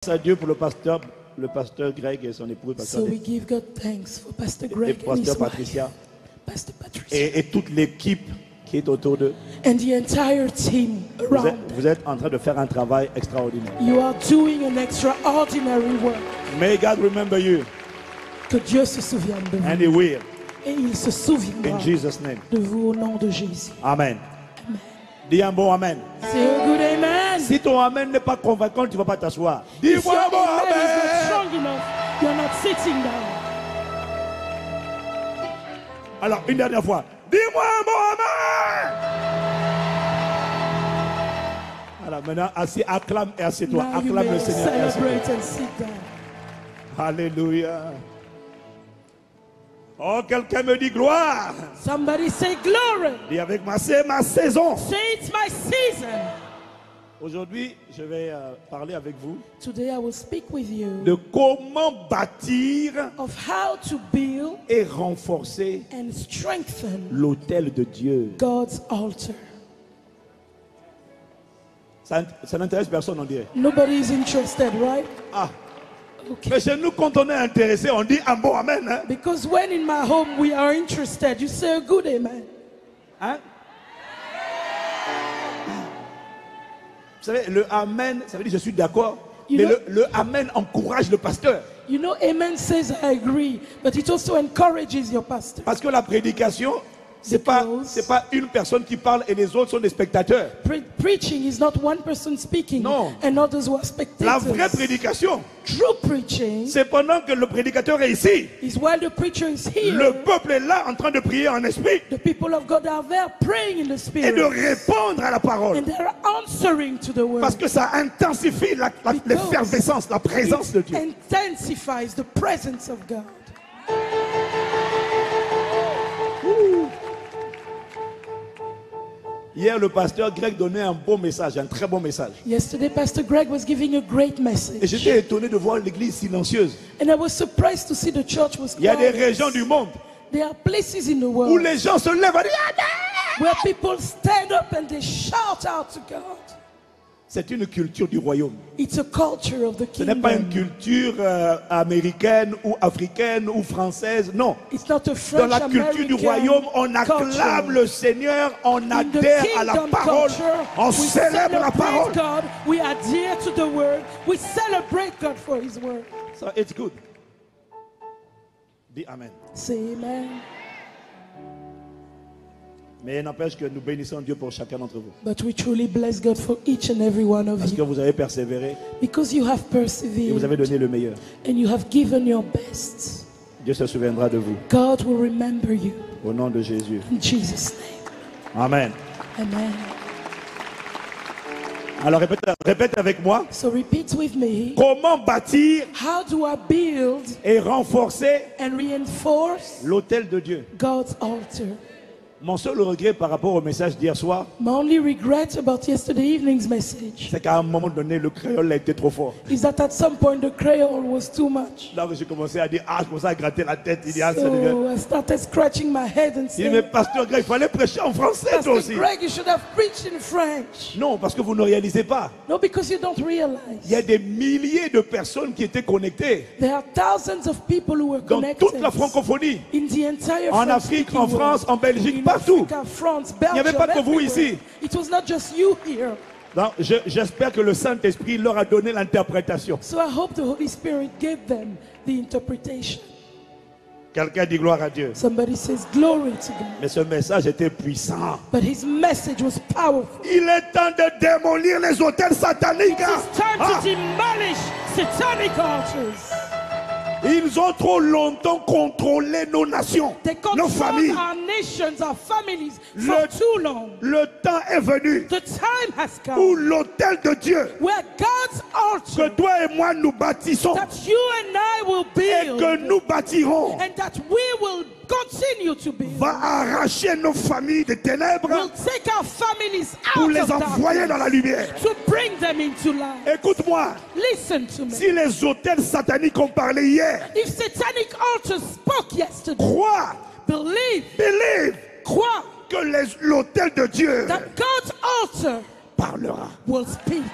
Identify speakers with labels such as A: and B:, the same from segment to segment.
A: à Dieu pour le pasteur Greg et son épouse, pasteur
B: So we give God thanks for Pastor Greg
A: et
B: and his
A: pasteur
B: wife,
A: Patricia
B: Pastor Patricia,
A: et toute l'équipe qui est autour d'eux.
B: and the entire team around.
A: Vous êtes en train de faire un travail extraordinaire.
B: You are doing an extraordinary work.
A: May God remember you,
B: Que Dieu se souvienne de
A: and
B: vous.
A: He will,
B: Et il se souviendra
A: in Jesus' name.
B: de vous au nom de Jésus.
A: Amen. Dis un bon amen.
B: Say a good amen.
A: Si ton amen n'est pas convaincant, tu ne vas pas t'asseoir.
B: If your
A: Dis-moi un bon
B: amen is not
A: amen.
B: strong enough, you're not sitting down.
A: Alors, une dernière fois. Dis-moi un bon amen. Voilà, maintenant, assis, acclame et assieds-toi.
B: Now you
A: Acclame
B: may
A: le Seigneur et assieds-toi.
B: celebrate and sit down.
A: Alléluia. Oh, quelqu'un me dit gloire.
B: Somebody say glory.
A: Dis avec moi, c'est ma saison.
B: Say it's my season.
A: Aujourd'hui, je vais parler avec vous
B: Today I will speak with you
A: de comment bâtir
B: of how to build
A: et renforcer
B: and strengthen
A: l'autel de Dieu.
B: God's altar.
A: Ça n'intéresse personne, on dirait.
B: Nobody is interested, right?
A: Ah,
B: Okay.
A: mais chez nous, quand on est intéressé, on dit un bon amen. Hein?
B: Because when in my home we are interested, you say a good amen.
A: Hein? Vous savez, le amen, ça veut dire je suis d'accord.
B: You
A: Mais
B: know-
A: le amen encourage le pasteur.
B: You know, amen says I agree, but it also encourages your pastor.
A: Parce que la prédication, c'est pas une personne qui parle et les autres sont des spectateurs.
B: Preaching is not one person speaking
A: Non.
B: and others who are
A: La vraie
B: spectators.
A: prédication,
B: True preaching
A: c'est pendant que le prédicateur est ici.
B: is while the preacher is here.
A: Le peuple est là en train de prier en esprit
B: The people of God are there praying in the
A: et de
B: spirit
A: répondre à la parole.
B: and they're answering to the word.
A: Parce que ça intensifie l'effervescence, la présence de
B: It
A: Dieu.
B: intensifies the presence of God.
A: Hier, le pasteur Greg donnait un beau message, un très bon message.
B: Yesterday, Pastor Greg was giving a great
A: Et
B: message.
A: j'étais étonné de voir l'église silencieuse.
B: And I was surprised to see the church was
A: Il y a des
B: quiet.
A: régions du monde
B: There are places in the
A: où
B: world
A: les gens se lèvent et disent Amen.
B: where people stand up and they shout out to God.
A: C'est une culture du royaume.
B: It's a culture of the
A: Ce n'est pas une
B: kingdom.
A: culture américaine ou africaine ou française. Non.
B: It's not a
A: Dans
B: French
A: la culture du royaume, on acclame le Seigneur, on
B: In the
A: adhère à la
B: kingdom
A: parole,
B: culture,
A: on
B: we
A: célèbre la parole.
B: celebrate God, we adhere to the word, we celebrate God for his word.
A: So it's good. Dis Amen.
B: Say amen.
A: Mais il n'empêche que nous bénissons Dieu pour chacun d'entre vous.
B: But we truly bless God for each and every one of
A: Parce que
B: you
A: vous avez persévéré
B: because you have
A: et vous avez
B: persevered
A: donné le meilleur.
B: and you have given your best.
A: Dieu se souviendra de vous.
B: God will remember you
A: Au nom de Jésus.
B: in Jesus' name.
A: Amen.
B: Amen.
A: Alors répète avec moi.
B: So repeat with me.
A: Comment bâtir
B: How do I build
A: et renforcer
B: and reinforce
A: l'autel de Dieu?
B: God's altar?
A: Mon seul regret par rapport au message d'hier soir,
B: My only regret about yesterday evening's message
A: c'est qu'à un moment donné, le créole a été trop fort.
B: is that at some point the Creole was too much.
A: Là, j'ai commencé à dire, je commençais à gratter la tête. Il dit, ça devient...
B: So I started scratching my head and
A: Il dit, mais
B: saying,
A: pasteur Greg, il fallait prêcher en français toi
B: Pastor
A: aussi.
B: Greg, you should have preached in French.
A: Non, parce que vous ne réalisez pas.
B: No, because you don't
A: Il y
B: realize.
A: a des milliers de personnes qui étaient connectées
B: There are thousands of people who were
A: dans
B: connected
A: toute la francophonie.
B: in the entire
A: En Afrique, en
B: French-speaking
A: France, en
B: world.
A: Belgique,
B: In
A: partout.
B: Africa, France,
A: n'y avait
B: Belgium,
A: pas que vous
B: everywhere.
A: ici.
B: It was not just you here.
A: Donc, j'espère que le Saint-Esprit leur a donné l'interprétation.
B: So I hope the Holy Spirit gave them the interpretation.
A: Quelqu'un dit gloire à Dieu.
B: Somebody says glory to God.
A: Mais ce message était puissant.
B: But his message was powerful.
A: Il est temps de démolir les hôtels sataniques.
B: It's time to demolish satanic altars.
A: Ils ont trop longtemps contrôlé nos nations,
B: They
A: nos
B: control
A: familles.
B: our nations, our families for too long.
A: Le temps est venu
B: The time has
A: où
B: come
A: l'autel de Dieu
B: where God's
A: que
B: altar
A: toi et moi nous bâtissons
B: that you and I will
A: et
B: build
A: que nous bâtirons
B: and that we will continue to build
A: va arracher nos familles des ténèbres
B: will take our families
A: pour
B: out
A: les
B: of
A: envoyer dans la
B: darkness
A: lumière.
B: to bring them into light.
A: Écoute-moi,
B: Listen to me.
A: si les hôtels sataniques ont parlé hier,
B: If satanic altars spoke yesterday,
A: crois, believe
B: crois
A: que l'autel de Dieu
B: that God's altar
A: parlera.
B: will speak.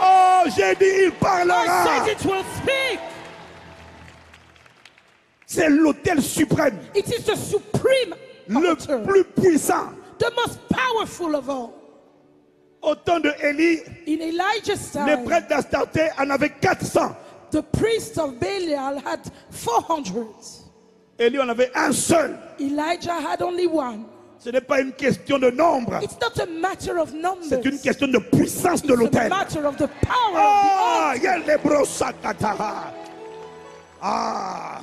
A: Oh, j'ai dit, il
B: I
A: parlera.
B: said it will speak.
A: C'est l'autel suprême,
B: It is the supreme
A: le
B: altar,
A: plus puissant.
B: the most powerful of all.
A: Au temps de Élie,
B: In Elijah's
A: les
B: time,
A: prêtres d'Astarté en avaient 400.
B: the priests of Belial had 400.
A: Élie en avait un seul.
B: Elijah had only one.
A: Ce n'est pas une question de nombre,
B: It's not a matter of numbers.
A: c'est une question de puissance de
B: It's a
A: l'autel.
B: matter of the power
A: Ah,
B: of
A: il y a les brossakatara. Ah,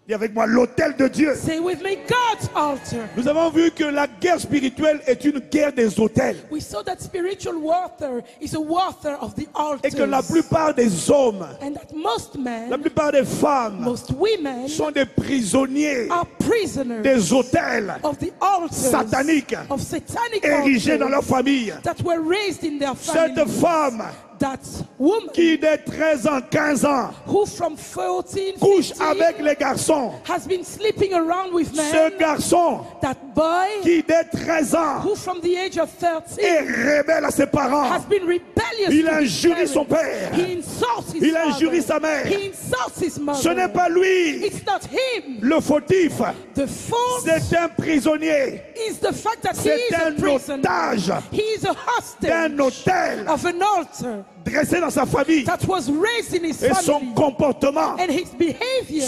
A: dis avec moi l'autel de Dieu.
B: the altar. Say with me, God's altar.
A: Nous avons vu que la guerre spirituelle est une guerre des autels.
B: We saw that spiritual warfare is a warfare of the
A: Et que la
B: altars.
A: plupart des hommes,
B: And that most
A: la
B: men,
A: plupart des femmes
B: most women
A: sont des prisonniers
B: are prisoners
A: des autels
B: of the altars
A: sataniques
B: of satanic
A: érigés dans leur
B: altars
A: famille.
B: that were raised in their
A: Cette
B: families.
A: femme
B: That woman
A: qui dès 13 ans, 15 ans,
B: who from 14,
A: couche
B: 15
A: avec les garçons.
B: has been sleeping around with men.
A: Ce garçon
B: That boy
A: qui dès 13 ans
B: who from the age of 13
A: est rebelle à ses parents.
B: has been rebellious
A: Il
B: to his
A: injurie son
B: parents.
A: père.
B: He insults his
A: Il injurie sa
B: father.
A: mère.
B: He insults his mother.
A: Ce n'est pas lui
B: It's not him.
A: le fautif.
B: The fault
A: C'est un prisonnier.
B: is the fact that he
A: C'est
B: is a
A: un
B: prisoner.
A: otage
B: He is a
A: d'un
B: hostage
A: autel
B: of an altar
A: dressé dans sa famille.
B: that was raised in his
A: Et son
B: family.
A: comportement,
B: And his behavior,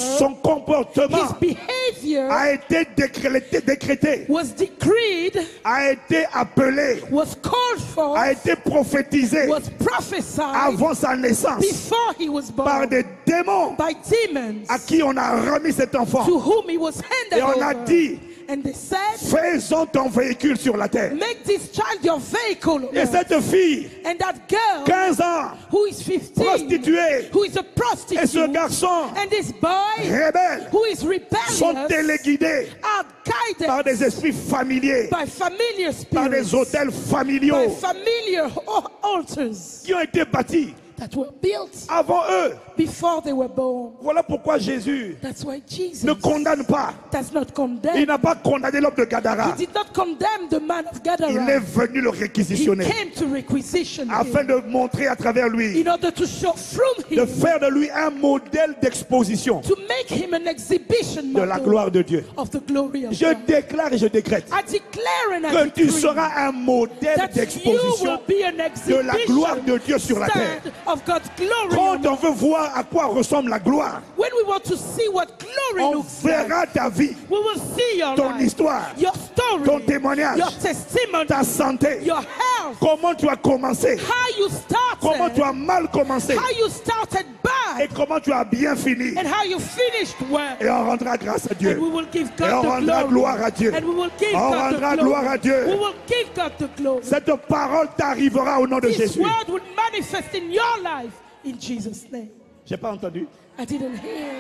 A: a été décrété,
B: was decreed,
A: a été appelé,
B: was called for,
A: a été prophétisé
B: was prophesied
A: avant sa naissance
B: before he was
A: par
B: born
A: des démons
B: by demons
A: à qui on a remis cet enfant.
B: to whom he was handed
A: Et on a
B: over.
A: dit,
B: And they said,
A: faisons ton véhicule sur la terre.
B: make this child your vehicle.
A: Et cette fille,
B: And that girl
A: 15 ans,
B: who is 15,
A: prostituée,
B: who is a
A: et
B: prostitute,
A: ce garçon,
B: and this boy
A: rebelle,
B: who is
A: sont
B: rebellious,
A: téléguidés
B: are guided
A: par des esprits familiers,
B: by familiar
A: par des
B: spirits,
A: hôtels
B: by
A: familiaux
B: familiar altars
A: qui ont été bâtis
B: that were built
A: avant eux.
B: before they were born.
A: Voilà pourquoi Jésus
B: That's why Jesus
A: ne condamne pas.
B: does not
A: Il
B: condemn.
A: n'a pas condamné l'homme de Gadara.
B: He did not condemn the man of
A: Il est
B: Gadara.
A: venu le
B: He
A: réquisitionner
B: came to requisition
A: afin
B: him
A: de montrer à travers lui,
B: in order to show from
A: de
B: him,
A: faire de lui un modèle d'exposition
B: to make him an exhibition
A: de la
B: model
A: gloire de Dieu.
B: of the glory of
A: Je
B: God.
A: déclare et je décrète
B: I declare and I
A: que tu
B: decree
A: seras un modèle
B: that you
A: d'exposition
B: will be an
A: de la gloire de Dieu
B: exhibition
A: sur la terre.
B: stand of God's glory.
A: Quand on veut voir à quoi ressemble la gloire,
B: When we want to see what glory
A: on
B: looks like,
A: verra ta vie,
B: we will see your
A: ton
B: life,
A: histoire,
B: your story,
A: ton témoignage,
B: your testimony,
A: ta santé,
B: your health,
A: comment tu as commencé,
B: how you
A: comment tu
B: started,
A: as mal commencé
B: how you started
A: et
B: bad,
A: comment tu as bien fini.
B: and how you finished well.
A: Et on rendra grâce à
B: And
A: Dieu.
B: we will give
A: Et on
B: God the
A: rendra
B: glory.
A: gloire à Dieu.
B: And we will give
A: On
B: God
A: rendra
B: the
A: gloire
B: glory.
A: à Dieu.
B: We will give God the glory.
A: Cette parole t'arrivera au nom de
B: This
A: Jésus.
B: word would manifest in your life in Jesus' name.
A: J'ai pas entendu.
B: I didn't hear.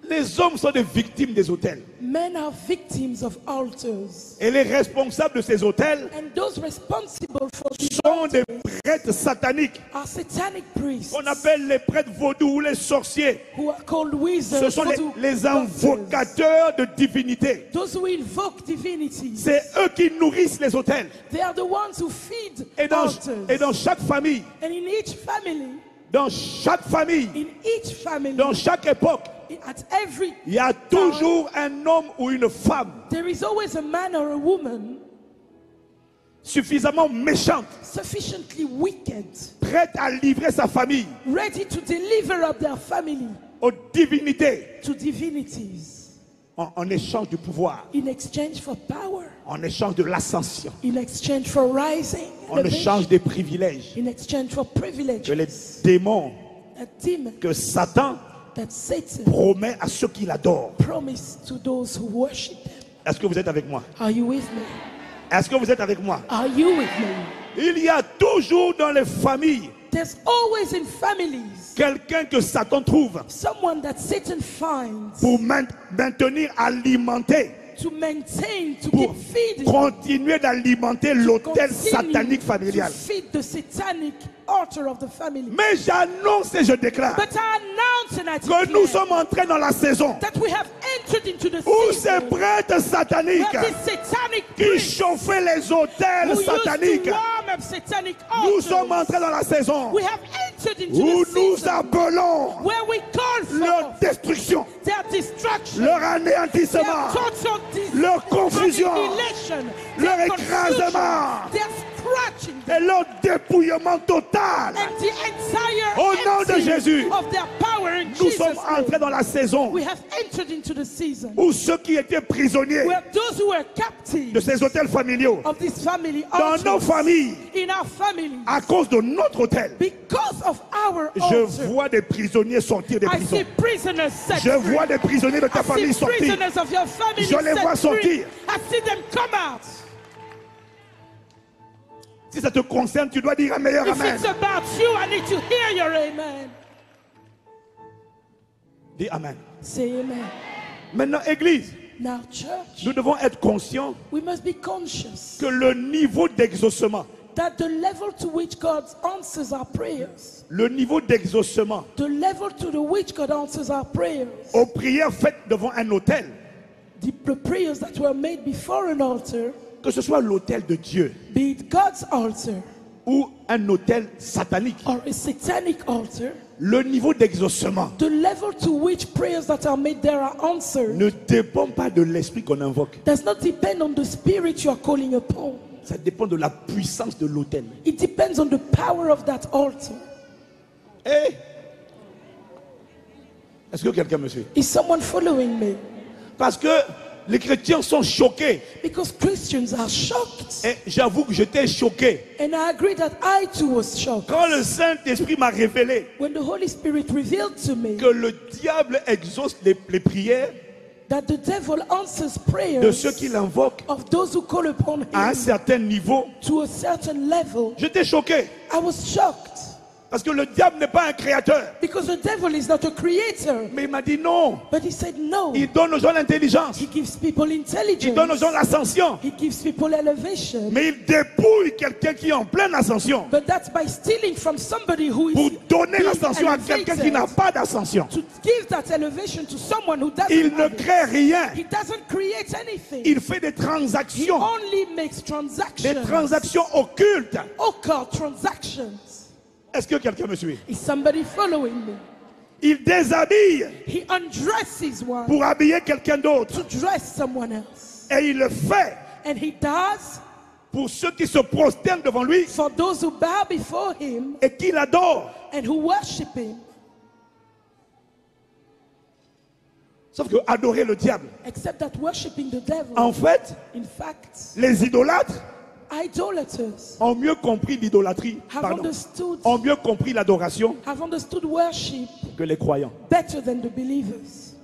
A: Les hommes sont des victimes des autels.
B: Men are victims of altars.
A: Et les responsables de ces autels
B: And those responsible for these
A: sont des
B: altars
A: prêtres sataniques
B: are satanic priests
A: qu'on appelle les prêtres vaudous ou les sorciers.
B: who are called
A: Ce
B: wizards,
A: sont
B: voodoo
A: les
B: doctors.
A: invocateurs de divinité.
B: Those who invoke divinities.
A: C'est eux qui nourrissent les autels.
B: They are the ones who feed
A: Et
B: altars.
A: dans chaque famille,
B: And in each family,
A: dans chaque famille,
B: in each family,
A: dans chaque époque,
B: at every
A: il y a toujours un homme ou une femme
B: there is always a man or a woman
A: suffisamment méchante,
B: sufficiently wicked,
A: prête à livrer sa famille
B: ready to deliver up their family
A: aux divinités
B: to divinities
A: en échange du pouvoir,
B: in exchange for power,
A: en échange de l'ascension,
B: in exchange for rising,
A: en échange des privilèges
B: in exchange for privileges.
A: que les démons,
B: A demon
A: que Satan
B: that Satan
A: promet à ceux qui l'adorent.
B: promised to those who worship him.
A: Est-ce que vous êtes avec moi?
B: Are you with me?
A: Est-ce que vous êtes avec moi?
B: Are you with me?
A: Il y a toujours dans les familles
B: There's always in families
A: quelqu'un que Satan trouve
B: someone that Satan finds
A: pour maintenir, alimenter,
B: to maintain, to
A: pour
B: keep feeding,
A: continuer d'alimenter l'autel
B: continue
A: satanique
B: to
A: familial.
B: feed the satanic altar of the family.
A: Mais j'annonce et je déclare
B: But I announce and I
A: que nous
B: declare
A: sommes entrés dans la saison
B: that we have entered into the
A: Où ces
B: season
A: prêtres sataniques
B: where these satanic
A: qui
B: priests
A: chauffaient les autels
B: who used
A: sataniques,
B: to warm up satanic
A: nous sommes
B: altars,
A: entrés dans la saison
B: we have entered into
A: où
B: the
A: nous
B: season
A: appelons
B: where we call
A: leur
B: for
A: destruction,
B: their destruction,
A: leur
B: their
A: anéantissement,
B: total
A: leur confusion,
B: annihilation,
A: leur
B: their
A: écrasement
B: confusion, their scratching,
A: et leur dépouillement total.
B: and the entire
A: Au nom de
B: emptying
A: Jésus,
B: of their power in
A: nous
B: Jesus'
A: sommes entrés
B: name.
A: dans la saison
B: We have entered into the season
A: où ceux qui étaient prisonniers
B: where those who were
A: de
B: captives
A: ces hôtels familiaux,
B: of this family
A: dans nos
B: altars,
A: familles,
B: in our family,
A: à cause de notre hôtel,
B: because of our
A: je
B: altar,
A: vois des prisonniers sortir des
B: I
A: prisons.
B: see prisoners set
A: Je
B: free.
A: vois des prisonniers de ta
B: I
A: famille
B: see
A: sortir.
B: prisoners of your family
A: Je les
B: set
A: vois
B: free.
A: sortir.
B: I see them come out.
A: Si ça te concerne, tu dois dire un meilleur
B: If
A: amen.
B: it's about you, I need to hear your amen.
A: Dis amen.
B: Say amen.
A: Maintenant, Église,
B: Now, church,
A: nous devons être conscients
B: we must be conscious
A: que le niveau d'exaucement,
B: that the level to which God answers our prayers,
A: le niveau d'exaucement
B: the level to which God answers our prayers,
A: aux prières faites devant un autel,
B: the prayers that were made before an altar,
A: que ce soit l'autel de Dieu
B: be it God's altar
A: ou un autel satanique,
B: or a satanic altar,
A: le niveau d'exaucement
B: the level to which prayers that are made there are answered
A: ne dépend pas de l'esprit qu'on invoque.
B: does not depend on the spirit you are calling upon.
A: Ça dépend de la puissance de l'autel.
B: It depends on the power of that altar.
A: Eh? Est-ce que quelqu'un me suit?
B: Is someone following me?
A: Parce que les chrétiens sont choqués.
B: Because Christians are shocked.
A: Et j'avoue que j'étais choqué.
B: And I agree that I too was shocked.
A: Quand le Saint-Esprit m'a révélé
B: When the Holy Spirit revealed to me
A: que le diable exauce les prières
B: that the devil answers
A: de
B: prayers
A: ceux qui l'invoquent
B: of those who call upon
A: à un
B: him
A: certain niveau,
B: to a certain level,
A: j'étais choqué.
B: I was shocked.
A: Parce que le diable n'est pas un créateur.
B: Because the devil is not a creator.
A: Mais il m'a dit non.
B: But he said no.
A: Il donne aux gens l'intelligence.
B: He gives people
A: Il donne aux
B: intelligence.
A: gens l'ascension.
B: He gives people elevation.
A: Mais il dépouille quelqu'un qui est en pleine ascension
B: But that's by stealing from somebody who
A: pour
B: is
A: donner
B: being
A: l'ascension à quelqu'un qui n'a
B: elevated,
A: pas d'ascension.
B: to give that elevation to someone who doesn't
A: Il ne
B: have it.
A: crée rien.
B: He doesn't create anything.
A: Il fait des
B: He
A: transactions.
B: only makes
A: Des
B: transactions.
A: transactions occultes.
B: Occult transactions.
A: Est-ce que quelqu'un me suit?
B: Is somebody following me?
A: Il déshabille
B: He undresses one
A: pour habiller quelqu'un d'autre.
B: to dress someone else.
A: Et il le fait
B: And he does
A: pour ceux qui se prosternent devant lui
B: for those who bow before him
A: et qui l'adorent.
B: and who worship him.
A: Sauf que adorer le diable.
B: Except that worshiping the devil,
A: En fait,
B: in fact,
A: les idolâtres
B: idolaters
A: ont mieux compris l'idolâtrie, ont mieux compris l'adoration
B: have understood worship
A: que les croyants.
B: better than the believers.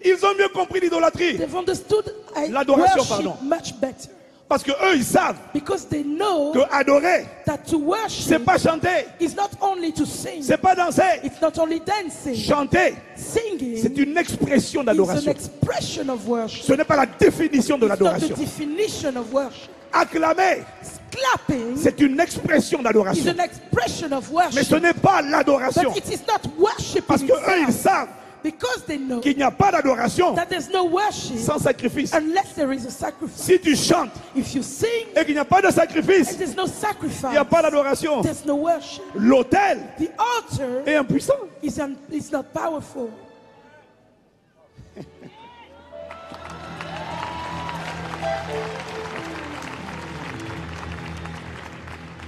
A: Ils ont mieux compris l'idolâtrie
B: They've understood
A: L'adoration,
B: worship
A: pardon.
B: much better.
A: parce que eux ils savent
B: Because they know
A: que adorer
B: that to
A: c'est
B: worship
A: pas chanter,
B: is not only to sing,
A: c'est pas danser.
B: it's not only dancing.
A: Chanter,
B: Singing
A: c'est une expression
B: is an
A: d'adoration.
B: expression of worship.
A: Ce n'est pas la définition de
B: It's not the
A: l'adoration.
B: definition of worship.
A: Acclamer,
B: Clapping
A: c'est une expression
B: is
A: d'adoration.
B: an expression of
A: Mais
B: worship.
A: ce n'est pas l'adoration.
B: But it is not worship
A: Parce
B: in
A: que eux ils
B: itself.
A: savent
B: Because they know
A: qu'il n'y a pas d'adoration
B: that there's no worship
A: sans sacrifice.
B: unless there is a sacrifice.
A: Si tu chantes
B: If you sing
A: et qu'il n'y a pas de sacrifice,
B: and there's no
A: il n'y a pas
B: sacrifice,
A: d'adoration.
B: there's no worship.
A: L'autel
B: The altar
A: est impuissant.
B: is not powerful.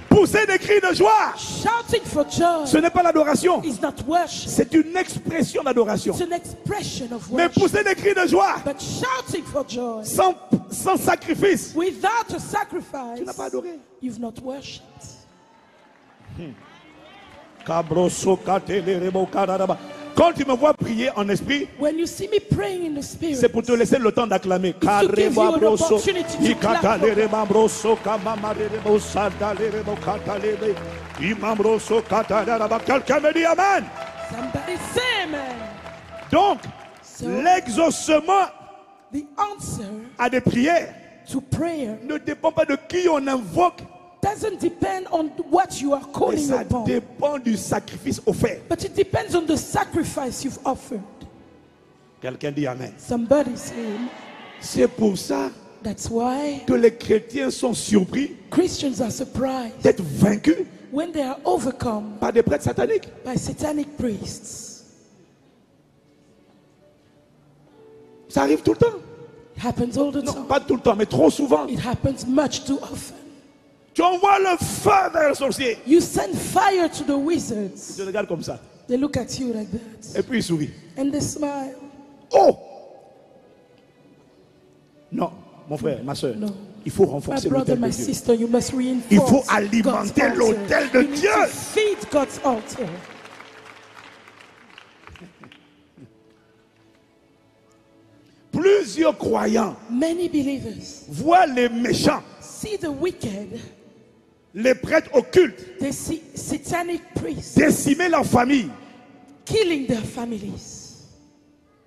A: Pousser des cris de joie,
B: Shouting for joy
A: ce n'est pas l'adoration.
B: is not worship.
A: C'est une expression d'adoration.
B: It's an expression of
A: Mais
B: worship.
A: pousser des cris de joie
B: But shouting for joy
A: sans sacrifice,
B: without a
A: tu n'as
B: sacrifice,
A: pas adoré.
B: you've not worshipped.
A: Quand tu me vois prier en esprit,
B: When you see me praying in the spirit,
A: c'est pour te laisser le temps d'acclamer.
B: to give you an opportunity to clap
A: Quelqu'un me dit amen.
B: somebody say amen.
A: Donc,
B: So,
A: l'exaucement
B: the answer
A: à des prières
B: to prayer
A: ne dépend pas de qui on invoque,
B: doesn't depend on what you are
A: mais
B: calling
A: ça
B: upon,
A: dépend du sacrifice offert.
B: but it depends on the sacrifice you've offered.
A: Quelqu'un dit Amen.
B: Somebody say,
A: C'est pour ça
B: that's why
A: que les chrétiens sont surpris
B: Christians are surprised
A: d'être vaincus
B: when they are overcome
A: par des prêtres sataniques.
B: by satanic priests.
A: Ça arrive tout le temps.
B: It happens all the
A: Non,
B: time.
A: pas tout le temps, mais trop souvent.
B: It happens much too often.
A: Tu envoies le feu vers le sorcier.
B: You send fire to the
A: Tu
B: wizards.
A: regardes comme ça.
B: They look at you like that.
A: Et puis il sourit.
B: And they smile.
A: Oh! Non, mon frère, ma soeur.
B: No.
A: Il faut
B: My
A: renforcer
B: brother,
A: l'autel de
B: my
A: Dieu.
B: sister, you must reinforce
A: Il faut
B: God's
A: alimenter
B: altar.
A: l'autel de
B: You need
A: Dieu.
B: to feed God's altar.
A: Plusieurs croyants
B: Many believers
A: voient les méchants,
B: see the wicked.
A: les prêtres occultes,
B: They see satanic priests
A: décimer leur famille.
B: killing their families.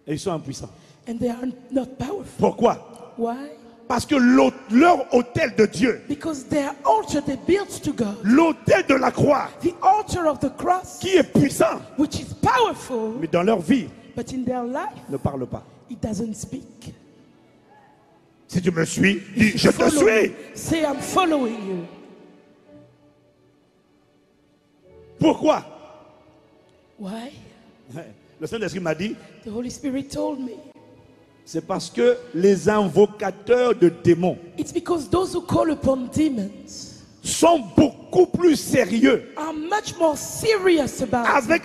A: Et ils sont impuissants.
B: And they are not powerful.
A: Pourquoi?
B: Why?
A: Parce que leur autel de Dieu,
B: Because their altar they built to God,
A: l'autel de la croix,
B: the altar of the cross,
A: qui est puissant,
B: which is powerful,
A: mais dans leur vie,
B: but in their life,
A: ne parle pas.
B: it doesn't speak.
A: Si tu me suis, dis je te
B: Follow
A: suis.
B: me. Say, I'm following you.
A: Pourquoi?
B: Why?
A: Le Saint-Esprit m'a dit,
B: The Holy Spirit told me.
A: c'est parce que les invocateurs de démons
B: It's because those who call upon demons
A: sont beaucoup plus sérieux
B: are much more serious about it
A: avec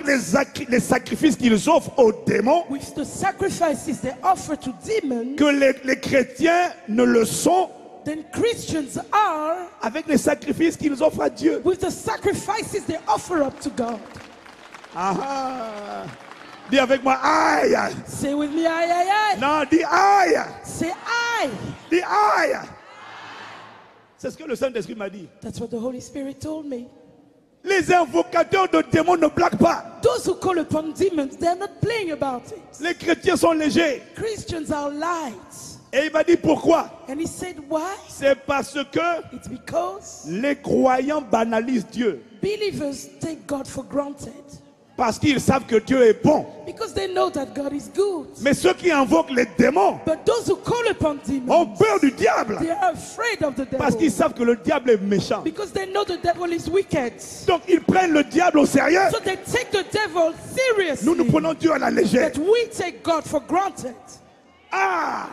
A: les sacrifices qu'ils offrent aux démons
B: with the sacrifices they offer to demons
A: que les chrétiens ne le sont
B: than Christians are
A: avec les sacrifices qu'ils offrent à Dieu.
B: with the sacrifices they offer up to God.
A: Ah, ah. Dis avec moi, aïe.
B: Say with me, aye, aye, aye.
A: Non, dis aïe.
B: Say, aye.
A: Dis aïe. C'est ce que le Saint-Esprit m'a dit.
B: That's what the Holy Spirit told me.
A: Les invocateurs de démons ne blaguent pas.
B: Those who call upon demons, they're not playing about it.
A: Les chrétiens sont légers.
B: Christians are light.
A: Et il m'a dit pourquoi?
B: And he said, why?
A: C'est parce que
B: It's because
A: les croyants banalisent Dieu.
B: believers take God for granted.
A: Parce qu'ils savent que Dieu est bon.
B: Because they know that God is good.
A: Mais ceux qui invoquent les démons
B: But those who call upon
A: ont
B: demons,
A: peur du diable.
B: they are afraid of the
A: Parce qu'ils
B: devil.
A: savent que le diable est méchant.
B: Because they know the devil is wicked.
A: Donc ils prennent le diable au sérieux.
B: So they take the devil
A: Nous
B: seriously.
A: prenons Dieu à la légère.
B: But we take God for granted.
A: Ah!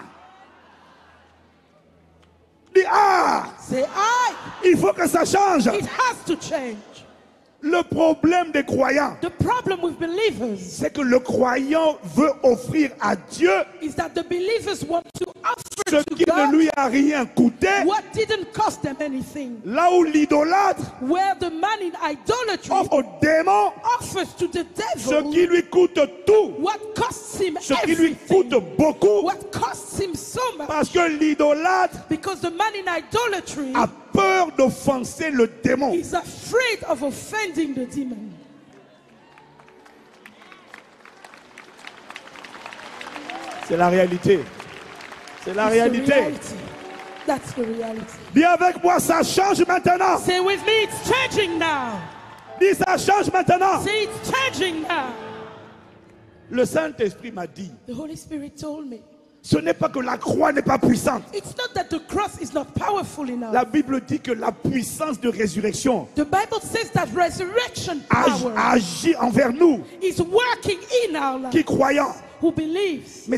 A: Dis ah!
B: Say, I.
A: Il faut que ça change.
B: It has to change.
A: Le problème des croyants,
B: The problem with believers
A: c'est que le croyant veut offrir à Dieu
B: is that the believers want to offer
A: ce
B: to
A: qui ne
B: God
A: lui a rien coûté.
B: what didn't cost them anything.
A: Là où l'idolâtre
B: Where the man in idolatry
A: offre au démon
B: offers to the
A: ce
B: devil
A: qui lui coûte tout,
B: what costs him
A: ce qui lui coûte
B: everything.
A: beaucoup,
B: What costs him so much.
A: parce que l'idolâtre
B: Because the man in idolatry
A: a peur d'offenser le démon.
B: is afraid of offending the demon.
A: C'est la réalité. C'est la
B: It's the
A: réalité.
B: reality. That's the reality.
A: Dis avec moi, ça change maintenant.
B: Say with me, it's changing now.
A: Dis, ça change maintenant.
B: Say it's changing now.
A: Le Saint-Esprit m'a dit,
B: The Holy Spirit told me.
A: ce n'est pas que la croix n'est pas puissante.
B: It's not that the cross is not powerful enough.
A: La Bible dit que la puissance de résurrection
B: The Bible says that resurrection power
A: agit envers nous
B: is working in our life.
A: qui croyons.
B: Who believes?
A: Mais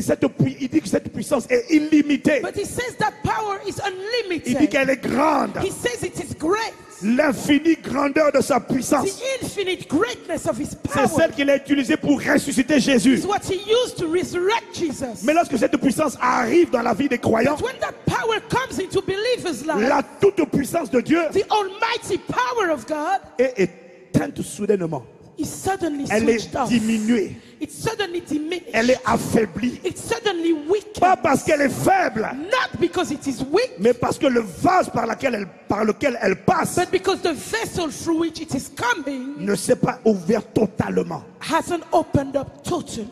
A: il dit que cette puissance est illimitée.
B: But he says that power is
A: Il dit
B: unlimited.
A: qu'elle est grande.
B: He says it is great.
A: L'infinie grandeur de sa puissance,
B: The infinite greatness of his
A: c'est
B: power
A: celle qu'il a utilisée pour ressusciter Jésus.
B: is what he used to resurrect Jesus.
A: Mais lorsque cette puissance arrive dans la vie des croyants,
B: But when that power comes into believers' lives,
A: la toute puissance de Dieu
B: the almighty power of God
A: est éteinte soudainement.
B: is suddenly
A: Elle
B: switched
A: est
B: off.
A: diminuée.
B: It's suddenly diminished.
A: Elle est affaiblie.
B: It's suddenly weakened.
A: Pas parce qu'elle est faible,
B: Not because it is weak,
A: mais parce que le vase par lequel elle passe
B: but because the vessel through which it is coming
A: ne s'est pas ouvert totalement.
B: hasn't opened up totally.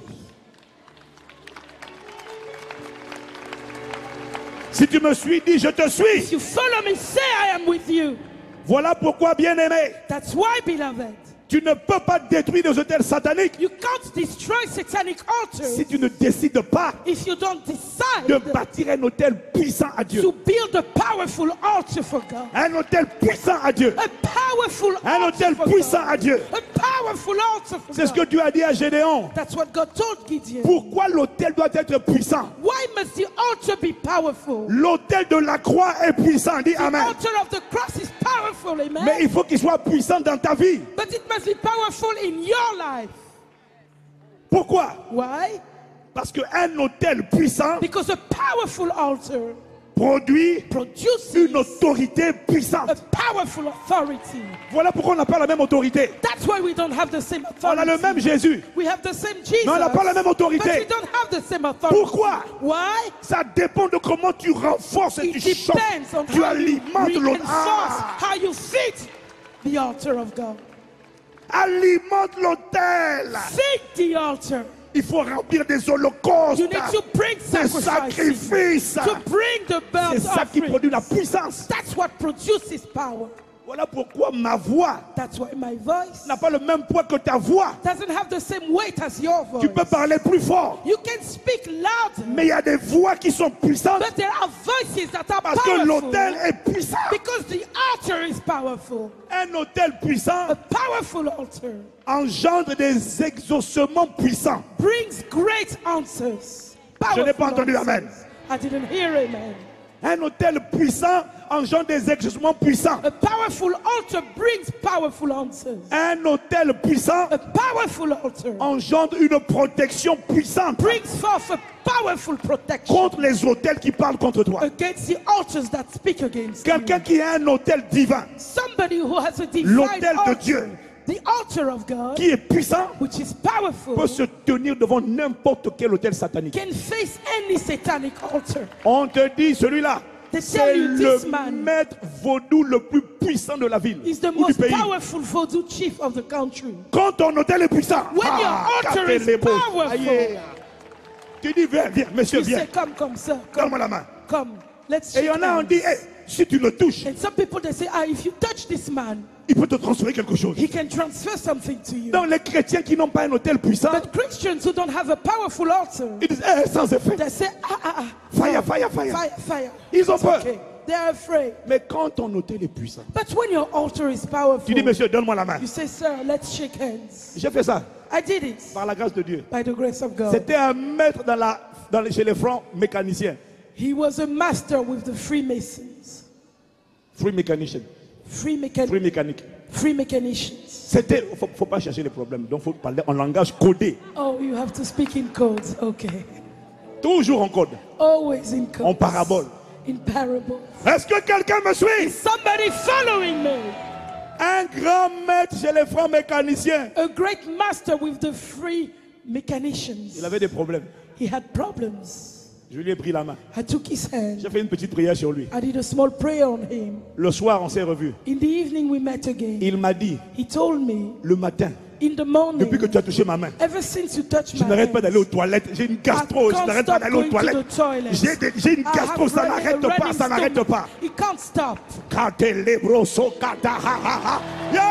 A: Si tu me suis, dis je te suis.
B: If you follow me, say I am with you.
A: Voilà pourquoi, bien-aimé,
B: That's why, beloved,
A: Tu ne peux pas détruire des autels sataniques
B: You can't destroy satanic altars
A: si tu ne décides pas
B: if you don't
A: de
B: decide
A: bâtir un autel puissant à Dieu.
B: to build a powerful altar for God.
A: Un autel puissant à Dieu.
B: A powerful
A: Un
B: altar
A: autel
B: for
A: puissant
B: God.
A: à Dieu.
B: A powerful altar for
A: C'est ce que
B: God.
A: Dieu a dit à Gédéon.
B: That's what God told Gideon.
A: Pourquoi l'autel doit être puissant?
B: Why must the altar be powerful?
A: L'autel de la croix est puissant. Dis
B: The
A: Amen.
B: altar of the cross is powerful, amen.
A: Mais il faut qu'il soit puissant dans ta vie.
B: But it must be powerful in your life.
A: Pourquoi?
B: Why?
A: Parce qu'un autel puissant
B: Because a powerful altar
A: produit
B: produces
A: une autorité puissante.
B: a powerful authority.
A: Voilà pourquoi on n'a pas la même autorité.
B: That's why we don't have the same
A: On a le
B: authority.
A: même Jésus,
B: We have the same Jesus,
A: mais on n'a pas la même
B: but we
A: autorité.
B: don't have the same authority.
A: Pourquoi?
B: Why?
A: Ça dépend de comment tu renforces et
B: It
A: tu chauffes.
B: depends on
A: Tu
B: how you
A: alimentes l'autel.
B: reinforce, how you feed the altar of God.
A: Alimente l'autel.
B: Feed the altar.
A: Il faut remplir des holocaustes,
B: You need to bring
A: des
B: sacrifices,
A: sacrifices.
B: to bring the
A: C'est
B: burnt
A: ça qui produit
B: offerings.
A: la puissance.
B: That's what produces power.
A: Voilà pourquoi ma voix
B: That's why my voice
A: n'a pas le même poids que ta voix.
B: doesn't have the same weight as your voice.
A: Tu peux parler plus fort,
B: You can speak louder,
A: mais il y a des voix qui sont puissantes
B: but there are voices that are
A: parce que
B: powerful
A: l'autel est puissant.
B: because the altar is powerful.
A: Un autel puissant
B: A powerful altar
A: engendre des exaucements puissants.
B: brings great answers.
A: Je n'ai pas
B: Powerful
A: entendu
B: answers.
A: amen.
B: I didn't hear amen.
A: Un autel puissant engendre des exaucements puissants.
B: A powerful altar brings powerful answers.
A: Un autel puissant
B: A powerful altar
A: engendre une protection puissante
B: brings forth a powerful protection
A: contre les autels qui parlent contre toi.
B: against the altars that speak against
A: Quelqu'un
B: you.
A: qui a un autel divin,
B: Somebody who has a divine
A: l'autel de
B: altar,
A: Dieu,
B: the altar of God,
A: qui est puissant,
B: which is
A: peut
B: powerful,
A: se tenir devant n'importe quel autel satanique.
B: can face any satanic altar.
A: On te dit, celui-là,
B: They
A: c'est
B: tell you this
A: le
B: man
A: maître vaudou le plus puissant de la ville
B: is the
A: ou du
B: most
A: pays.
B: powerful voodoo chief of the country.
A: Quand ton autel est puissant,
B: When your altar is powerful,
A: aïe, tu dis, viens, viens, monsieur,
B: you
A: viens,
B: say, come, sir,
A: donne-moi la main.
B: come, let's
A: Et il y
B: shake
A: en a, on
B: hands.
A: dit, hey, si tu le touches,
B: And some people, they say, if you touch this man,
A: il peut te transférer quelque chose.
B: he can transfer something to you.
A: Donc les chrétiens qui n'ont pas un autel puissant,
B: But Christians who don't have a powerful altar,
A: ils disent, hey, sans effet,
B: they say,
A: fire, fire, fire.
B: fire, fire.
A: Ils ont
B: It's
A: peur.
B: okay. They're afraid.
A: Mais quand ton autel est puissant,
B: But when your altar is powerful,
A: tu dis, monsieur, donne-moi la main.
B: you say, sir, let's shake hands.
A: J'ai fait ça
B: I did it
A: par la grâce de Dieu.
B: by the grace of God.
A: C'était un maître chez les francs mécaniciens.
B: He was a master with the Freemasons.
A: Free mécanicien. Free mécanique.
B: Free mechanicians.
A: C'était, faut pas chercher les problèmes. Donc faut parler en langage codé.
B: Oh, you have to speak in codes. Okay.
A: Toujours en code.
B: Always in codes.
A: En parabole.
B: In parables.
A: Est-ce que quelqu'un me suit?
B: Somebody following me.
A: Un grand maître chez les francs mécaniciens.
B: A great master with the free mechanicians.
A: Il avait des problèmes.
B: He had problems.
A: Je lui ai pris la main.
B: I took his hand.
A: J'ai fait une petite prière sur lui.
B: I did a small prayer on him.
A: Le soir, on s'est revus.
B: In the evening, we met again.
A: Il m'a dit,
B: He told me,
A: le matin,
B: in the morning,
A: depuis que tu as touché ma main,
B: ever since you touched
A: je
B: my
A: n'arrête pas
B: hands,
A: d'aller aux toilettes. J'ai une gastro, je
B: can't
A: n'arrête pas
B: stop
A: d'aller aux
B: going to
A: toilettes.
B: the toilet.
A: J'ai une
B: I
A: gastro,
B: have
A: ça
B: a
A: n'arrête pas,
B: running
A: ça n'arrête
B: stomach.
A: pas.
B: He can't stop.
A: Katelebroso katahaha. Yeah!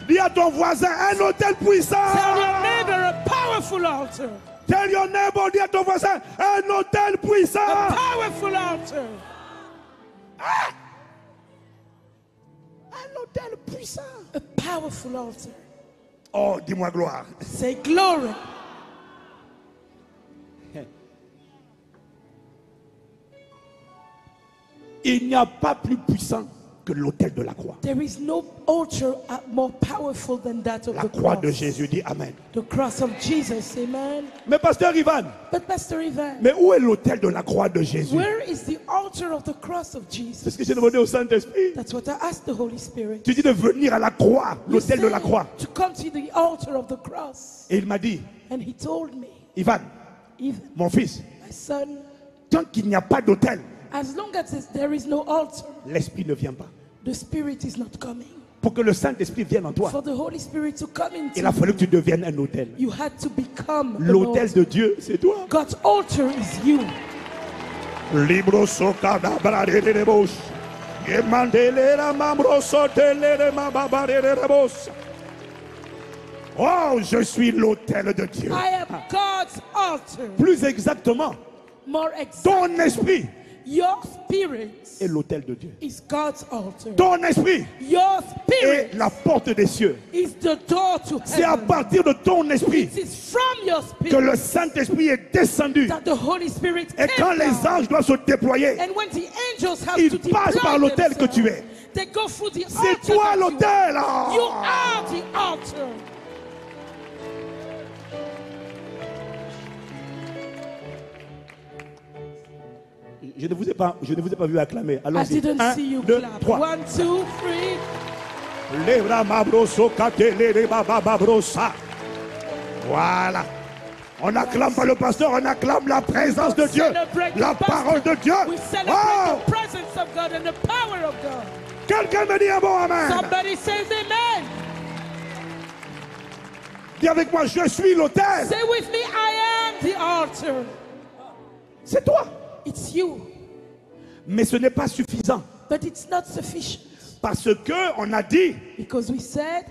A: Dis à ton voisin, un hôtel puissant.
B: Tell your neighbor a powerful altar.
A: Tell your neighbor, dis à ton voisin, un hôtel puissant.
B: A powerful altar.
A: Un hôtel puissant.
B: A powerful altar.
A: Oh, dis-moi gloire.
B: Say glory.
A: Il n'y a pas plus puissant que l'autel de la croix.
B: There is no altar more powerful than that of
A: La
B: the
A: croix
B: cross.
A: de Jésus, dit Amen.
B: The cross of Jesus, amen.
A: Mais pasteur Ivan,
B: But Pastor Ivan,
A: mais où est l'autel de la croix de Jésus?
B: where is the altar of the cross of
A: C'est
B: Jesus?
A: ce que j'ai demandé au Saint-Esprit.
B: That's what I asked the Holy Spirit.
A: Tu dis de venir à la croix,
B: You
A: l'autel de la
B: said
A: croix.
B: to come to the altar of the cross.
A: Et il m'a dit,
B: And he told me,
A: Ivan,
B: even
A: mon fils,
B: my son,
A: tant qu'il n'y a pas d'autel,
B: as long as there is no altar,
A: l'Esprit ne vient pas.
B: the Spirit is not coming.
A: Pour que le Saint-Esprit vienne en toi,
B: For the Holy Spirit to come into
A: il a fallu que tu deviennes un autel.
B: you had to become an
A: L'autel
B: altar.
A: de Dieu, c'est toi.
B: God's altar is you.
A: Libro socada bradedebos. Oh, je suis l'autel de Dieu.
B: I am God's altar.
A: Plus exactement,
B: More
A: ton
B: exactly,
A: esprit
B: your spirit
A: est l'autel de Dieu.
B: is God's altar.
A: Ton esprit
B: Your
A: est
B: spirit
A: la porte des cieux.
B: is the door to
A: C'est à
B: heaven.
A: partir de ton esprit
B: It is from your
A: que
B: spirit
A: le Saint-Esprit est descendu.
B: that the Holy Spirit
A: Et quand
B: came
A: les
B: down.
A: anges doivent se déployer,
B: And when the angels have
A: ils
B: to
A: passent
B: deploy
A: par l'autel que tu
B: themselves,
A: es.
B: they go through the
A: C'est
B: altar
A: toi
B: that you
A: l'autel.
B: are. You are the altar.
A: Je ne vous ai pas vu acclamer.
B: I
A: Allons-y.
B: didn't
A: 1,
B: see you
A: 2,
B: clap.
A: 3.
B: 1, 2, 3.
A: Voilà. On n'acclame pas le pasteur, on acclame la présence de Dieu,
B: Celebrate
A: la
B: the
A: parole de
B: pastor.
A: Dieu.
B: We celebrate
A: Oh!
B: the presence of God and the power of God.
A: Quelqu'un me dit un bon amen.
B: Somebody says amen.
A: Dis avec moi, je suis l'autel.
B: Say with me, I am the altar.
A: C'est toi.
B: It's you.
A: Mais ce n'est pas suffisant.
B: But it's not sufficient.
A: Parce que on a dit
B: Because we said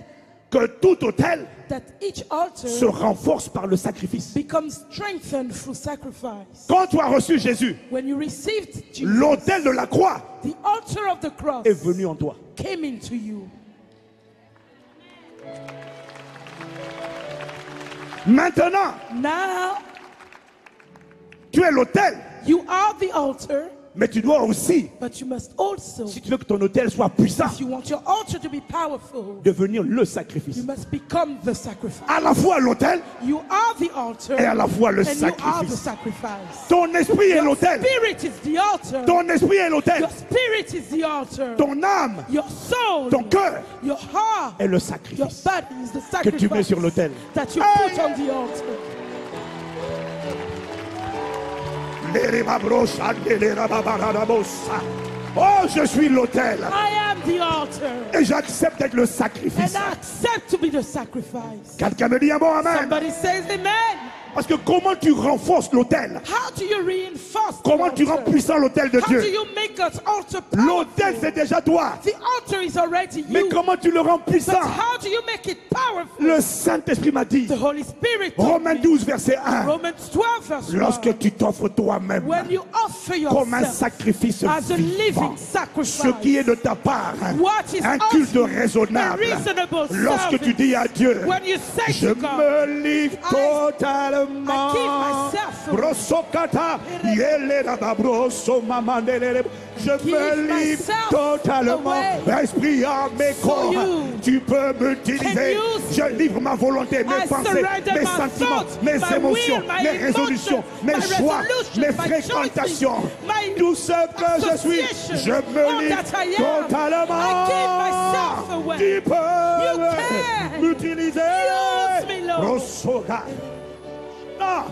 A: que tout autel
B: that each altar
A: se renforce par le sacrifice.
B: becomes strengthened through sacrifice.
A: Quand tu as reçu Jésus,
B: When you received Jesus,
A: l'autel de la croix
B: the altar of the cross
A: est venu en toi.
B: came into you.
A: Maintenant,
B: Now
A: tu es l'autel,
B: you are the altar,
A: mais tu dois aussi,
B: but you must also,
A: si tu veux que ton autel soit puissant,
B: if you want your altar to be powerful,
A: devenir le sacrifice.
B: you must become the sacrifice.
A: À la fois l'autel
B: You are the altar,
A: et à la fois le
B: and you are the
A: sacrifice.
B: sacrifice.
A: Ton esprit est l'autel.
B: Spirit is the altar.
A: Ton esprit est l'autel.
B: Your spirit is the altar.
A: Ton âme,
B: Your soul,
A: ton cœur
B: your heart,
A: est le
B: your
A: sacrifice
B: body is the
A: que tu mets
B: sacrifice
A: sur l'autel.
B: that you
A: Hey!
B: put on the altar.
A: Oh, je suis l'autel
B: I am the altar,
A: et j'accepte d'être le
B: and
A: sacrifice.
B: I accept to be the sacrifice.
A: Quelqu'un me dit un bon amen.
B: Somebody says amen.
A: Parce que comment tu renforces l'autel?
B: How do you reinforce the
A: Comment tu rends
B: altar?
A: puissant l'autel de
B: How
A: Dieu?
B: do you make God's altar
A: L'autel
B: powerful?
A: c'est déjà toi.
B: The altar is already
A: Mais
B: you.
A: comment tu le rends
B: But
A: puissant?
B: how do you make it powerful?
A: Le Saint-Esprit m'a dit,
B: The Holy Spirit told
A: Romains
B: me.
A: 12 verset 1,
B: Romans 12 verse 1.
A: lorsque tu t'offres toi-même
B: When you offer
A: comme un
B: yourself
A: sacrifice
B: as a
A: vivant,
B: living sacrifice,
A: ce qui est de ta part,
B: what is
A: un culte
B: of you,
A: raisonnable,
B: a reasonable
A: lorsque tu
B: service,
A: dis à Dieu,
B: when you say
A: je
B: to God,
A: me livre totalement.
B: I give myself away.
A: Brosokata, yelera babroso mamandelele. Je
B: Give
A: me livre
B: myself
A: totalement.
B: away.
A: Esprit, âme et corps,
B: you.
A: tu peux m'utiliser.
B: Can you-
A: Je livre ma volonté, mes
B: I
A: pensées,
B: surrender
A: mes
B: my
A: sentiments,
B: thoughts,
A: mes
B: my
A: émotions,
B: will, my
A: mes résolutions,
B: emotions,
A: mes
B: my
A: choix,
B: resolutions,
A: mes
B: my
A: fréquentations.
B: choices, my
A: Tout ce que je suis,
B: association,
A: je me
B: all
A: livre
B: that I am.
A: totalement.
B: I give myself away.
A: Tu peux
B: can.
A: m'utiliser.
B: Use me, Lord.
A: Rosoga. Non,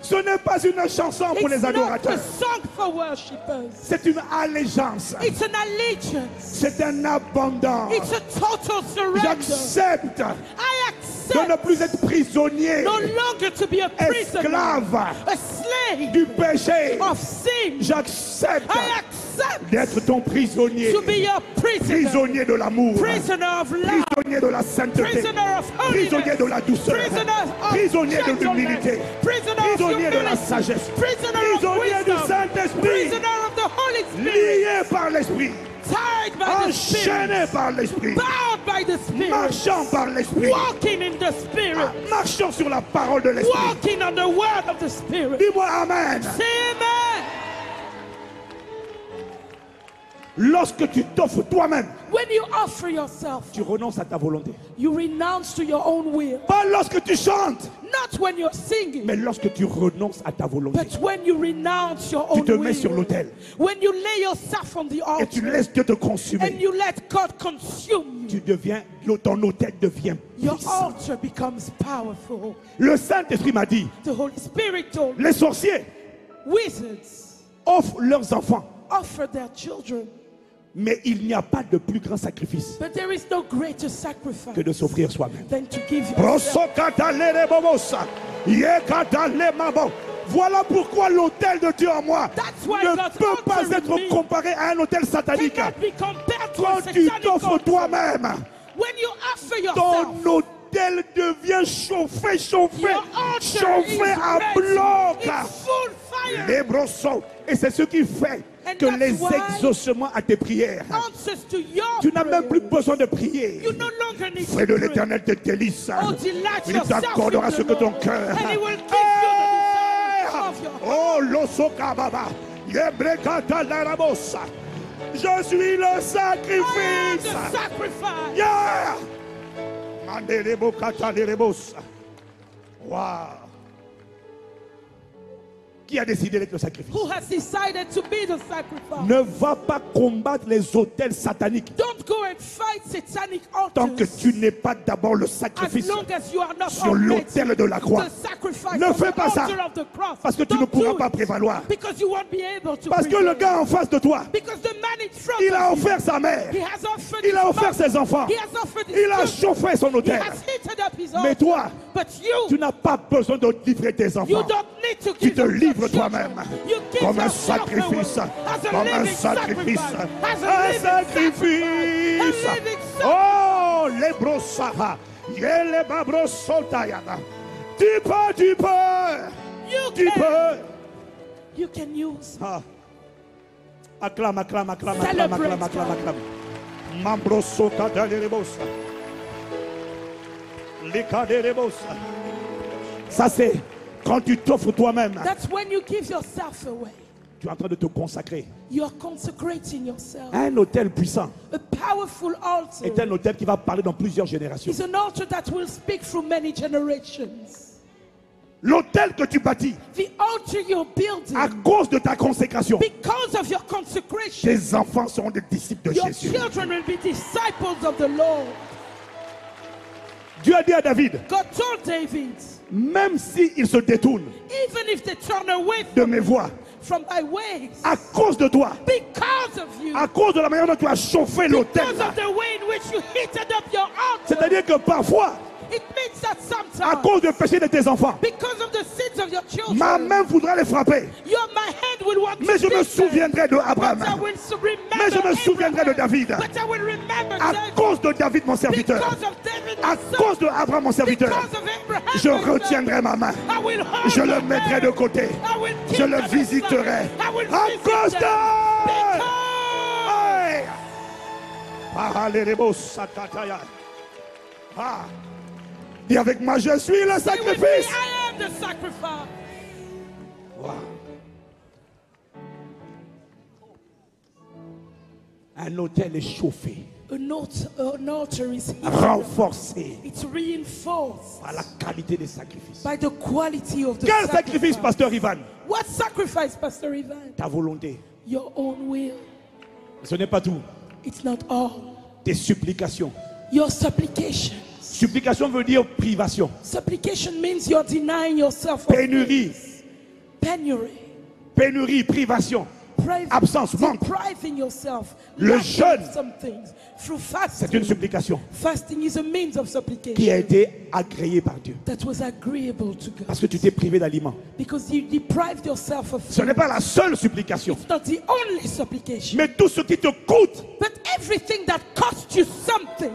A: ce n'est pas une chanson pour les
B: It's not
A: adorateurs.
B: a song for worshippers.
A: C'est une allégeance.
B: It's an allegiance.
A: C'est un abandon.
B: It's a total surrender.
A: J'accepte
B: I
A: de ne
B: accept
A: plus être prisonnier,
B: no longer to be a prisoner,
A: esclave
B: a slave
A: du péché.
B: of sin.
A: J'accepte
B: I accept
A: d'être ton prisonnier.
B: to be your prisoner,
A: Prisonnier de l'amour.
B: prisoner of love,
A: Prisonnier de la sainteté.
B: prisoner of holiness,
A: Prisonnier de la douceur.
B: prisoner of
A: Prisonnier de
B: gentleness,
A: l'humilité.
B: prisoner of
A: Prisonnier de la
B: humility,
A: sagesse.
B: prisoner of
A: Prisonnier du
B: wisdom,
A: Saint-Esprit.
B: prisoner of the Holy Spirit,
A: Lié par l'Esprit.
B: tied by the Spirit,
A: Enchaîné par l'Esprit.
B: bound by the Spirit,
A: Marchant par l'Esprit.
B: walking in the Spirit,
A: Marchant sur la parole de l'Esprit.
B: walking on the word of the Spirit.
A: Dis-moi Amen.
B: Say amen.
A: Lorsque tu t'offres toi-même,
B: When you offer yourself,
A: tu renonces à ta volonté.
B: you renounce to your own will.
A: Pas lorsque tu chantes,
B: Not when you're singing,
A: mais lorsque tu renonces à ta volonté.
B: but when you renounce your
A: Tu
B: own
A: te mets sur
B: will.
A: l'autel
B: When you lay yourself on the
A: et tu
B: altar
A: laisses Dieu te
B: and
A: consumer.
B: you let God consume you,
A: Tu deviens, ton autel devient
B: your
A: puissant.
B: altar becomes powerful.
A: Le Saint-Esprit m'a dit,
B: The Holy Spirit told me,
A: les sorciers
B: wizards
A: offrent leurs enfants,
B: offer their children,
A: mais il n'y a pas de plus grand sacrifice
B: but there is no greater sacrifice
A: que de s'offrir soi-même.
B: than to give yourself.
A: Voilà pourquoi l'autel de Dieu en moi
B: That's why
A: ne
B: God's
A: peut pas
B: altar in
A: être
B: me
A: comparé à un autel satanique.
B: cannot be compared to a
A: Quand tu
B: satanic
A: t'offres
B: altar.
A: toi-même,
B: When you offer
A: ton
B: yourself,
A: autel devient chauffé, chauffé,
B: your altar is
A: chauffé à
B: ready.
A: bloc.
B: It's full fire.
A: Les brossons. Et c'est ce qui fait
B: And
A: que
B: that's
A: les
B: why
A: exaucements à tes prières.
B: Answers to your
A: Tu n'as même plus
B: prayers.
A: besoin de prier.
B: You no longer need
A: Fais
B: to
A: de
B: pray.
A: l'éternel tes délices.
B: Oh, delight
A: Il
B: yourself
A: t'accordera
B: in
A: ce
B: the
A: que ton
B: Lord,
A: cœur.
B: and He will give you the desires of your heart.
A: Oh, l'osokababa. Yebrekata larabosa. Je suis le
B: I am
A: sacrifice.
B: the sacrifice.
A: Yeah. Mandelebokata lerebosa. Wow. Qui a décidé d'être le sacrifice?
B: Who has decided to be the sacrifice?
A: Ne va pas combattre les autels sataniques
B: Don't go and fight satanic
A: tant que
B: altars
A: tu n'es pas d'abord le
B: as
A: sacrifice
B: long as you are not
A: sur
B: already
A: l'autel de la croix.
B: the sacrifice
A: Ne
B: on
A: fais
B: the
A: pas ça,
B: altar of the cross.
A: parce que tu ne
B: Don't
A: pourras
B: do
A: pas
B: it,
A: prévaloir.
B: because you won't be able to
A: Parce que le
B: prevail.
A: gars en face de toi,
B: Because the man in front
A: il a
B: of you,
A: offert sa mère,
B: he has offered
A: il a
B: his
A: offert
B: mother,
A: ses enfants,
B: he has offered his
A: il a
B: children,
A: chauffé son
B: he
A: autel.
B: has heated up his
A: Mais
B: altar.
A: toi,
B: But
A: tu
B: you
A: n'as pas besoin de livrer tes
B: don't
A: enfants.
B: need to
A: Tu
B: give
A: te
B: up your
A: livres
B: children.
A: toi-même
B: You give
A: comme un
B: yourself
A: sacrifice,
B: away as a
A: comme un
B: living
A: sacrifice,
B: as a
A: un
B: living
A: sacrifice.
B: a living
A: Oh, les brossards, les babrosoltayana. Tu peux,
B: You
A: tu
B: can,
A: peux.
B: you can use.
A: Ah. Acclame, acclame, acclame, acclame,
B: Celebrate
A: acclame, acclame, acclame. Mambroso kaderebosa. Likaderebosa. Ça c'est quand tu t'offres toi-même.
B: That's when you give yourself away.
A: Tu es en train de te consacrer.
B: You're consecrating yourself.
A: Un autel puissant
B: A powerful altar
A: est un autel qui va parler dans plusieurs générations.
B: is an altar that will speak through many generations.
A: L'autel que tu bâtis
B: The altar you're building,
A: à cause de ta consécration,
B: because of your consecration,
A: tes enfants seront des disciples de
B: your
A: Jésus.
B: children will be disciples of the Lord.
A: Dieu a dit à David,
B: God told David,
A: même s'il se détourne
B: even if they turn away
A: de mes voies,
B: from thy ways,
A: à cause de toi,
B: because of you,
A: à cause de la manière dont tu as chauffé l'autel,
B: because of the way in which you heated up your altar,
A: c'est-à-dire que parfois,
B: it means that
A: à
B: sometimes,
A: cause du péché de tes enfants,
B: because of the sins of your children,
A: ma main voudra les frapper.
B: my hand will want
A: Mais
B: to
A: je me
B: beat them.
A: souviendrai de Abraham.
B: But I will remember
A: Mais je me souviendrai de
B: Abraham.
A: David.
B: But I will remember
A: À
B: David.
A: cause de David, mon serviteur.
B: Because of David,
A: À
B: my son.
A: cause de Abraham, mon serviteur.
B: Because of Abraham,
A: Je
B: my son.
A: retiendrai ma main.
B: I will hold
A: Je le
B: them
A: mettrai
B: there.
A: de côté.
B: I will keep
A: Je le
B: them aside.
A: visiterai.
B: I will
A: À
B: visit
A: cause
B: them.
A: de...
B: Because
A: Hey! Pahalerebo sakataya. Ah. Dis avec moi, je suis le
B: say with me,
A: sacrifice.
B: I am the sacrifice.
A: Wow. Un autel est chauffé,
B: An altar is heated.
A: renforcé
B: It's reinforced
A: par la qualité des sacrifices.
B: by the quality of the
A: Quel sacrifice,
B: sacrifice.
A: pasteur Ivan?
B: What sacrifice, Pastor Ivan?
A: Ta volonté.
B: Your own will.
A: Ce n'est pas tout.
B: It's not all.
A: Tes supplications.
B: Your supplication.
A: Supplication veut dire privation,
B: Supplication means you're denying yourself of
A: pénurie,
B: penury.
A: pénurie, privation, absence, manque.
B: Depriving yourself.
A: Le
B: lacking
A: jeûne,
B: of some things through
A: c'est une
B: fasting.
A: supplication
B: Fasting is a means of
A: qui
B: supplication
A: a été agréée par Dieu.
B: that was agreeable to God.
A: Parce que tu t'es privé d'aliments.
B: Because you deprived yourself of
A: Ce n'est
B: food.
A: pas la seule supplication.
B: It's not the only supplication.
A: Mais tout ce qui te coûte,
B: But everything that costs you something,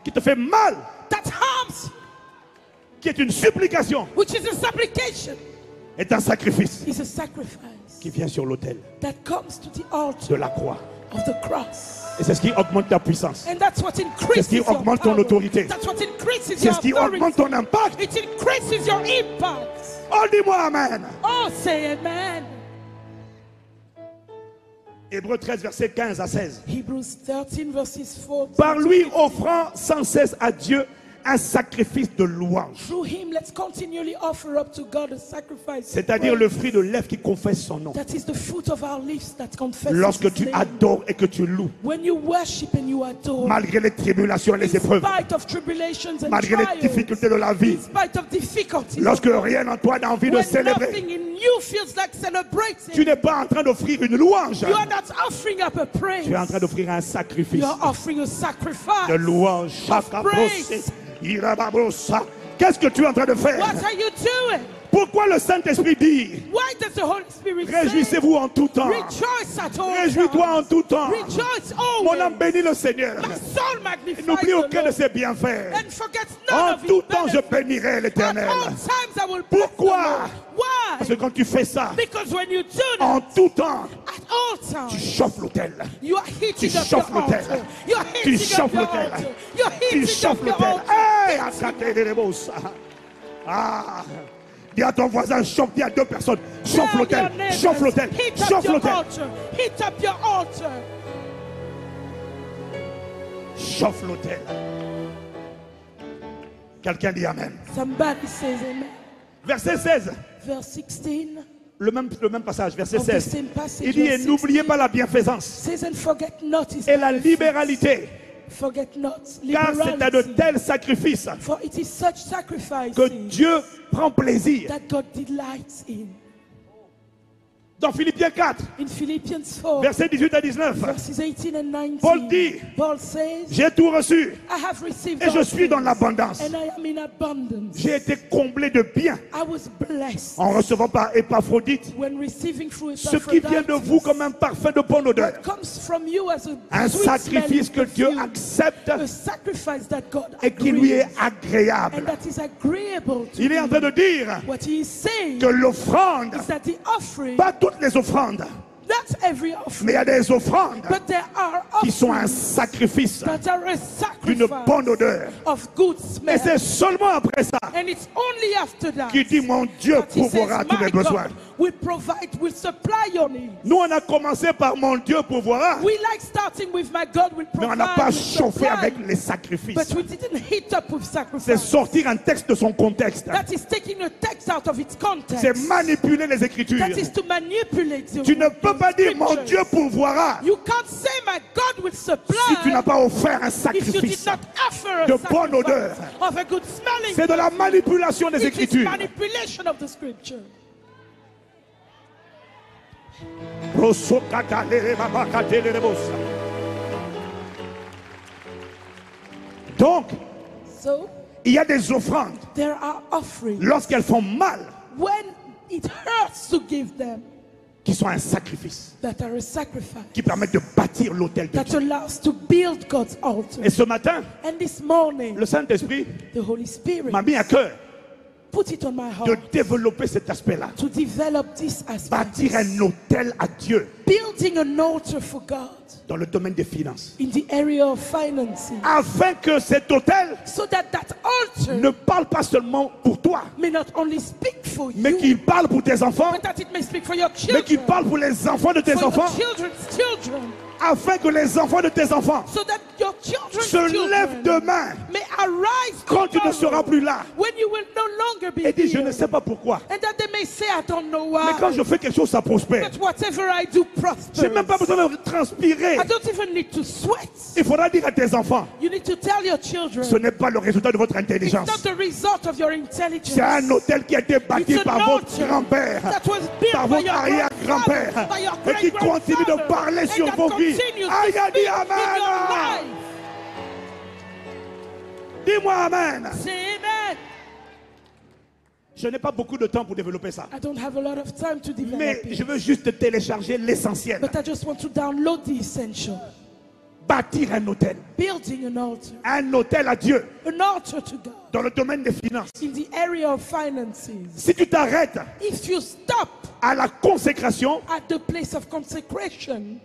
A: qui te fait mal,
B: that harms,
A: qui est une supplication,
B: which is a supplication,
A: est un sacrifice
B: is a sacrifice
A: qui vient sur l'autel
B: that comes to the
A: de
B: altar
A: la croix.
B: of the cross.
A: Et c'est ce qui augmente ta puissance.
B: And that's what increases
A: qui
B: your
A: augmente ton
B: power.
A: autorité.
B: That's what increases
A: C'est
B: your
A: ce qui augmente
B: authority.
A: ton impact.
B: It increases your impact.
A: Oh, dis-moi Amen.
B: Oh, say amen.
A: Hébreux 13, versets 15 à 16.
B: Hebrews 13 verses 4.
A: Par lui offrant sans cesse à Dieu un sacrifice de louange.
B: Through him, let's continually offer up to God a sacrifice.
A: C'est-à-dire le fruit de lèvres qui confesse son nom.
B: That is the fruit of our lips that confesses
A: Lorsque
B: his
A: tu
B: name.
A: adores et que tu loues,
B: When you worship and you adore,
A: malgré les tribulations et les
B: in
A: épreuves,
B: spite of tribulations and
A: malgré les
B: trials,
A: difficultés de la vie,
B: in spite of difficulties,
A: lorsque rien en toi n'a envie de
B: when
A: célébrer,
B: nothing in you feels like celebrating,
A: tu n'es pas en train d'offrir une louange,
B: you are not offering up a praise.
A: tu es en train d'offrir un sacrifice
B: You are offering a sacrifice.
A: de louange.
B: praise.
A: Qu'est-ce que tu es en train de faire?
B: What are you doing?
A: Pourquoi le Saint-Esprit dit
B: Why does the Holy Spirit say,
A: réjouissez-vous en tout temps?
B: rejoice at all
A: Réjouis-toi en
B: times.
A: tout temps.
B: Rejoice
A: Mon
B: always.
A: âme bénit le Seigneur.
B: My soul magnifies
A: N'oublie
B: the
A: aucun de
B: Lord,
A: ses bienfaits.
B: and forgets none
A: En
B: of
A: tout
B: his
A: temps, je
B: benefits.
A: bénirai
B: At
A: l'Éternel.
B: all times I will bless
A: Pourquoi?
B: the Lord. Why?
A: Parce que quand tu fais ça,
B: Because when you do
A: en
B: that,
A: tout temps,
B: at all
A: tu
B: times,
A: chauffes l'autel.
B: you are heating
A: Tu
B: up
A: chauffes
B: your
A: l'autel.
B: altar. You're
A: Tu
B: heating up
A: chauffes
B: your
A: l'autel.
B: altar. You're
A: Tu
B: heating
A: chauffes
B: up your
A: l'autel.
B: altar.
A: Hey, Akaterebosa. Ah, dis à ton voisin, chauffe, dis à deux personnes, chauffe
B: Tell
A: l'autel,
B: your neighbors,
A: chauffe l'autel,
B: heat up
A: chauffe
B: your
A: l'autel,
B: altar. Heat up your altar.
A: chauffe l'autel. Quelqu'un dit Amen.
B: Somebody says amen.
A: Verset 16,
B: Verse 16
A: le même passage, verset
B: of the
A: 16.
B: same passage.
A: Il dit, et
B: verse
A: n'oubliez
B: 16,
A: pas la bienfaisance
B: says, and forget not his
A: et la
B: benefits.
A: libéralité,
B: Forget not
A: car c'est à de
B: liberality.
A: tels sacrifices
B: For it is such sacrifices
A: que Dieu prend plaisir.
B: that God delights in.
A: Dans Philippiens 4,
B: In Philippians 4,
A: versets 18 à 19,
B: verses 18 and 19,
A: Paul dit,
B: Paul says,
A: j'ai tout reçu
B: I have received
A: et je
B: all
A: suis dans
B: things,
A: l'abondance.
B: and I am in abundance.
A: J'ai été comblé de bien
B: I was blessed
A: en recevant par Épaphrodite
B: when receiving through
A: ce qui vient de vous comme un parfum de bonne odeur.
B: what comes from you as
A: Un
B: a sweet
A: sacrifice que
B: smelling
A: Dieu
B: perfume,
A: accepte
B: a sacrifice that God
A: et qui lui est
B: agrees,
A: agréable.
B: and that is agreeable to
A: Il est en train de dire
B: What he is saying
A: que l'offrande,
B: is that the offering,
A: pas toutes les offrandes,
B: not every offering,
A: mais il y a des offrandes
B: but there are
A: qui sont un
B: offerings
A: sacrifice
B: that are a
A: d'une
B: sacrifice
A: bonne odeur.
B: of good
A: Et
B: smell.
A: c'est seulement après ça
B: And it's only after that
A: qu'il dit mon Dieu
B: that he says,
A: pourvoira tous
B: my
A: mes besoins.
B: God will provide, will supply your needs.
A: Nous on a commencé par mon Dieu pourvoira,
B: We like starting with my God will
A: mais on
B: provide,
A: n'a pas
B: will
A: chauffé
B: supply,
A: avec les sacrifices.
B: but we didn't heat up with
A: C'est
B: sacrifice.
A: sortir un texte de son contexte.
B: That is taking a text out of its context.
A: C'est manipuler les Écritures.
B: That is to manipulate the
A: Tu ne peux pas dire mon
B: scriptures.
A: Dieu pourvoira
B: You can't say my God will supply
A: si tu n'as pas offert un
B: if you did
A: sacrifice.
B: not offer a
A: de bonne
B: sacrifice
A: odeur.
B: of a good smelling.
A: C'est de la manipulation des
B: It is
A: Écritures.
B: manipulation of the scripture.
A: Donc,
B: So
A: il y a des offrandes
B: there are offerings
A: lorsqu'elles font mal
B: when it hurts to give them
A: qui sont un sacrifice,
B: that are a sacrifice
A: qui permettent de bâtir l'autel de
B: that
A: Dieu.
B: allows to build God's altar.
A: Et ce matin,
B: And this morning,
A: le Saint-Esprit
B: the Holy Spirit
A: m'a mis à cœur
B: put it on my
A: de
B: heart
A: développer cet aspect-là.
B: to develop this aspect.
A: Bâtir un autel à Dieu
B: Building an altar for God
A: dans le domaine des finances.
B: in the area of financing,
A: Afin que cet autel
B: so that that altar
A: ne parle pas seulement pour toi,
B: may not only speak for
A: mais
B: you,
A: qu'il parle pour tes enfants,
B: but that it may speak for your
A: mais qu'il
B: children,
A: parle pour les enfants de tes
B: for
A: enfants,
B: your children's children,
A: afin que les enfants de tes enfants
B: so that your children's
A: se lèvent
B: children
A: demain
B: may arise
A: quand tu ne
B: tomorrow
A: seras plus là
B: when you will no longer be
A: et dis je
B: here.
A: ne sais pas pourquoi,
B: And that they may say, I don't know
A: mais
B: why,
A: quand je fais quelque chose ça prospère.
B: but whatever I do
A: J'ai même pas
B: prospers.
A: besoin de transpirer.
B: I don't even need to sweat.
A: Il faudra dire à tes enfants,
B: You need to tell your children,
A: ce n'est pas le résultat de votre
B: it's
A: intelligence.
B: not the result of your intelligence.
A: C'est un hôtel qui a été bâti
B: It's an
A: par votre
B: altar
A: grand-père,
B: that was built
A: par
B: by
A: votre
B: your
A: arrière-grand-père,
B: grandfather, by your
A: et qui continue de
B: great-grandfather,
A: parler
B: and
A: sur
B: that
A: vos vies.
B: continues to
A: Aïe, a dit
B: speak in your
A: Amen.
B: life.
A: Dis-moi Amen.
B: Say amen.
A: Je n'ai pas beaucoup de temps pour développer ça.
B: I don't have a lot of time to develop
A: Mais
B: it,
A: je veux juste télécharger l'essentiel.
B: but I just want to download the essential.
A: Bâtir un hôtel.
B: Building an altar.
A: Un hôtel à Dieu
B: An altar to God
A: dans le domaine des finances.
B: in the area of finances.
A: Si tu t'arrêtes
B: If you stop
A: à la consécration,
B: at the place of consecration,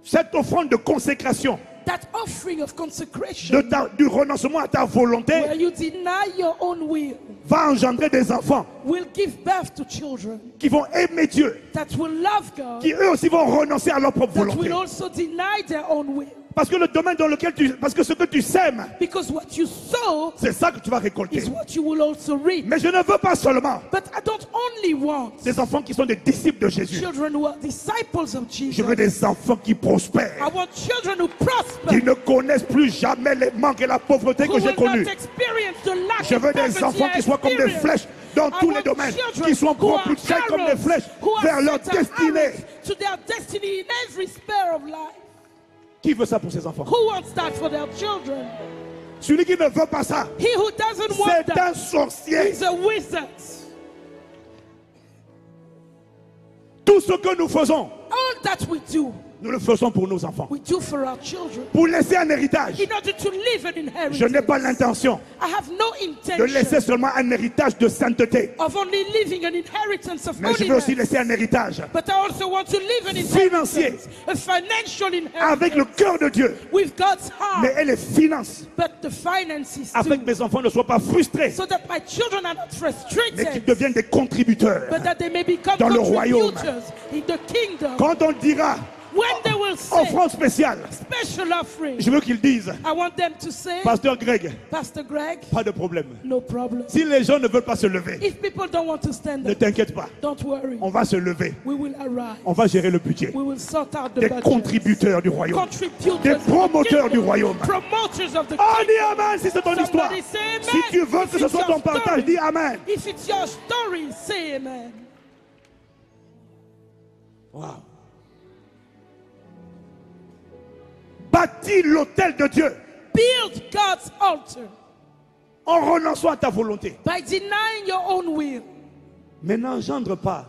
A: cette offrande de consécration,
B: that offering of consecration,
A: du renoncement à ta volonté,
B: where you deny your own will,
A: va engendrer des enfants
B: will give birth to children
A: qui vont aimer Dieu,
B: that will love God,
A: qui eux aussi vont renoncer à leur propre
B: that
A: volonté.
B: will also deny their own will.
A: Parce que le domaine dans lequel parce que ce que tu sèmes,
B: Because what you sow
A: c'est ça que tu vas récolter.
B: is what you will also reap.
A: Mais je ne veux pas seulement
B: But I don't only want
A: des enfants qui sont des disciples de Jésus.
B: children who are disciples of
A: Je
B: Jesus.
A: veux des enfants qui prospèrent,
B: I want children who prosper,
A: qui ne connaissent plus jamais les manques et la pauvreté
B: who
A: que j'ai
B: will
A: connus.
B: not experience the lack
A: Je
B: of
A: veux des
B: poverty
A: enfants qui soient comme des
B: experience.
A: flèches dans
B: I
A: tous les
B: want
A: domaines,
B: children
A: qui soient
B: who are
A: propulsés comme des
B: arrows,
A: flèches
B: who are
A: vers leur
B: set as
A: destinée.
B: arrows to their destiny in every sphere of life.
A: Qui veut ça pour ses enfants?
B: Who wants that for their children?
A: Celui qui ne veut pas ça,
B: He who doesn't want
A: c'est un
B: that
A: sorcier.
B: is a wizard.
A: Tout ce que nous faisons,
B: all that we do,
A: nous le faisons pour nos enfants.
B: we do for our children.
A: Pour laisser un héritage.
B: In order to leave an inheritance.
A: Je n'ai pas l'intention
B: I have no
A: de laisser
B: intention
A: seulement un héritage de sainteté.
B: of only leaving an inheritance of
A: Mais je veux aussi
B: holiness.
A: laisser un héritage
B: But I also want to leave an
A: financier,
B: inheritance, a financial
A: avec le
B: inheritance
A: cœur de Dieu.
B: with God's
A: Mais
B: heart,
A: elle les finance
B: but the finances
A: afin
B: too,
A: que mes enfants ne soient pas frustrés,
B: so that my children are not
A: mais qu'ils
B: frustrated,
A: deviennent des contributeurs.
B: but that they may become
A: dans le royaume.
B: contributors in the kingdom.
A: Quand on dira
B: When they will say
A: offrande spéciale,
B: special offering,
A: je veux qu'ils disent,
B: I want them to say,
A: Pasteur Greg,
B: Pastor Greg,
A: pas de problème.
B: no problem.
A: Si les gens ne veulent pas se lever,
B: If people don't want to stand
A: ne
B: up,
A: t'inquiète pas,
B: don't worry.
A: on va se lever,
B: We will arrive.
A: on va gérer le budget.
B: We will sort out the
A: Des
B: budget.
A: contributeurs du royaume,
B: Contributors
A: des
B: of the
A: promoteurs du
B: kingdom.
A: royaume.
B: Promoters of the
A: Oh,
B: kingdom.
A: dis Amen si c'est ton histoire.
B: Somebody say amen.
A: Si tu veux
B: If
A: que ce
B: it's
A: soit
B: your
A: ton partage,
B: story.
A: dis Amen.
B: If it's your story, say amen.
A: Wow. Bâtis l'autel de Dieu
B: Build God's altar
A: en renonçant à ta volonté.
B: by denying your own will.
A: Mais n'engendre pas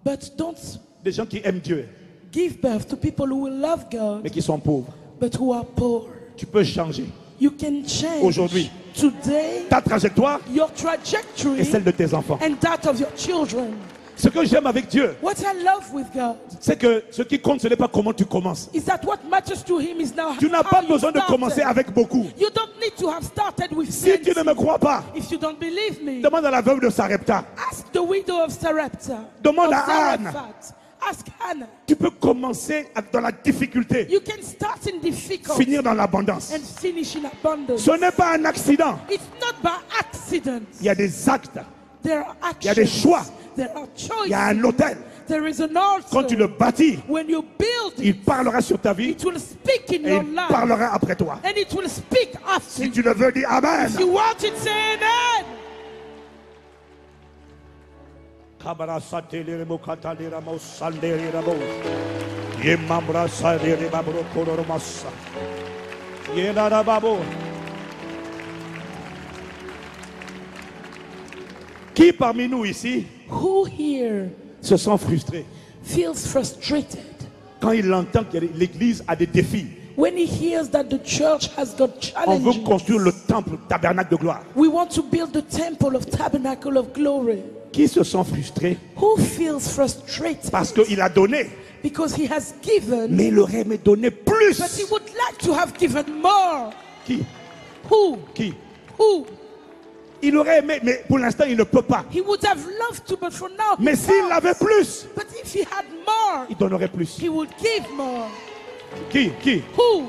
B: But don't
A: des gens qui aiment Dieu,
B: give birth to people who will love God,
A: mais qui sont pauvres.
B: but who are poor.
A: Tu peux changer
B: You can change
A: aujourd'hui
B: today
A: ta trajectoire
B: your
A: et
B: trajectory
A: celle de tes enfants.
B: and that of your children.
A: Ce que j'aime avec Dieu,
B: What I love with God
A: c'est que ce qui compte, ce n'est pas comment tu commences.
B: is that what matters to Him is now
A: Tu n'as
B: how
A: pas
B: you
A: besoin de
B: started.
A: commencer avec beaucoup.
B: You don't need to have started with
A: Si tu ne
B: plenty.
A: me crois pas,
B: If you don't believe me,
A: demande à la veuve de Sarepta.
B: ask the widow of Sarepta.
A: Demande
B: of
A: à Anne.
B: Zarephath. Ask Hannah.
A: Tu peux commencer dans la difficulté,
B: You can start in difficulty
A: finir dans l'abondance.
B: and finish in abundance.
A: Ce n'est pas un accident.
B: It's not by accident.
A: Il y a des actes,
B: There are actions.
A: il y a des choix,
B: There are choices.
A: il y a un hôtel.
B: There is an altar.
A: Quand tu le bâtis,
B: When you build it,
A: il parlera sur ta vie
B: it will speak in
A: et
B: your
A: il
B: life.
A: parlera après toi.
B: And it will speak after
A: Si tu le veux, dis Amen.
B: If you want it, say amen.
A: Qui parmi nous ici
B: Who here
A: se sent frustré
B: feels frustrated
A: quand il entend que l'église a des défis?
B: when he hears that the church has got
A: On veut
B: challenges?
A: construire le temple, le tabernacle de gloire.
B: We want to build the temple of tabernacle of glory.
A: Qui se sent frustré
B: Who feels frustrated
A: parce qu'il a donné,
B: because he has given,
A: mais il aurait aimé donner plus?
B: but he would like to have given more?
A: Qui?
B: Who?
A: Qui?
B: Who?
A: Il aurait aimé, mais pour l'instant, il ne peut pas.
B: He would have loved to, but for now, he
A: Mais s'il
B: can't.
A: avait plus,
B: But if he had more,
A: il donnerait plus.
B: he would give more.
A: Qui?
B: Who?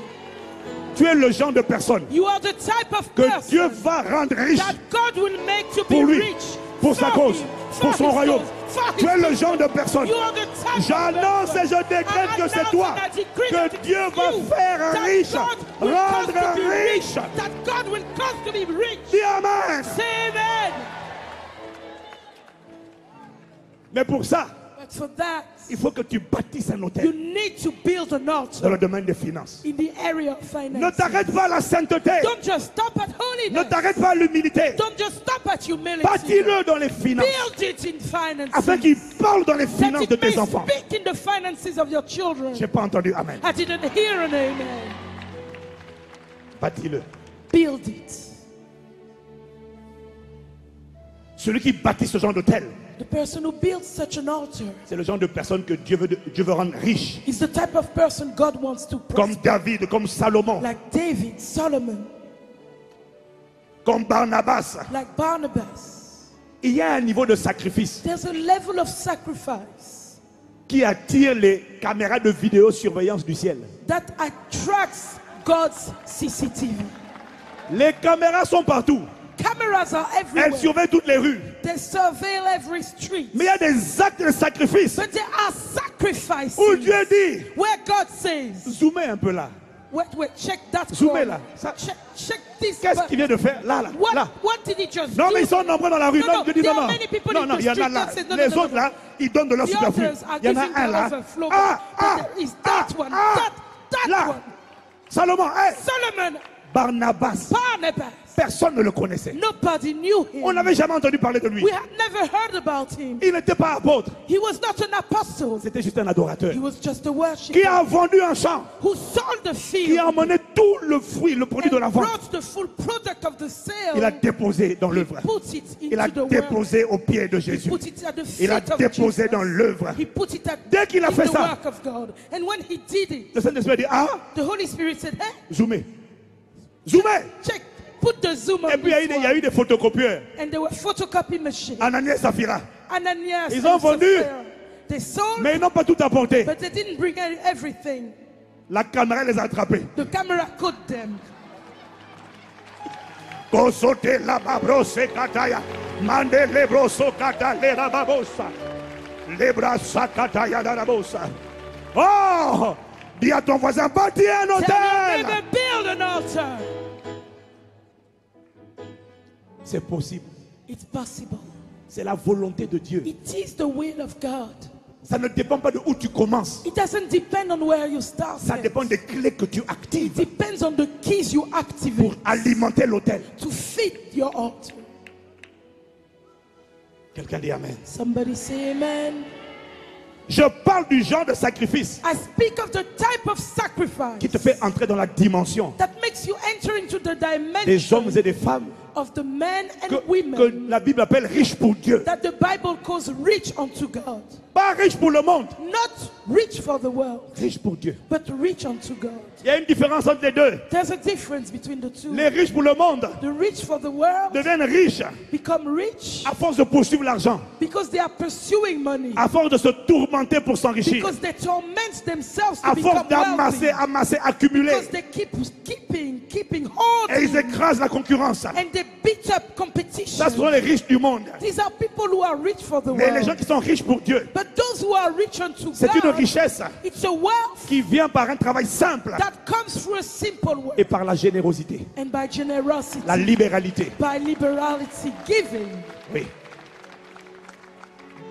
A: Tu es le genre de personne
B: You are the type of
A: que
B: person
A: Dieu va rendre riche
B: that God will make to be
A: pour lui,
B: rich
A: pour sa
B: for
A: cause,
B: him,
A: pour
B: for
A: son
B: his
A: royaume.
B: cause, for his
A: Tu es le
B: kingdom.
A: genre de personne.
B: You are the type of
A: J'annonce et
B: person.
A: je décrète
B: I
A: que c'est
B: announce
A: toi
B: and I decree
A: que
B: that it is
A: Dieu va
B: you,
A: faire
B: that
A: riche,
B: God will cause to
A: rendre
B: be rich,
A: riche.
B: that God will cause to be rich.
A: Dis Amen.
B: Say amen.
A: Mais pour ça,
B: But for that,
A: il faut que tu bâtisses un
B: you
A: hôtel
B: need to build an
A: dans
B: altar
A: le domaine des finances.
B: in the area of
A: Ne
B: finance.
A: t'arrête pas à la sainteté.
B: Don't just stop at
A: Ne
B: holiness.
A: t'arrête pas à l'humilité.
B: Don't just stop at humility.
A: Bâtis-le dans les finances
B: Build it in finances.
A: afin qu'il parle dans les
B: That
A: finances de
B: it may
A: tes enfants.
B: speak in the finances of your children.
A: Je n'ai pas entendu Amen.
B: I didn't hear an amen.
A: Bâtis-le.
B: Build it.
A: Celui qui bâtit ce genre d'hôtel,
B: The person who builds such an altar
A: c'est le genre de personne que Dieu veut rendre riche.
B: is the type of person God wants to
A: Comme
B: prosper.
A: David, comme Salomon,
B: Like David, Solomon,
A: comme Barnabas.
B: like Barnabas.
A: Il y a un niveau de sacrifice
B: There's a level of sacrifice
A: qui attire les caméras de vidéosurveillance du ciel.
B: that attracts God's CCTV.
A: Les caméras sont partout.
B: Cameras are
A: Elles
B: everywhere.
A: surveillent toutes les rues.
B: They surveil every street.
A: Mais il y a des actes de sacrifice
B: But there are sacrifices
A: où Dieu dit,
B: where God says,
A: zoomez un peu là.
B: wait, check that
A: Zoomez
B: corner.
A: là. Ça-
B: Check this.
A: Qu'est-ce
B: button.
A: qu'il vient de faire? Là, là, là.
B: What did he just
A: Non,
B: do?
A: mais ils sont nombreux dans la rue.
B: No,
A: Non,
B: no,
A: je dis
B: there
A: non,
B: are
A: non.
B: many people
A: Non,
B: in
A: non,
B: the
A: il y en a
B: street
A: là.
B: that say, no,
A: Les
B: no, no,
A: autres
B: no.
A: là, ils donnent de leur
B: The
A: superflu.
B: others are
A: Il y en a
B: giving
A: un
B: the
A: là.
B: overflow.
A: Ah,
B: But
A: ah,
B: there is
A: ah,
B: that one.
A: ah.
B: That
A: Là.
B: one.
A: Salomon, hey,
B: Solomon,
A: Barnabas.
B: Barnabas.
A: Personne ne le connaissait.
B: Nobody knew
A: On
B: him.
A: n'avait jamais entendu parler de lui.
B: We had never heard about him.
A: Il n'était pas apôtre.
B: He was not an apostle.
A: C'était juste un adorateur.
B: He was just a
A: Qui
B: worshiper
A: a vendu un champ.
B: who sold the
A: Qui a
B: field
A: emmené tout le fruit, le produit de la
B: and
A: vente.
B: brought the full product of the
A: Il a
B: sale.
A: déposé dans l'œuvre.
B: Put it
A: Il a
B: into the world.
A: déposé au pied de Jésus.
B: Put it at the
A: Il a
B: feet of
A: déposé
B: Jesus.
A: dans l'œuvre.
B: He put it at
A: Dès qu'il a
B: in
A: fait
B: the
A: ça,
B: work of God. And when he did it,
A: le Saint-Esprit a dit, ah,
B: the Holy Spirit said, hey,
A: zoomez. Zoomez.
B: check, put the zoom on
A: Et puis il
B: this
A: y a eu
B: one.
A: des photocopieurs.
B: And there were photocopy machines.
A: Ananias et Saphira.
B: Ananias
A: Ils
B: and
A: ont vendu.
B: Sapphira. They sold,
A: Mais ils n'ont pas tout apporté.
B: but they didn't bring everything.
A: La caméra les a attrapés.
B: The camera caught them.
A: Kosote la babrose kataya. Mande lebroso katale la babosa. Lebrasa kataya la babosa. Oh! Dis à ton voisin, bâtis un
B: Tell your
A: hôtel.
B: neighbor, build an altar.
A: C'est possible.
B: It's possible.
A: C'est la volonté de Dieu.
B: It is the will of God.
A: Ça ne dépend pas de où tu commences.
B: It doesn't depend on where you start.
A: Ça dépend des clés que tu
B: It
A: actives
B: depends on the keys you activate
A: pour alimenter l'hôtel.
B: to feed your altar.
A: Quelqu'un dit Amen.
B: Somebody say amen.
A: Je parle du genre de sacrifice
B: I speak of the type of sacrifice
A: qui te fait entrer dans la dimension
B: that makes you enter into the
A: des hommes
B: dimension
A: et des femmes
B: of the men and
A: que
B: women
A: la Bible appelle riches pour Dieu.
B: that the Bible calls rich unto God.
A: Pas riches pour le monde,
B: Not rich for the world,
A: riches pour Dieu.
B: but rich unto God.
A: Il y a une différence entre les deux.
B: There's a difference between the two.
A: Les riches pour le monde
B: The rich for the world
A: deviennent riches
B: become rich
A: à force de poursuivre l'argent,
B: because they are pursuing money,
A: à force de se tourmenter pour s'enrichir,
B: because they torment themselves to
A: à force
B: become
A: d'amasser,
B: wealthy,
A: amasser, accumuler,
B: because they keep keeping
A: et ils
B: hoarding,
A: écrasent la concurrence.
B: and they beat up competition.
A: Ça, ce sont les riches du monde.
B: These are people who are rich for the
A: Mais les gens
B: world.
A: qui sont riches pour Dieu,
B: But those who are rich unto
A: c'est une
B: God,
A: richesse
B: it's a wealth
A: qui vient par un travail simple
B: that comes through a simple work
A: et par la générosité,
B: and by generosity,
A: la libéralité.
B: by liberality, giving.
A: Oui.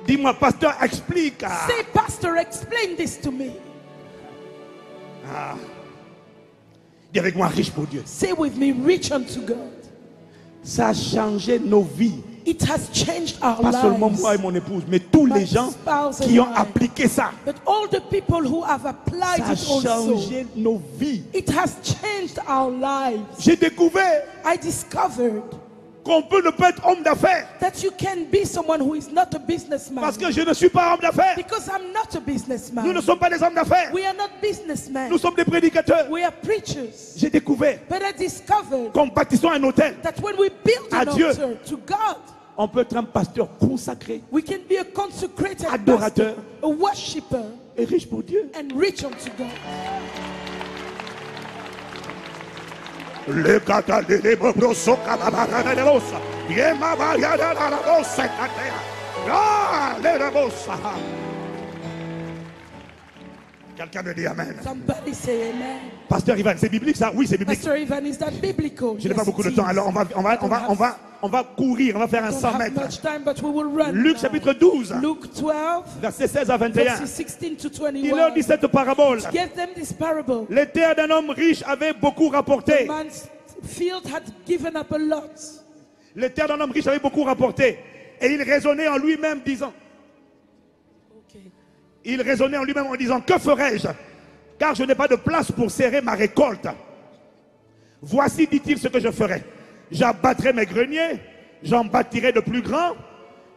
A: Dis-moi, pasteur, explique.
B: Say, Pastor, explain this to me.
A: Dis avec moi, riche pour Dieu.
B: Say with me, rich unto God.
A: Ça a changé nos vies.
B: It has changed our
A: Pas seulement
B: lives.
A: moi et mon épouse, mais tous les
B: My
A: gens
B: spouse
A: qui
B: and
A: ont
B: I.
A: appliqué ça.
B: But all the people who have applied
A: Ça a
B: it also,
A: changé nos vies.
B: it has changed our lives.
A: J'ai découvert
B: I discovered
A: qu'on peut ne pas être homme d'affaires
B: that you can be someone who is not a businessman.
A: parce que je ne suis pas homme d'affaires.
B: Because I'm not a
A: Nous ne
B: businessman.
A: sommes pas des hommes d'affaires.
B: We are not businessmen.
A: Nous sommes des prédicateurs.
B: We are preachers.
A: J'ai découvert
B: But I discovered
A: qu'en bâtissant un hôtel,
B: that when we build an
A: À Dieu.
B: altar to God,
A: on peut être un pasteur consacré
B: we can be a consecrated
A: Adorateur.
B: pastor, a worshipper,
A: et riche pour Dieu.
B: and rich unto God.
A: Le catalé de broso cababara de rosa. Yema variada la rosa catea. Ah, le rosa. Quelqu'un me dit Amen.
B: Somebody say amen.
A: Pasteur Ivan, c'est biblique ça? Oui, c'est biblique.
B: Pastor Ivan, is that biblical?
A: Je n'ai
B: Yes,
A: pas beaucoup de
B: it
A: temps,
B: is.
A: alors on va courir, on va faire un
B: Don't
A: 100
B: have
A: mètres.
B: much time, but we will run.
A: Luc
B: now.
A: chapitre 12,
B: Luke 12,
A: versets 16 à 21.
B: verses 16 to
A: Il leur
B: 21.
A: dit cette parabole.
B: Give them this parable.
A: Les terres d'un homme riche avaient beaucoup rapporté.
B: Man's field had given up a lot.
A: Les terres d'un homme riche avaient beaucoup rapporté. Et il raisonnait en lui-même disant,
B: Okay.
A: il raisonnait en lui-même en disant, que ferai-je? Car je n'ai pas de place pour serrer ma récolte. Voici, dit-il, ce que je ferai. J'abattrai mes greniers, j'en bâtirai de plus grands,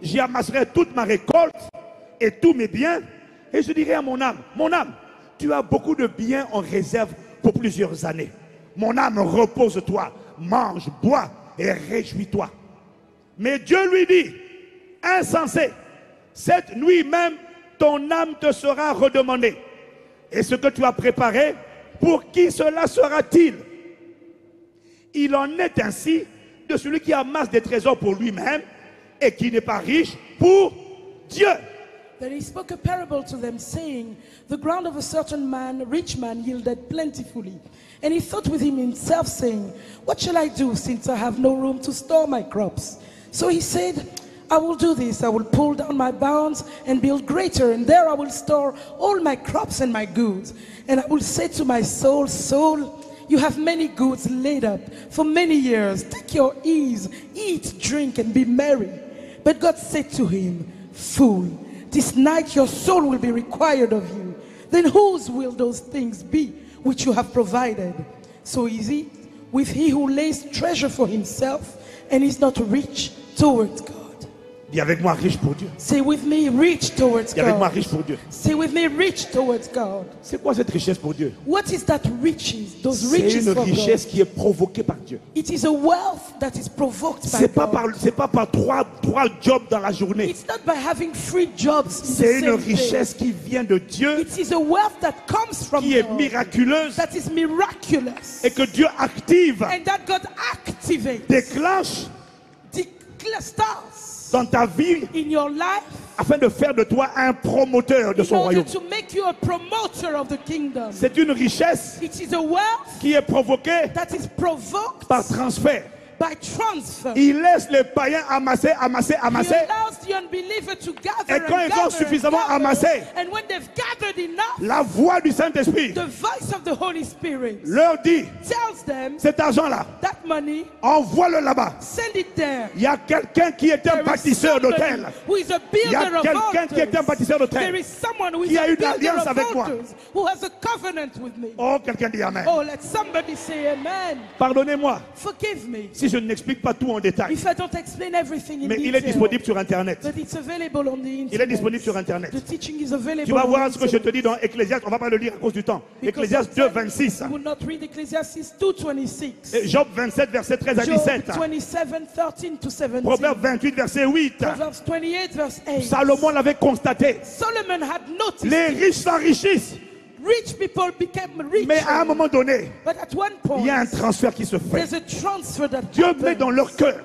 A: j'y amasserai toute ma récolte et tous mes biens, et je dirai à mon âme, tu as beaucoup de biens en réserve pour plusieurs années. Mon âme, repose-toi, mange, bois et réjouis-toi. Mais Dieu lui dit, insensé, cette nuit même, ton âme te sera redemandée. Et ce que tu as préparé, pour qui cela sera-t-il? Il en est ainsi de celui qui amasse des trésors pour lui-même et qui n'est pas riche pour Dieu.
B: Then he spoke a parable to them, saying, the ground of a certain man, a rich man, yielded plentifully. And he thought with himself, saying, what shall I do, since I have no room to store my crops? So he said, I will do this. I will pull down my barns and build greater, and there I will store all my crops and my goods. And I will say to my soul, soul, You have many goods laid up for many years. Take your ease, eat, drink, and be merry. But God said to him, Fool, this night your soul will be required of you. Then whose will those things be which you have provided? So is it with he who lays treasure for himself and is not rich towards God.
A: Dis avec moi, riche pour Dieu.
B: Say with me, rich towards
A: Dis avec moi,
B: God.
A: riche pour Dieu.
B: Say with me, rich towards God.
A: C'est quoi cette richesse pour Dieu?
B: What is that riches? Those
A: C'est
B: riches
A: une
B: for
A: richesse
B: God.
A: qui est provoquée par Dieu.
B: It is a wealth that is provoked by
A: C'est pas
B: God.
A: par trois jobs dans la journée.
B: It's not by having free jobs. In
A: C'est
B: the
A: une
B: same day.
A: richesse qui vient de Dieu,
B: It is a wealth that comes from
A: qui est
B: God.
A: miraculeuse
B: That is miraculous.
A: et que Dieu active,
B: And that God activates.
A: déclenche
B: Stars
A: dans ta vie
B: in your life
A: afin de faire de toi un promoteur de
B: in
A: son
B: order
A: royaume.
B: to make you a promoter of the kingdom.
A: C'est une richesse
B: It is a wealth
A: qui est provoquée
B: that is provoked
A: par transfert.
B: by transfer.
A: Il laisse les païens amasser.
B: He allows the unbeliever to gather
A: Et quand
B: and
A: ils ont
B: gather
A: suffisamment
B: and gather.
A: amassé,
B: And when they've gathered enough,
A: la voix du Saint-Esprit
B: the voice of the Holy Spirit
A: leur dit,
B: tells them
A: cet argent-là,
B: that money,
A: envoie-le là-bas.
B: send it there.
A: Il y a quelqu'un qui est un
B: There is
A: bâtisseur
B: somebody
A: d'hôtel.
B: who is a
A: Il y a
B: builder of
A: quelqu'un qui est un
B: altars.
A: bâtisseur
B: There
A: d'hôtel.
B: is someone who is
A: Qui a
B: a
A: une
B: builder
A: alliance
B: of
A: avec moi.
B: altars, who has a covenant with me.
A: Oh, quelqu'un dit Amen.
B: Oh, let somebody say amen.
A: Pardonnez-moi
B: Forgive me
A: si je n'explique pas tout en détail.
B: if I don't explain everything in
A: Mais il est
B: detail.
A: disponible sur Internet.
B: But it's available on the internet.
A: Il est disponible sur Internet.
B: The teaching is available
A: Tu vas
B: on
A: voir
B: the
A: ce que je te
B: internet.
A: dis dans Ecclésiaste. On ne va pas le lire à cause du temps.
B: Because
A: Ecclésiaste 2, 26.
B: we will not read Ecclesiastes 2:26.
A: Et Job 27, verset 13 à
B: Job
A: 17.
B: 27:13 to 17.
A: Proverbe 28, verset 8.
B: Proverbs 28 verse 8.
A: Salomon l'avait constaté.
B: Solomon had noticed
A: Les riches s'enrichissent.
B: rich people became rich.
A: Mais à un moment donné,
B: But at one point,
A: il y a un transfert qui se fait.
B: there's a transfer that
A: Dieu
B: happens.
A: met dans leur cœur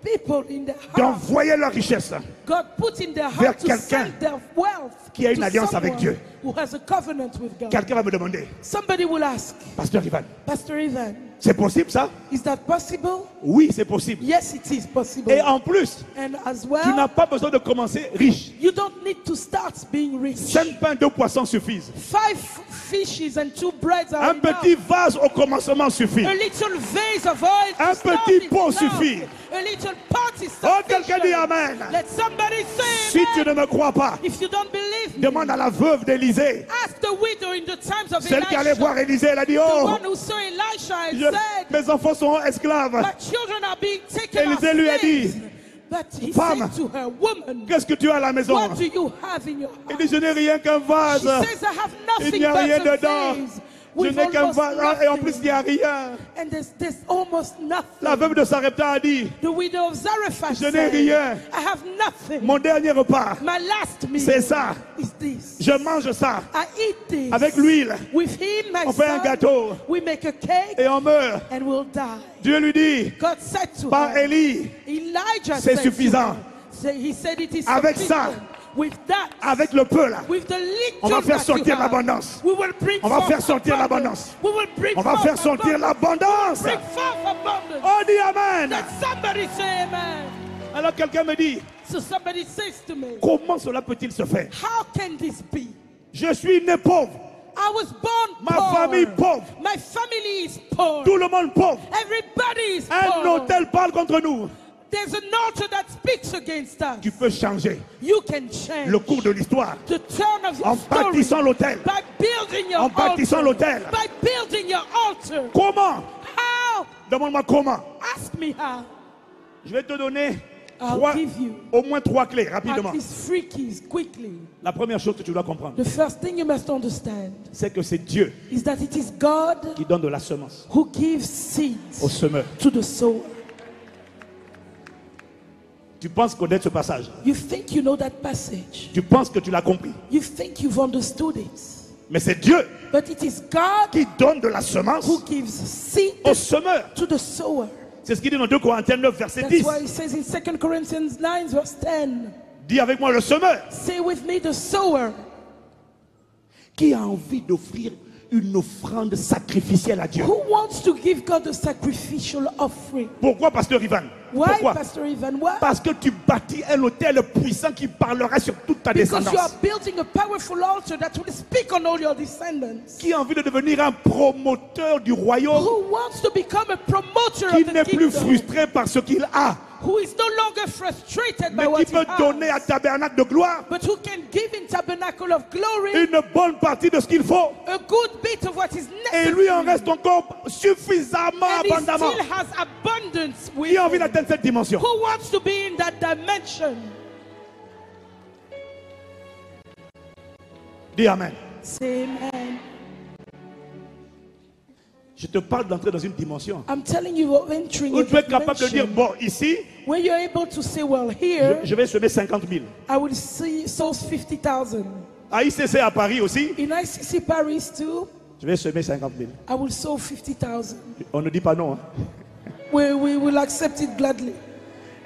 B: People in their heart,
A: d'envoyer leur richesse.
B: God put in their
A: vers
B: heart to
A: quelqu'un
B: send their wealth
A: qui a une
B: to
A: alliance avec
B: someone
A: Dieu.
B: who has a covenant with God.
A: Quelqu'un va me demander,
B: Somebody will ask,
A: Pasteur Ivan,
B: Pastor Ivan,
A: c'est possible ça?
B: is that possible?
A: Oui, c'est possible.
B: Yes, it is possible.
A: Et en plus,
B: And as
A: tu
B: well,
A: n'as pas besoin de commencer riche.
B: you don't need to start being rich.
A: 5 pains, 2 poissons suffisent.
B: 5 fishes and 2 breads are
A: Un
B: enough.
A: petit vase au commencement suffit.
B: A little vase of oil to
A: Un
B: start
A: petit
B: is
A: pot
B: enough.
A: suffit.
B: A little pot is
A: Oh, quelqu'un dit
B: sufficient.
A: Amen.
B: Let somebody say
A: Si
B: amen.
A: tu ne me crois pas,
B: If you don't believe me,
A: demande à la veuve d'Élisée.
B: ask the widow in the times of
A: Celle qui allait
B: Elisha.
A: voir Élisée, elle a dit,
B: The
A: oh,
B: one who saw Elisha and
A: je-
B: said,
A: mes enfants sont esclaves.
B: my children are being taken as
A: Élisée lui a dit,
B: slaves. But he
A: Femme,
B: said to her, woman,
A: Qu'est-ce que tu as à la maison?
B: what do you have in your
A: Il
B: house?
A: dit, je n'ai rien qu'un vase.
B: She says, I have
A: Il
B: nothing
A: n'y a rien
B: but a
A: dedans.
B: vase
A: Je
B: with
A: n'ai qu'un
B: almost
A: vase. Ah, et en plus, il
B: nothing.
A: n'y a rien.
B: And there's almost nothing.
A: La veuve de Sarepta a dit,
B: The widow of Zarephath
A: Je n'ai
B: said,
A: rien.
B: I have nothing.
A: mon dernier repas,
B: My last meal
A: c'est ça.
B: is this.
A: Je mange ça
B: I eat this.
A: avec l'huile.
B: With him, my
A: On fait un
B: son,
A: gâteau
B: we make a cake
A: et on meurt.
B: and we'll die.
A: Dieu lui dit,
B: God said to
A: par
B: her,
A: Élie,
B: Elijah
A: c'est
B: said
A: suffisant.
B: to her, he said it is
A: Avec
B: sufficient.
A: ça,
B: With that,
A: avec le peu là,
B: with the little
A: on va faire
B: that you
A: sortir
B: have,
A: l'abondance.
B: we will bring
A: On va
B: forth
A: faire sortir
B: abundance.
A: l'abondance.
B: We will bring
A: On va
B: forth
A: faire sortir
B: abundance.
A: l'abondance.
B: Bring forth abundance.
A: On dit Amen.
B: Let somebody say amen.
A: Alors quelqu'un me dit,
B: So somebody says to me,
A: comment cela peut-il se faire?
B: how can this be?
A: Je suis né pauvre,
B: I was born
A: ma
B: poor.
A: famille pauvre,
B: My family is poor.
A: tout le monde pauvre.
B: Everybody is
A: Un
B: poor.
A: hôtel parle contre nous.
B: There's an altar that speaks against us.
A: Tu peux changer
B: You can change
A: le cours de l'histoire
B: the turn of your
A: en
B: story
A: bâtissant l'hôtel.
B: by building your
A: En bâtissant
B: altar.
A: l'autel.
B: By building your altar.
A: Comment?
B: How?
A: Demande-moi comment.
B: Ask me how.
A: Je vais te donner
B: I'll give you
A: au moins 3 clés rapidement.
B: at least 3 keys quickly.
A: La première chose que tu dois comprendre,
B: The first thing you must understand
A: c'est que c'est Dieu
B: is that it is God
A: qui donne de la semence
B: who gives
A: au
B: seeds
A: semeur.
B: to the sower.
A: Tu penses connaître ce passage.
B: You think you know that passage.
A: Tu penses que tu l'as compris.
B: You think you've understood it.
A: Mais c'est Dieu
B: But it is God
A: qui donne de la semence
B: who gives seed
A: au semeur.
B: to the sower.
A: C'est ce qu'il dit dans 2 Corinthiens 9, verset
B: That's
A: 10.
B: why it says in 2 Corinthians 9 verse 10.
A: Dis avec moi le semeur
B: Say with me, the sower
A: qui a envie d'offrir une offrande sacrificielle à Dieu.
B: who wants to give God a sacrificial offering.
A: Pourquoi, Pasteur Ivan?
B: Why,
A: Pourquoi?
B: Pastor Ivan? Why?
A: Parce que tu bâtis un hôtel puissant qui parlera sur toute ta
B: Because you are
A: descendance.
B: building a powerful altar that will speak on all your descendants.
A: Qui a envie de devenir un promoteur du royaume,
B: Who wants to become a promoter
A: qui
B: of
A: n'est
B: the
A: plus
B: kingdom.
A: frustré par ce qu'il a,
B: Who is no longer frustrated by
A: mais
B: what
A: qui
B: he
A: peut donner à
B: has.
A: Tabernacle de gloire
B: But who can give in tabernacle of glory
A: une bonne partie de ce qu'il faut.
B: a good bit of what is
A: Et lui en
B: necessary.
A: reste encore suffisamment
B: And he
A: abondamment.
B: still has abundance with
A: Qui a envie
B: him.
A: d'atteindre cette dimension?
B: Who wants to be in that dimension?
A: Dis Amen.
B: Say amen.
A: Je te parle d'entrer dans une dimension
B: I'm telling you, of entering
A: où
B: a
A: tu es capable de dire,
B: dimension
A: bon, ici,
B: where you're able to say, well, here,
A: je vais semer 50 000.
B: I will see souls 50,000.
A: À ICC à Paris aussi,
B: In ICC Paris too,
A: je vais semer 50 000.
B: I will sow 50,000.
A: On ne dit pas non. Hein.
B: We will accept it gladly.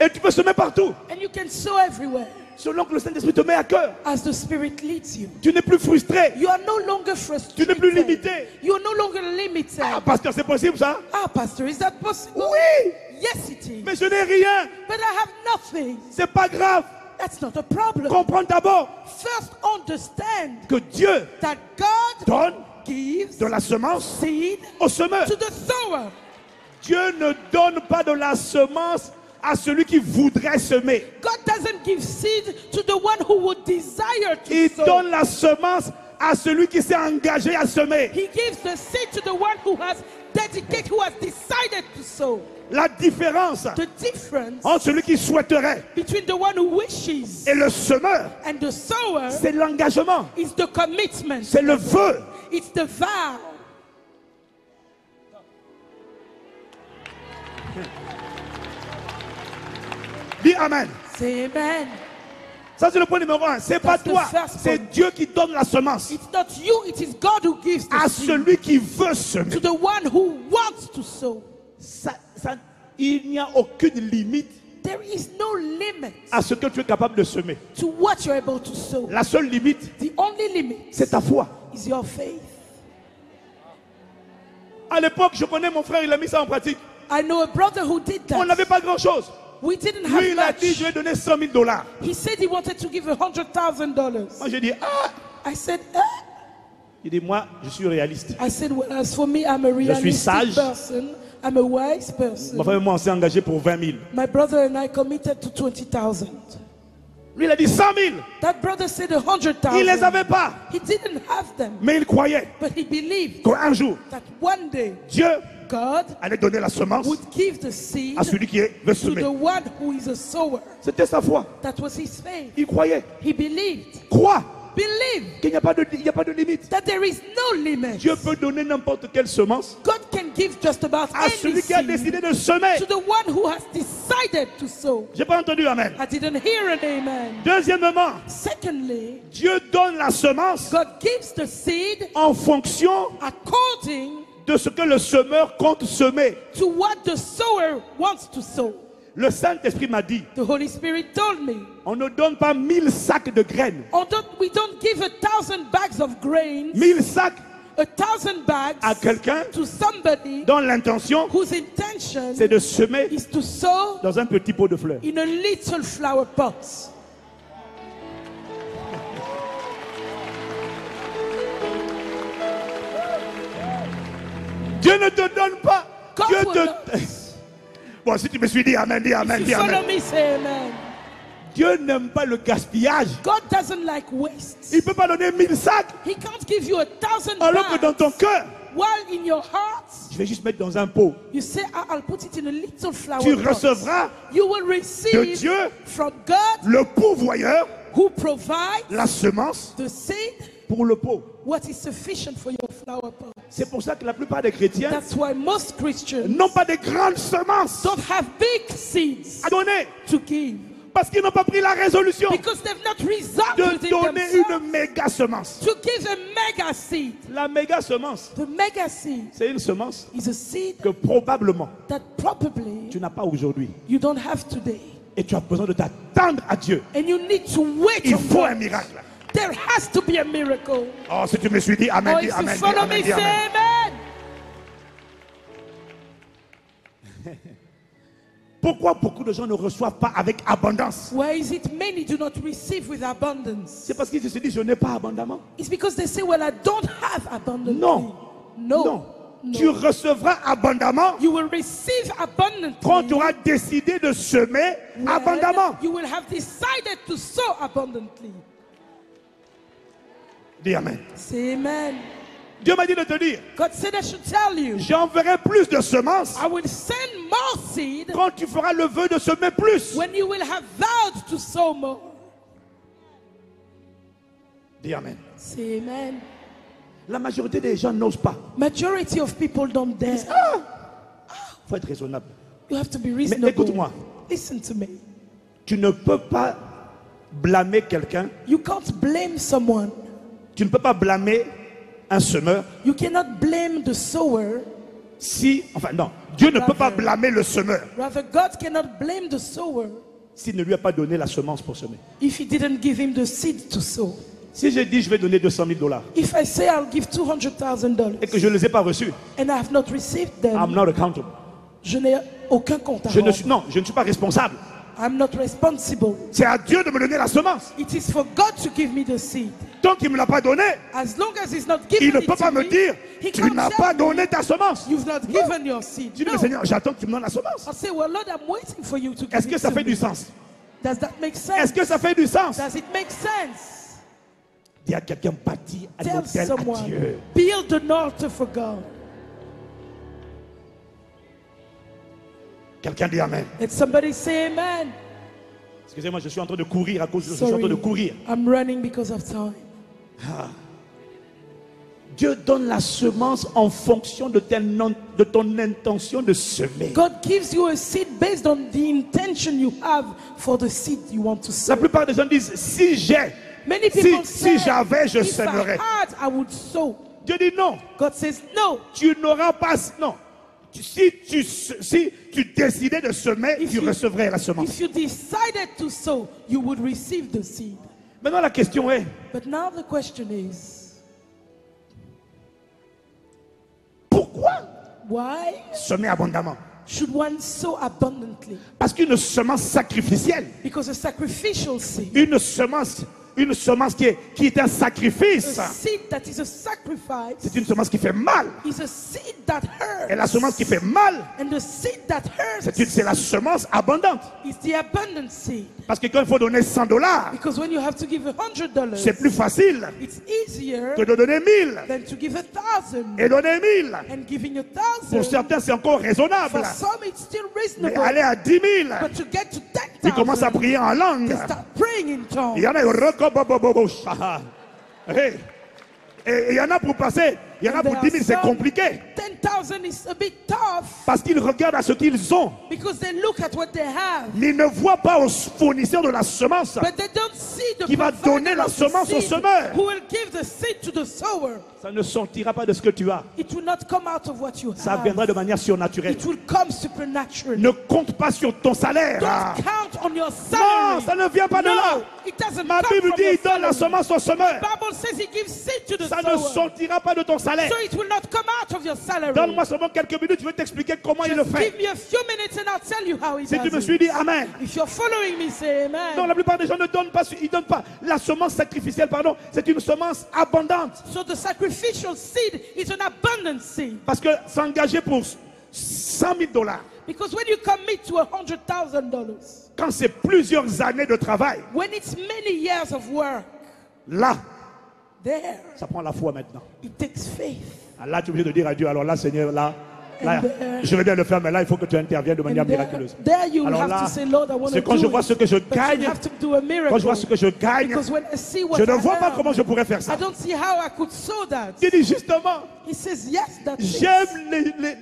A: Et tu peux semer partout,
B: And you can sow everywhere
A: selon que le Saint-Esprit te met à cœur.
B: as the Spirit leads you.
A: Tu n'es plus frustré.
B: You are no longer
A: Tu
B: frustrated.
A: n'es plus limité.
B: You are no longer limited.
A: Ah, pasteur, c'est possible ça?
B: Ah, Pastor, is that possible?
A: Oui,
B: Yes, it is.
A: mais je n'ai rien.
B: But I have nothing.
A: C'est pas grave.
B: That's not a problem.
A: Comprends d'abord
B: First, understand
A: que Dieu
B: that God
A: donne
B: gives
A: de la semence
B: seed
A: au semeur.
B: to the sower.
A: Dieu ne donne pas de la semence à celui qui voudrait semer.
B: God doesn't give seed to the one who would desire to
A: Il
B: sow.
A: donne la semence à celui qui s'est engagé à semer.
B: He gives the seed to the one who has dedicated, who has decided to sow.
A: La différence
B: The difference
A: entre celui qui souhaiterait
B: between the one who wishes
A: et le semeur,
B: and the sower
A: c'est l'engagement,
B: is the commitment.
A: c'est le vœu.
B: It's the vow.
A: Dis Amen.
B: Say amen.
A: Ça c'est le point numéro 1. C'est pas
B: That's the
A: toi,
B: first
A: c'est
B: point.
A: Dieu qui donne la semence
B: It's not you, it is God who gives the
A: à
B: seed
A: celui qui veut
B: to
A: semer.
B: the one who wants to sow.
A: Il n'y a aucune limite
B: There is no limit
A: à ce que tu es capable de semer.
B: to what you're able to sow.
A: La seule limite,
B: The only limit
A: c'est ta foi.
B: is your faith.
A: À l'époque, je connais mon frère, il a mis ça en pratique.
B: I know a brother who did
A: On
B: that.
A: n'avait pas grand-chose.
B: We didn't have
A: Lui, il a dit, je vais
B: much.
A: donner 100 000 $.
B: He said he wanted to give $100,000.
A: Moi, j'ai dit, ah.
B: I said,
A: Il dit, moi, je suis réaliste.
B: I said, well, as for me, I'm a
A: suis
B: realistic
A: sage.
B: person. I'm a wise person.
A: Ma femme et moi, on s'est engagé pour 20 000.
B: My brother and I committed to 20,000.
A: Lui, il a dit 100 000.
B: That brother said
A: Il ne les
B: 100,000.
A: avait pas.
B: He didn't have them,
A: Mais il croyait
B: but he believed
A: qu'un jour,
B: that one day
A: Dieu
B: God
A: allait donner la semence
B: would give the seed
A: à celui qui veut
B: to
A: semer.
B: the one who is a sower.
A: C'était sa foi.
B: That was his faith.
A: Il croyait.
B: He believed.
A: Crois
B: Believe
A: qu'il n'y a pas de limite.
B: that there is no limit.
A: Dieu peut donner n'importe quelle semence
B: God can give just about
A: à
B: any
A: celui qui a
B: seed
A: décidé de semer.
B: to the one who has decided to sow.
A: J'ai pas entendu amen.
B: I didn't hear an amen.
A: Deuxièmement,
B: Secondly,
A: Dieu donne la semence
B: God gives the seed
A: en fonction
B: according
A: de ce que le semeur compte semer.
B: to what the sower wants to sow.
A: Le Saint-Esprit m'a dit,
B: The Holy Spirit told me,
A: on ne donne pas 1000 sacs de graines.
B: we don't give 1,000 bags of grains,
A: 1000 sacs
B: 1,000 bags
A: à quelqu'un
B: to somebody
A: dont l'intention,
B: whose intention
A: c'est de semer
B: is to sow
A: dans un petit pot de fleurs.
B: in a little flower pot.
A: Dieu ne te donne pas.
B: God
A: Dieu
B: will
A: te...
B: not.
A: Bon, si tu me suis dit amen, dis amen,
B: If
A: dis
B: you follow
A: amen.
B: me, say amen.
A: Dieu n'aime pas le gaspillage.
B: God doesn't like waste.
A: Il ne peut pas donner 1000 sacs
B: He can't give you 1,000
A: alors que dans ton
B: bags
A: cœur,
B: while in your heart
A: je vais juste mettre dans un pot.
B: you say, I'll put it in a little flower
A: Tu
B: pot.
A: recevras
B: You will
A: de
B: receive
A: Dieu
B: from God
A: le pourvoyeur,
B: who provides
A: la semence
B: the seed
A: pour le pot.
B: what is sufficient for your flower pot.
A: C'est pour ça que la plupart des chrétiens
B: That's why most Christians
A: n'ont pas de grandes semences
B: don't have big seeds
A: à donner
B: to give
A: parce qu'ils n'ont pas pris la résolution
B: because they've not resolved
A: de
B: within
A: donner
B: themselves
A: une méga semence.
B: to give a mega seed.
A: La méga semence,
B: The mega seed
A: c'est une semence
B: is a seed
A: que probablement
B: that probably
A: tu n'as pas aujourd'hui.
B: you don't have today.
A: Et tu as besoin de t'attendre à Dieu.
B: And you need to wait
A: Il
B: on
A: faut un
B: God.
A: miracle.
B: There has to be a miracle.
A: Oh, si tu me suis dit amen,
B: Or
A: dis
B: if you
A: amen, dis
B: follow
A: amen,
B: me,
A: dis
B: say
A: amen.
B: amen.
A: Pourquoi beaucoup de gens ne reçoivent pas avec abondance?
B: Why is it many do not receive with abundance?
A: C'est parce qu'ils se disent, je n'ai pas abondamment.
B: It's because they say, well, I don't have abundantly.
A: Non.
B: No.
A: Non.
B: No.
A: Tu recevras abondamment
B: You will receive abundantly
A: quand tu auras décidé de semer
B: when
A: abondamment.
B: you will have decided to sow abundantly.
A: Dis Amen.
B: Say amen.
A: Dieu m'a dit de te dire,
B: God said I should tell you,
A: j'enverrai plus de semences
B: I will send more seed
A: quand tu feras le vœu de semer plus.
B: when you will have vowed to sow more.
A: Dis Amen.
B: Say amen.
A: La majorité des gens n'osent pas.
B: Majority of people don't dare.
A: Il faut être raisonnable.
B: You have to be
A: Mais
B: reasonable.
A: écoute-moi,
B: Listen to me.
A: tu ne peux pas blâmer quelqu'un,
B: You can't blame someone.
A: tu ne peux pas blâmer un semeur
B: You cannot blame the sower.
A: si, enfin non, Dieu ne peut pas blâmer le semeur
B: Rather, God cannot blame the sower
A: s'il ne lui a pas donné la semence pour semer.
B: if he didn't give him the seed to sow.
A: Si je dis je vais donner 200 000 $,
B: If I say I'll give $200,000
A: et que je ne les ai pas reçus,
B: and I have not received
A: I'm
B: them,
A: not accountable.
B: je n'ai aucun compte à
A: Je ne
B: rendre.
A: suis, non, je ne suis pas responsable.
B: I'm not responsible.
A: C'est à Dieu de me donner la semence.
B: It is for God to give me the seed.
A: Tant qu'il ne me l'a pas donné,
B: As long as he's not
A: il
B: given
A: ne
B: it
A: peut pas
B: to
A: me
B: me,
A: dire
B: he
A: tu
B: can't
A: n'as
B: tell
A: pas
B: me,
A: donné ta semence.
B: you've not given your seed.
A: Je dis, mais
B: No.
A: Seigneur, j'attends que tu me donnes la semence.
B: I'll say, well, Lord, I'm waiting for you to give
A: Est-ce que
B: it
A: ça
B: to
A: fait
B: me.
A: du sens?
B: Does that make sense?
A: Est-ce que ça fait du sens?
B: Does it make sense?
A: Dis à quelqu'un, bâtis un
B: Tell
A: hôtel à
B: someone,
A: Dieu.
B: build an altar for God.
A: Quelqu'un dit Amen.
B: Let somebody say amen.
A: Excusez-moi, je suis en train de courir à cause je suis en train de
B: Sorry,
A: courir.
B: I'm running because of time.
A: Dieu donne la semence en fonction de ton intention de semer.
B: God gives you a seed based on the intention you have for the seed you want to sow.
A: La plupart des gens disent, si j'ai,
B: Many people
A: si
B: say,
A: j'avais, je
B: if I
A: sèmerais.
B: had, I would sow.
A: Dieu dit non,
B: God says, no.
A: tu n'auras pas, non. Si tu décidais de semer,
B: If
A: tu
B: you-
A: recevrais la semence.
B: If you decided to sow, you would receive the seed.
A: Maintenant la question est,
B: But now the question is,
A: pourquoi
B: why
A: semer abondamment?
B: should one sow abundantly?
A: Parce qu'une semence sacrificielle,
B: Because a sacrificial seed,
A: une semence qui est un sacrifice,
B: a seed that is a sacrifice,
A: c'est une semence qui fait mal.
B: is a seed that hurts.
A: Et la semence qui fait mal,
B: And the seed that hurts
A: c'est la semence abondante.
B: is the abundant seed.
A: Parce que quand il faut donner 100 $,
B: Because when you have to give $100,
A: c'est plus facile
B: it's easier
A: que de donner 1000.
B: than to give 1,000.
A: Et donner 1000,
B: And giving
A: pour
B: 1,000,
A: certains, c'est encore raisonnable.
B: for some it's still
A: Mais
B: reasonable.
A: aller à 10 000,
B: But to get to
A: tu commences à
B: 10,000,
A: prier en langue.
B: they start praying in tongues.
A: Il y en a, et il y en a pour passer, il y en a
B: And
A: pour
B: there
A: 10 000,
B: are
A: c'est
B: some,
A: compliqué.
B: 10,000 is a bit tough
A: Parce qu'ils regardent à ce qu'ils ont.
B: because they look at what they have,
A: Mais ils ne voient pas aux fournisseurs de la semence
B: but they don't see the
A: qui va
B: provider
A: donner la
B: of the
A: semence au
B: seed
A: semeur.
B: who will give the seed to the sower.
A: Ça ne sortira pas de ce que tu as.
B: It will not come out of what you
A: Ça
B: have.
A: viendra de manière surnaturelle.
B: It will come supernaturally.
A: Ne compte pas sur ton salaire.
B: Don't count on your
A: Non,
B: salary.
A: ça ne vient pas de là.
B: No, it doesn't
A: Ma
B: come
A: Bible
B: from
A: dit,
B: your
A: il donne la
B: salary.
A: semence au semeur.
B: Bible says he gives seed to the
A: Ça ne
B: sower.
A: sortira pas de ton salaire.
B: So it will not come out of your salary.
A: Donne-moi seulement quelques minutes, je vais t'expliquer comment il le
B: Just
A: fait.
B: give me a few minutes and I'll tell you how he
A: Si tu
B: does
A: me
B: it.
A: suis dit Amen.
B: If you're following me, say amen.
A: Non, la plupart des gens ne donnent pas, ils donnent pas. La semence sacrificielle, pardon, c'est une semence abondante.
B: So the sacrificial seed is an abundant seed.
A: Parce que s'engager pour 100 000 $,
B: Because when you commit to $100,000,
A: quand c'est plusieurs années de travail,
B: when it's many years of work,
A: là,
B: there,
A: ça prend la foi maintenant.
B: it takes faith.
A: Ah, là, tu es obligé de dire à Dieu, alors là, Seigneur, là,
B: And there-
A: je vais bien le faire, mais là, il faut que tu interviennes de manière
B: And there,
A: miraculeuse.
B: there you will
A: Alors
B: have
A: là,
B: to say, Lord, I want to
A: c'est quand je
B: do
A: vois
B: it.
A: ce que je
B: But
A: gagne,
B: you have to do a miracle.
A: quand je vois ce que je gagne,
B: Because when I see what
A: je ne
B: I
A: vois pas
B: have,
A: comment je pourrais faire
B: I
A: ça.
B: don't see how I could sow that.
A: Il dit justement,
B: He says, yes, that's it.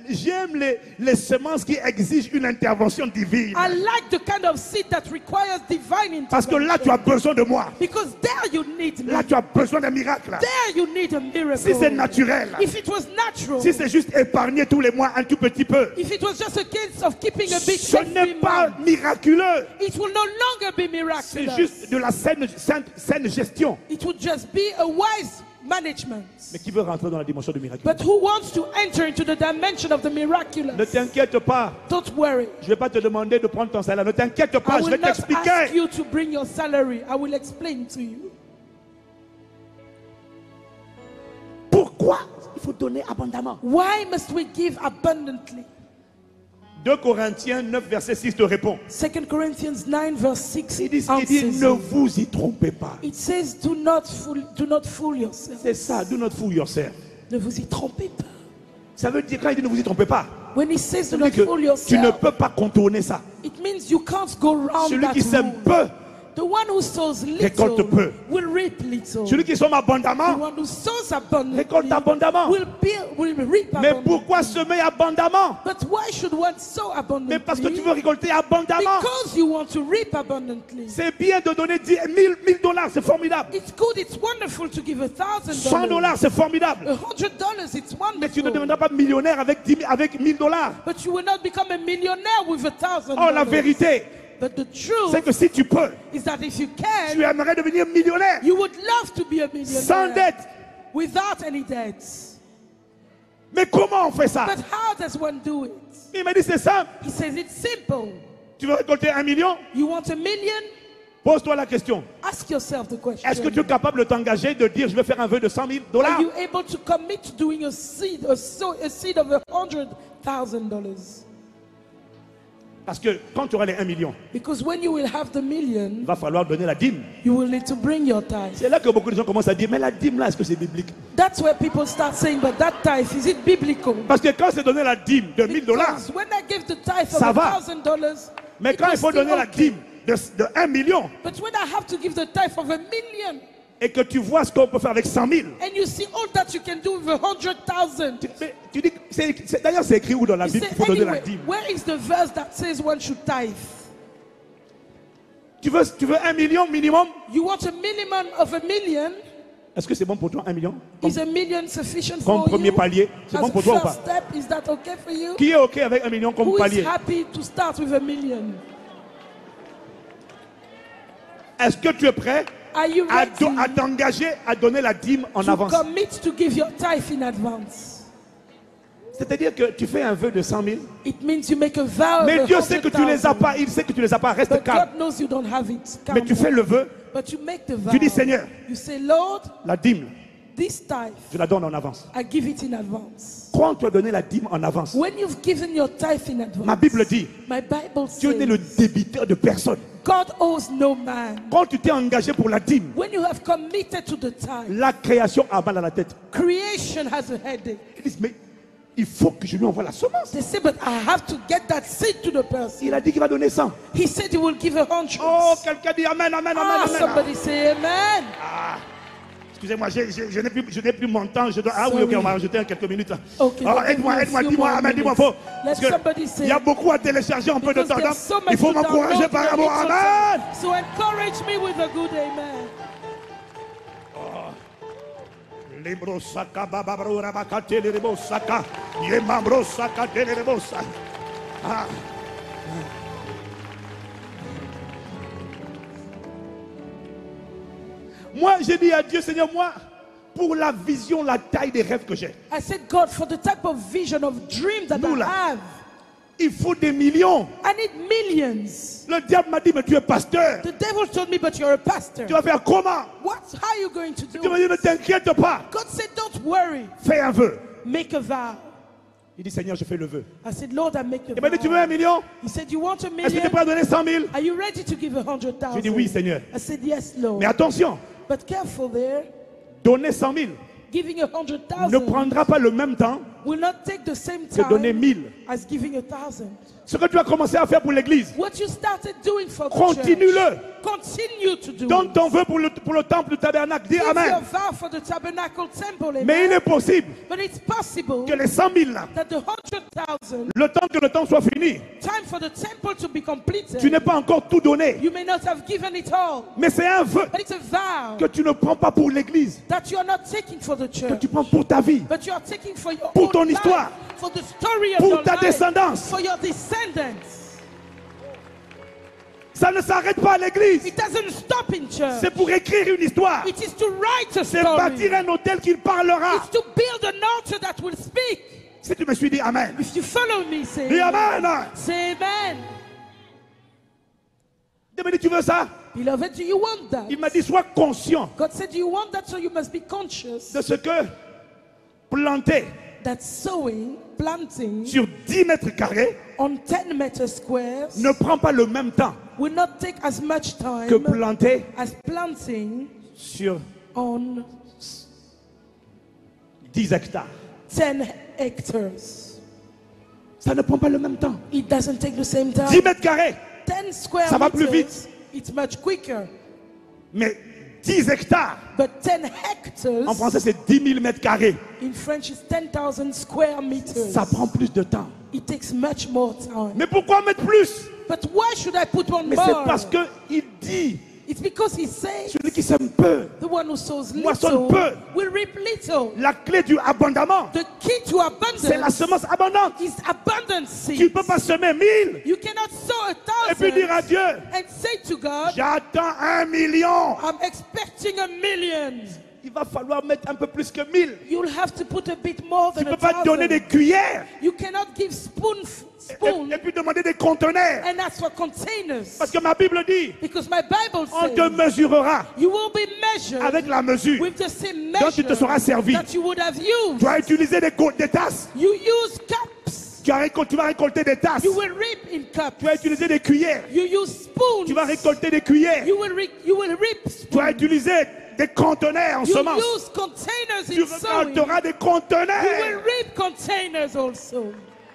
A: j'aime les semences qui exigent une intervention divine.
B: I like the kind of seed that requires divine intervention.
A: Parce que là, tu as besoin de moi.
B: Because there you need me.
A: Là, tu as besoin d'un miracle.
B: There you need a miracle.
A: Si c'est naturel,
B: If it was natural,
A: si c'est juste épargner tous les mois un tout petit peu,
B: if it was just a case of keeping a bit
A: ce n'est
B: every
A: pas
B: month,
A: miraculeux.
B: it will no longer be
A: C'est
B: miraculous.
A: juste de la saine gestion.
B: It would just be a wise management.
A: Mais qui veut rentrer dans la dimension du miracle?
B: But who wants to enter into the dimension of the
A: Ne
B: miraculous?
A: t'inquiète pas.
B: Don't worry.
A: Je ne vais pas te demander de prendre ton salaire. Ne t'inquiète
B: I
A: pas, je vais
B: will not ask
A: t'expliquer.
B: you to bring your salary. I will explain to you.
A: Pourquoi il faut donner abondamment?
B: Why must we give abundantly?
A: 2 Corinthiens 9, verset 6 te répond.
B: 2 Corinthians 9 verse 6
A: Il dit,
B: answers
A: ne
B: you.
A: vous y trompez pas.
B: It says, do not fool yourself.
A: C'est ça, do not fool yourself.
B: Ne vous y trompez pas.
A: Ça veut dire, quand il dit ne vous y trompez pas,
B: When he says
A: ça
B: do
A: veut
B: not
A: dire
B: fool
A: que tu ne
B: yourself,
A: peux pas contourner ça.
B: it means you can't go round
A: Celui
B: that
A: qui sème
B: rule.
A: peu,
B: The one who sows
A: récolte
B: little
A: peu.
B: will reap little.
A: Celui qui somme
B: The
A: abondamment,
B: one who sows abundantly
A: récolte abondamment.
B: will reap
A: Mais
B: abundantly.
A: pourquoi semer abondamment?
B: But why should one sow abundantly?
A: Mais parce que tu veux récolter abondamment.
B: Because you want to reap abundantly.
A: C'est bien de donner 1000 dollars, c'est formidable.
B: It's good, it's wonderful to give $1,000.
A: 100 dollars, c'est formidable.
B: $100, it's
A: Mais tu ne
B: wonderful.
A: deviendras pas millionnaire avec 1000 dollars.
B: But you will not become a millionaire with $1,000.
A: Oh, la vérité,
B: But the
A: c'est
B: truth
A: que si tu peux,
B: is that if you
A: tu
B: can,
A: aimerais devenir millionnaire
B: you would love to be a
A: sans
B: millionaire
A: dette.
B: without any debts.
A: Mais comment on fait ça?
B: But how does one do it?
A: Il m'a dit c'est simple.
B: He says it's simple.
A: Tu veux récolter 1 million?
B: You want $1 million?
A: Pose-toi la question.
B: Ask yourself the question.
A: Est-ce que tu es capable de t'engager, de dire je vais faire un vœu de 100 000 dollars?
B: Are you able to commit to doing a seed of $100,000?
A: Parce que quand tu auras les 1 million,
B: Because when you will have the
A: il
B: million,
A: va falloir donner la dîme.
B: you will need to bring your tithe.
A: C'est là que beaucoup de gens commencent à dire mais la dîme là, est-ce que c'est biblique?
B: That's where people start saying, but that tithe, is it biblical?
A: Parce que quand c'est donner la dîme de 1000 dollars,
B: Because when I give the tithe of
A: Ça va.
B: $1,000,
A: mais
B: it
A: quand
B: was
A: il faut
B: still
A: donner la
B: okay.
A: dîme de 1 million
B: But when I have to give the tithe of $1 million,
A: et que tu vois ce qu'on peut faire avec 100 000,
B: and you see all that you can do with 100,000,
A: tu dis, d'ailleurs c'est écrit où dans la
B: you
A: Bible
B: say,
A: qu'il faut donner la
B: anyway,
A: dîme?
B: where is the verse that says one should tithe?
A: Tu veux 1 million minimum?
B: You want a minimum of $1 million?
A: Est-ce que c'est bon pour toi 1 million?
B: Is $1 million sufficient
A: Comme
B: for
A: premier
B: you?
A: palier, c'est
B: As
A: bon
B: a
A: pour toi ou
B: first
A: pas?
B: step, is that okay for you?
A: Qui est OK avec 1 million comme
B: Who is
A: palier?
B: happy to start with $1 million?
A: Est-ce que tu es prêt
B: Are you
A: à
B: ready
A: t'engager à donner la dîme en
B: to
A: avance?
B: commit to give your tithe in advance?
A: C'est-à-dire que tu fais un vœu de 100 000,
B: It means you make a vow
A: mais
B: of
A: Dieu sait que tu les as
B: 100,000.
A: pas, il sait que tu les as pas, reste
B: But
A: calme.
B: God knows you don't have it.
A: Mais tu fais le vœu,
B: But you make the vow.
A: tu dis Seigneur,
B: You say, Lord,
A: la dîme,
B: this tithe,
A: je la donne en avance.
B: I give it in advance.
A: Quand tu as donné la dîme en avance,
B: When you've given your tithe in advance,
A: ma Bible dit,
B: my Bible
A: Dieu n'est le
B: says,
A: débiteur de personne.
B: God owes no man.
A: Quand tu t'es engagé pour la dîme,
B: When you have committed to the tithe,
A: la création a mal à la tête.
B: creation has a headache.
A: Ils disent, mais il faut que je lui envoie la semence.
B: They say, but I have to get that seed to the person.
A: Il a dit qu'il va donner 100.
B: He said he will give 100.
A: Oh, quelqu'un dit Amen, Amen, Amen,
B: Ah,
A: Amen.
B: somebody say amen.
A: Ah, excusez-moi, je n'ai plus mon temps. Ah oui, ok, on va rajouter quelques minutes.
B: Okay,
A: Ah,
B: let's
A: aide-moi,
B: give
A: aide-moi,
B: a few
A: dis-moi,
B: more
A: Amen, dis-moi,
B: minutes.
A: faut. Parce
B: Let somebody
A: que
B: say-
A: il y a beaucoup à télécharger en peu de
B: Because
A: temps.
B: there's so much
A: Il faut
B: to
A: m'encourager
B: download
A: par
B: in a
A: amour.
B: little
A: Amen.
B: time. So encourage me with a good amen.
A: Libro saka bababro rabakate lebo saka. Yemambro saka lebo saka. Ah. Moi, j'ai dit à Dieu, Seigneur, moi, pour la vision, la taille des rêves que j'ai,
B: I said, God, for the type of vision of dream that
A: Nous,
B: I
A: là.
B: have,
A: il faut des millions.
B: I need millions.
A: Le diable m'a dit, mais tu es pasteur.
B: The devil told me, but you're a pastor.
A: Tu vas faire comment?
B: How are you going to do
A: Tu m'as dit,
B: it?
A: ne t'inquiète pas.
B: God said, don't worry.
A: Fais un vœu.
B: Make a vow.
A: Il dit, Seigneur, je fais le vœu.
B: I said, Lord, I make a
A: Il m'a dit, tu veux 1
B: vow.
A: million?
B: He said, you want $1
A: Est-ce que tu es
B: million?
A: prêt à donner 100 000?
B: Are you ready to give 100,000?
A: J'ai dit, oui, Seigneur.
B: I said, yes, Lord.
A: Mais attention,
B: But careful there.
A: donner 100 000
B: Giving
A: ne
B: 100,000
A: prendra pas le même temps
B: will not take the same
A: que donner
B: time
A: 1000.
B: as giving 1,000.
A: Ce que tu as commencé à faire pour l'église,
B: What you started doing for the
A: continue-le.
B: church, continue to do
A: Donne
B: it.
A: ton vœu pour le temple du tabernacle. Dis
B: Give your
A: Amen.
B: vow for the tabernacle temple, amen.
A: Mais il est possible
B: But it's possible
A: que les 100 000 là,
B: that the 100,000,
A: le temps que le temps soit fini,
B: time for the temple to be completed,
A: tu n'es pas encore tout donné.
B: you may not have given it all.
A: Mais c'est un vœu
B: But it's a vow
A: que tu ne prends pas pour l'église,
B: that you are not taking for the
A: que
B: church,
A: tu prends pour ta vie,
B: but you are taking for your
A: Pour
B: own
A: ton
B: life,
A: histoire.
B: for the story of
A: pour
B: your
A: ta
B: life,
A: descendance.
B: for your descendants.
A: Ça ne s'arrête pas à l'église.
B: It doesn't stop in church.
A: C'est pour écrire une histoire.
B: It is to write a
A: C'est
B: story.
A: bâtir un hôtel qui parlera.
B: It's to build an altar that will speak.
A: Si tu me suis, dis Amen.
B: If you follow me, say
A: Dis Amen.
B: Say amen.
A: Il m'a dit, tu veux ça?
B: Beloved, do you want that?
A: Il m'a dit, sois conscient
B: God said, do you want that? So you must be conscious
A: de ce que planter
B: that sowing, planting
A: sur 10 mètres carrés
B: on 10 meter squares
A: ne prend pas le même temps
B: will not take as much time
A: que planter
B: as planting
A: sur
B: on
A: 10 hectares.
B: 10 hectares.
A: Ça ne prend pas le même temps.
B: It doesn't take the same
A: 10
B: time.
A: mètres carrés,
B: 10 square
A: Ça va plus
B: meters, it's much quicker.
A: mais 10 hectares,
B: But 10
A: en
B: hectares,
A: français c'est 10 000 mètres carrés.
B: in French, is 10,000 square meters.
A: Ça prend plus de temps.
B: It takes much more time.
A: Mais pourquoi mettre plus?
B: But why should I put on
A: Mais c'est
B: more?
A: parce qu'il dit,
B: It's because he says
A: celui qui sème peu,
B: the one who sows
A: Moissonne
B: little
A: peu.
B: will reap little.
A: la clé du abondamment,
B: The key to
A: c'est la
B: abundance
A: semence abondante.
B: is abundance
A: Tu ne
B: seed.
A: peux pas semer 1000
B: You cannot sow
A: et puis dire à
B: 1,000
A: Dieu,
B: and say to God,
A: j'attends 1 million.
B: I'm expecting 1 million.
A: Il va falloir mettre un peu plus que 1000.
B: You'll have to put a bit more
A: Tu
B: than
A: ne peux pas donner
B: 1,000.
A: des cuillères
B: You cannot give spoon
A: et puis demander des conteneurs.
B: and ask for containers.
A: Parce que ma Bible dit,
B: Because my Bible
A: on te
B: says
A: mesurera
B: you will be measured
A: avec la mesure.
B: with the same
A: dont tu te seras
B: measure
A: servi.
B: that you would have used.
A: Tu as utilisé des tasses.
B: You use cups.
A: Tu vas récolter des tasses.
B: You will reap in cups.
A: Tu as utilisé des cuillères.
B: You use spoons.
A: Tu vas récolter des cuillères.
B: You will reap
A: Tu as
B: spoons.
A: utilisé des conteneurs en
B: You
A: semence.
B: use containers
A: Tu
B: in sowing.
A: récolteras des
B: You will
A: conteneurs.
B: reap containers also.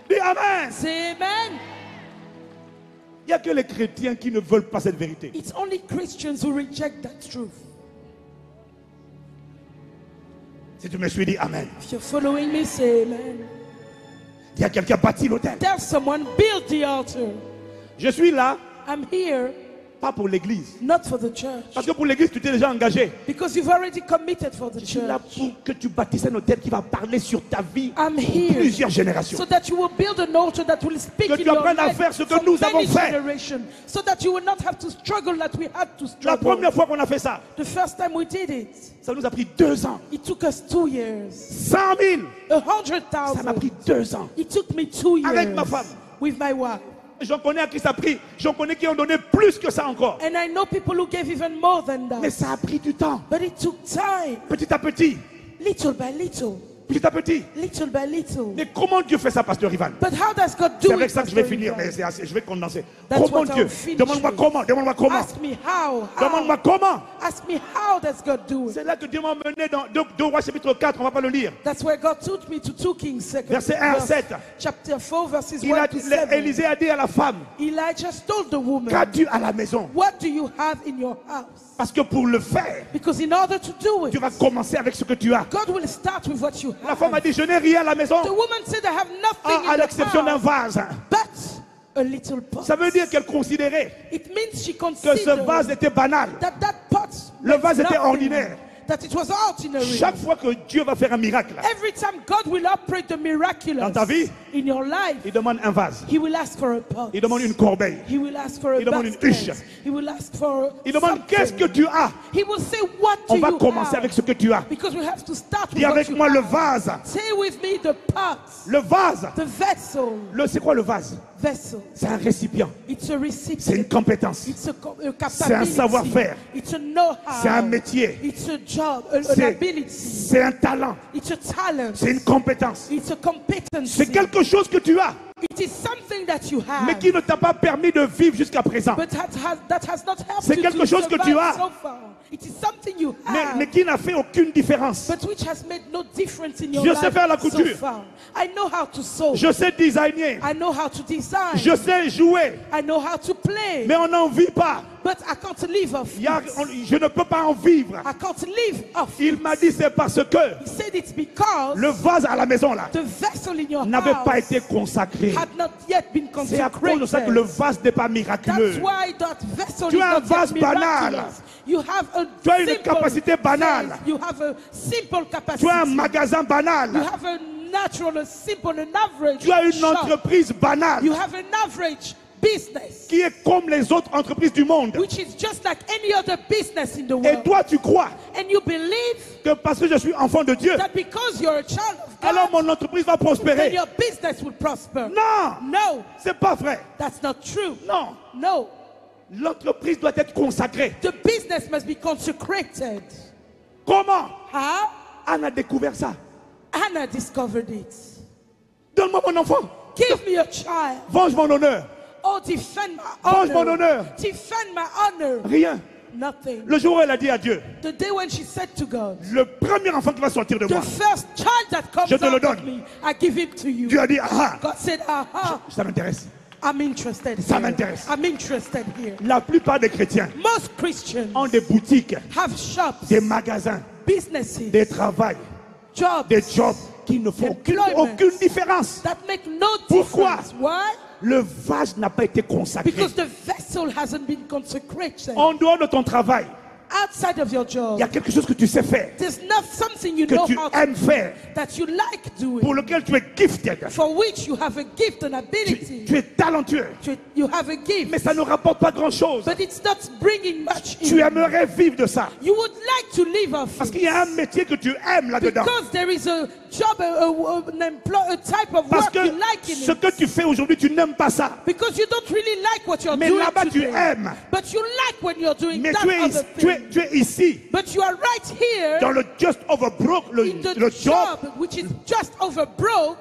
A: Dis Amen.
B: Say amen.
A: Il n'y a que les chrétiens qui ne veulent pas cette vérité.
B: It's only Christians who reject that truth.
A: Si tu me suis, dis Amen.
B: If you're following me, say amen.
A: Il y a quelqu'un qui a bâti l'autel.
B: Tell someone, build the altar.
A: Je suis là,
B: I'm here,
A: pas pour l'église.
B: not for the church.
A: Parce que pour l'église, tu t'es déjà engagé.
B: Because you've already committed for the
A: Je suis là
B: church.
A: pour que tu bâtisses un hôtel qui va parler sur ta vie
B: I'm
A: pour
B: here
A: plusieurs générations.
B: so that you will build an altar that will speak
A: Que
B: in
A: tu
B: your
A: apprennes à
B: life
A: faire ce que
B: for
A: nous avons
B: many
A: fait.
B: generations, so that you will not have to struggle that we had to
A: La
B: struggle.
A: première fois qu'on a fait ça,
B: The first time we did it,
A: ça nous a pris 2 ans.
B: it took us 2 years.
A: 100 000, ça m'a
B: 100,000.
A: pris 2 ans.
B: It took me 2 years
A: Avec ma femme.
B: with my wife.
A: J'en connais à qui ça a pris. J'en connais qui ont donné plus que ça encore.
B: And I know people who gave even more than
A: Mais
B: that.
A: ça a pris du temps.
B: But it took time,
A: Petit à petit.
B: little by little,
A: Petit à petit.
B: little by little.
A: Mais comment Dieu fait ça, Pasteur Ivan?
B: But how does God
A: C'est
B: do
A: avec
B: it?
A: ça que je vais
B: Pastor
A: finir,
B: Ivan?
A: mais c'est assez, je vais condenser.
B: That's
A: Comment
B: what
A: Dieu?
B: I'll finish
A: Demande-moi
B: with.
A: comment, demande-moi comment.
B: Ask me how.
A: Demande-moi comment.
B: Ask me how does God do it?
A: C'est là que Dieu m'a emmené dans 2 Rois chapitre 4, on ne va pas le lire.
B: That's where God took me to 2 Kings,
A: Verset 1 à 7.
B: chapter 4, verses 1 to 7.
A: Élisée a dit à la femme,
B: Elijah told the woman,
A: qu'as-tu à la maison?
B: what do you have in your house?
A: Parce que pour le faire,
B: Because in order to do
A: tu
B: it,
A: vas commencer avec ce que tu as.
B: God will start with what you
A: La femme a
B: have.
A: dit, je n'ai rien à la maison,
B: The woman said, I have nothing
A: à
B: in the
A: l'exception d'un
B: house,
A: vase.
B: but a little pot.
A: Ça veut dire qu'elle considérait
B: It means she
A: que ce vase
B: considered
A: était banal.
B: that pot
A: Le
B: meant
A: vase était
B: nothing,
A: ordinaire.
B: that it was ordinary.
A: Chaque fois que Dieu va faire un miracle,
B: Every time God will operate the miraculous
A: Dans ta vie,
B: in your life,
A: il demande un vase,
B: He will ask for a pot.
A: il demande une corbeille,
B: He will ask for a
A: Il demande une
B: basket.
A: huche.
B: He will ask for
A: il demande
B: something.
A: qu'est-ce que tu as.
B: He will say, what do
A: On va
B: you
A: commencer
B: have?
A: avec ce que tu as.
B: Because we have to start with
A: Dis
B: what
A: avec
B: you
A: moi le
B: have.
A: vase.
B: Say with me the pot,
A: Le vase,
B: the vessel,
A: c'est quoi le vase?
B: vessel.
A: C'est un récipient,
B: It's a recipient.
A: c'est une compétence,
B: It's a capability.
A: C'est un savoir-faire.
B: It's a know-how.
A: c'est un métier,
B: It's a job, an
A: C'est-
B: ability.
A: c'est un talent,
B: It's a talent.
A: c'est une compétence.
B: It's a competency.
A: C'est quelque chose que tu as,
B: It is something that you have.
A: mais qui ne t'a pas permis de vivre jusqu'à présent.
B: But that has not helped
A: C'est
B: you
A: quelque
B: to
A: chose que tu
B: survive
A: as.
B: so far. It is something you have.
A: Mais qui n'a fait aucune différence.
B: But which has made no difference in your
A: Je
B: life
A: sais faire la
B: so
A: couture.
B: far. I know how to sew.
A: Je sais designer,
B: I know how to design.
A: je sais jouer,
B: I know how to play.
A: mais on n'en vit pas.
B: But I can't live off
A: Il y a-
B: it.
A: je ne peux pas en vivre.
B: I can't live off
A: Il
B: it.
A: m'a dit c'est parce que
B: He said it's because
A: le vase à la maison là
B: the vessel in your
A: n'avait pas
B: house
A: été consacré.
B: had not yet been
A: C'est à cause de ça que le
B: consecrated.
A: vase n'est pas miraculeux.
B: That's why that vessel
A: Tu
B: is
A: as un
B: not
A: vase
B: yet
A: banal.
B: miraculous. You have a
A: Tu as une
B: simple
A: capacité banale.
B: faith. You have a simple capacity.
A: Tu as un magasin
B: You
A: banal.
B: have a natural, a simple, an average
A: Tu as une
B: shop.
A: entreprise banale.
B: You have an average business,
A: qui est comme les autres entreprises du monde.
B: which is just like any other business in the
A: Et
B: world.
A: toi, tu crois
B: And you believe
A: que parce que je suis enfant de Dieu,
B: that because you're a child of
A: alors
B: God,
A: mon entreprise va
B: then
A: prospérer.
B: your business will prosper.
A: Non,
B: No,
A: c'est pas vrai.
B: that's not true.
A: Non,
B: No,
A: l'entreprise doit être consacrée.
B: the business must be consecrated.
A: Comment
B: How?
A: Anne a découvert ça.
B: Hannah discovered it.
A: Donne-moi mon enfant.
B: Give me a child.
A: Venge mon honneur.
B: Oh, defend my
A: Venge mon
B: honor.
A: honneur.
B: Defend my honor.
A: Rien.
B: Nothing.
A: Le jour où elle a dit à Dieu,
B: The day when she said to God,
A: le premier enfant qui va sortir de
B: the
A: moi,
B: first child that comes
A: Je te le
B: out of
A: donne.
B: me, I give it to you.
A: Dieu a dit, ah,
B: God said, aha,
A: ça m'intéresse.
B: I'm interested
A: Ça
B: here.
A: m'intéresse.
B: I'm interested here.
A: La plupart des chrétiens
B: Most Christians
A: ont des boutiques,
B: have shops,
A: des magasins,
B: businesses,
A: des travails,
B: jobs
A: des jobs qui ne font
B: Employment.
A: aucune différence.
B: that make no
A: Pourquoi?
B: difference. Why?
A: Le vase n'a pas été consacré.
B: Because the vessel hasn't been consecrated.
A: En dehors de ton travail,
B: Outside of your
A: il
B: job,
A: y a quelque chose que tu sais faire,
B: there's not something you
A: que
B: know
A: tu
B: how to
A: aimes faire,
B: that you like doing,
A: pour lequel tu es gifted.
B: for which you have a gift and ability.
A: Tu es talentueux,
B: You have a gift,
A: mais ça ne rapporte pas grand-chose.
B: but it's not bringing much
A: Tu
B: in.
A: aimerais vivre de ça.
B: You would like to live off
A: Parce
B: it.
A: qu'il y a un métier que tu aimes là-dedans.
B: Because there is a job, a type of
A: Parce
B: work
A: que
B: you like in
A: ce
B: it.
A: que tu fais aujourd'hui, tu n'aimes pas ça.
B: Because you don't really like what you're
A: Mais
B: doing
A: là-bas, tu
B: today.
A: aimes.
B: But you like when you're doing
A: Mais
B: that
A: tu es,
B: other thing.
A: tu es ici,
B: But you are right here
A: dans le just over broke,
B: in the
A: le job,
B: job which is just over broke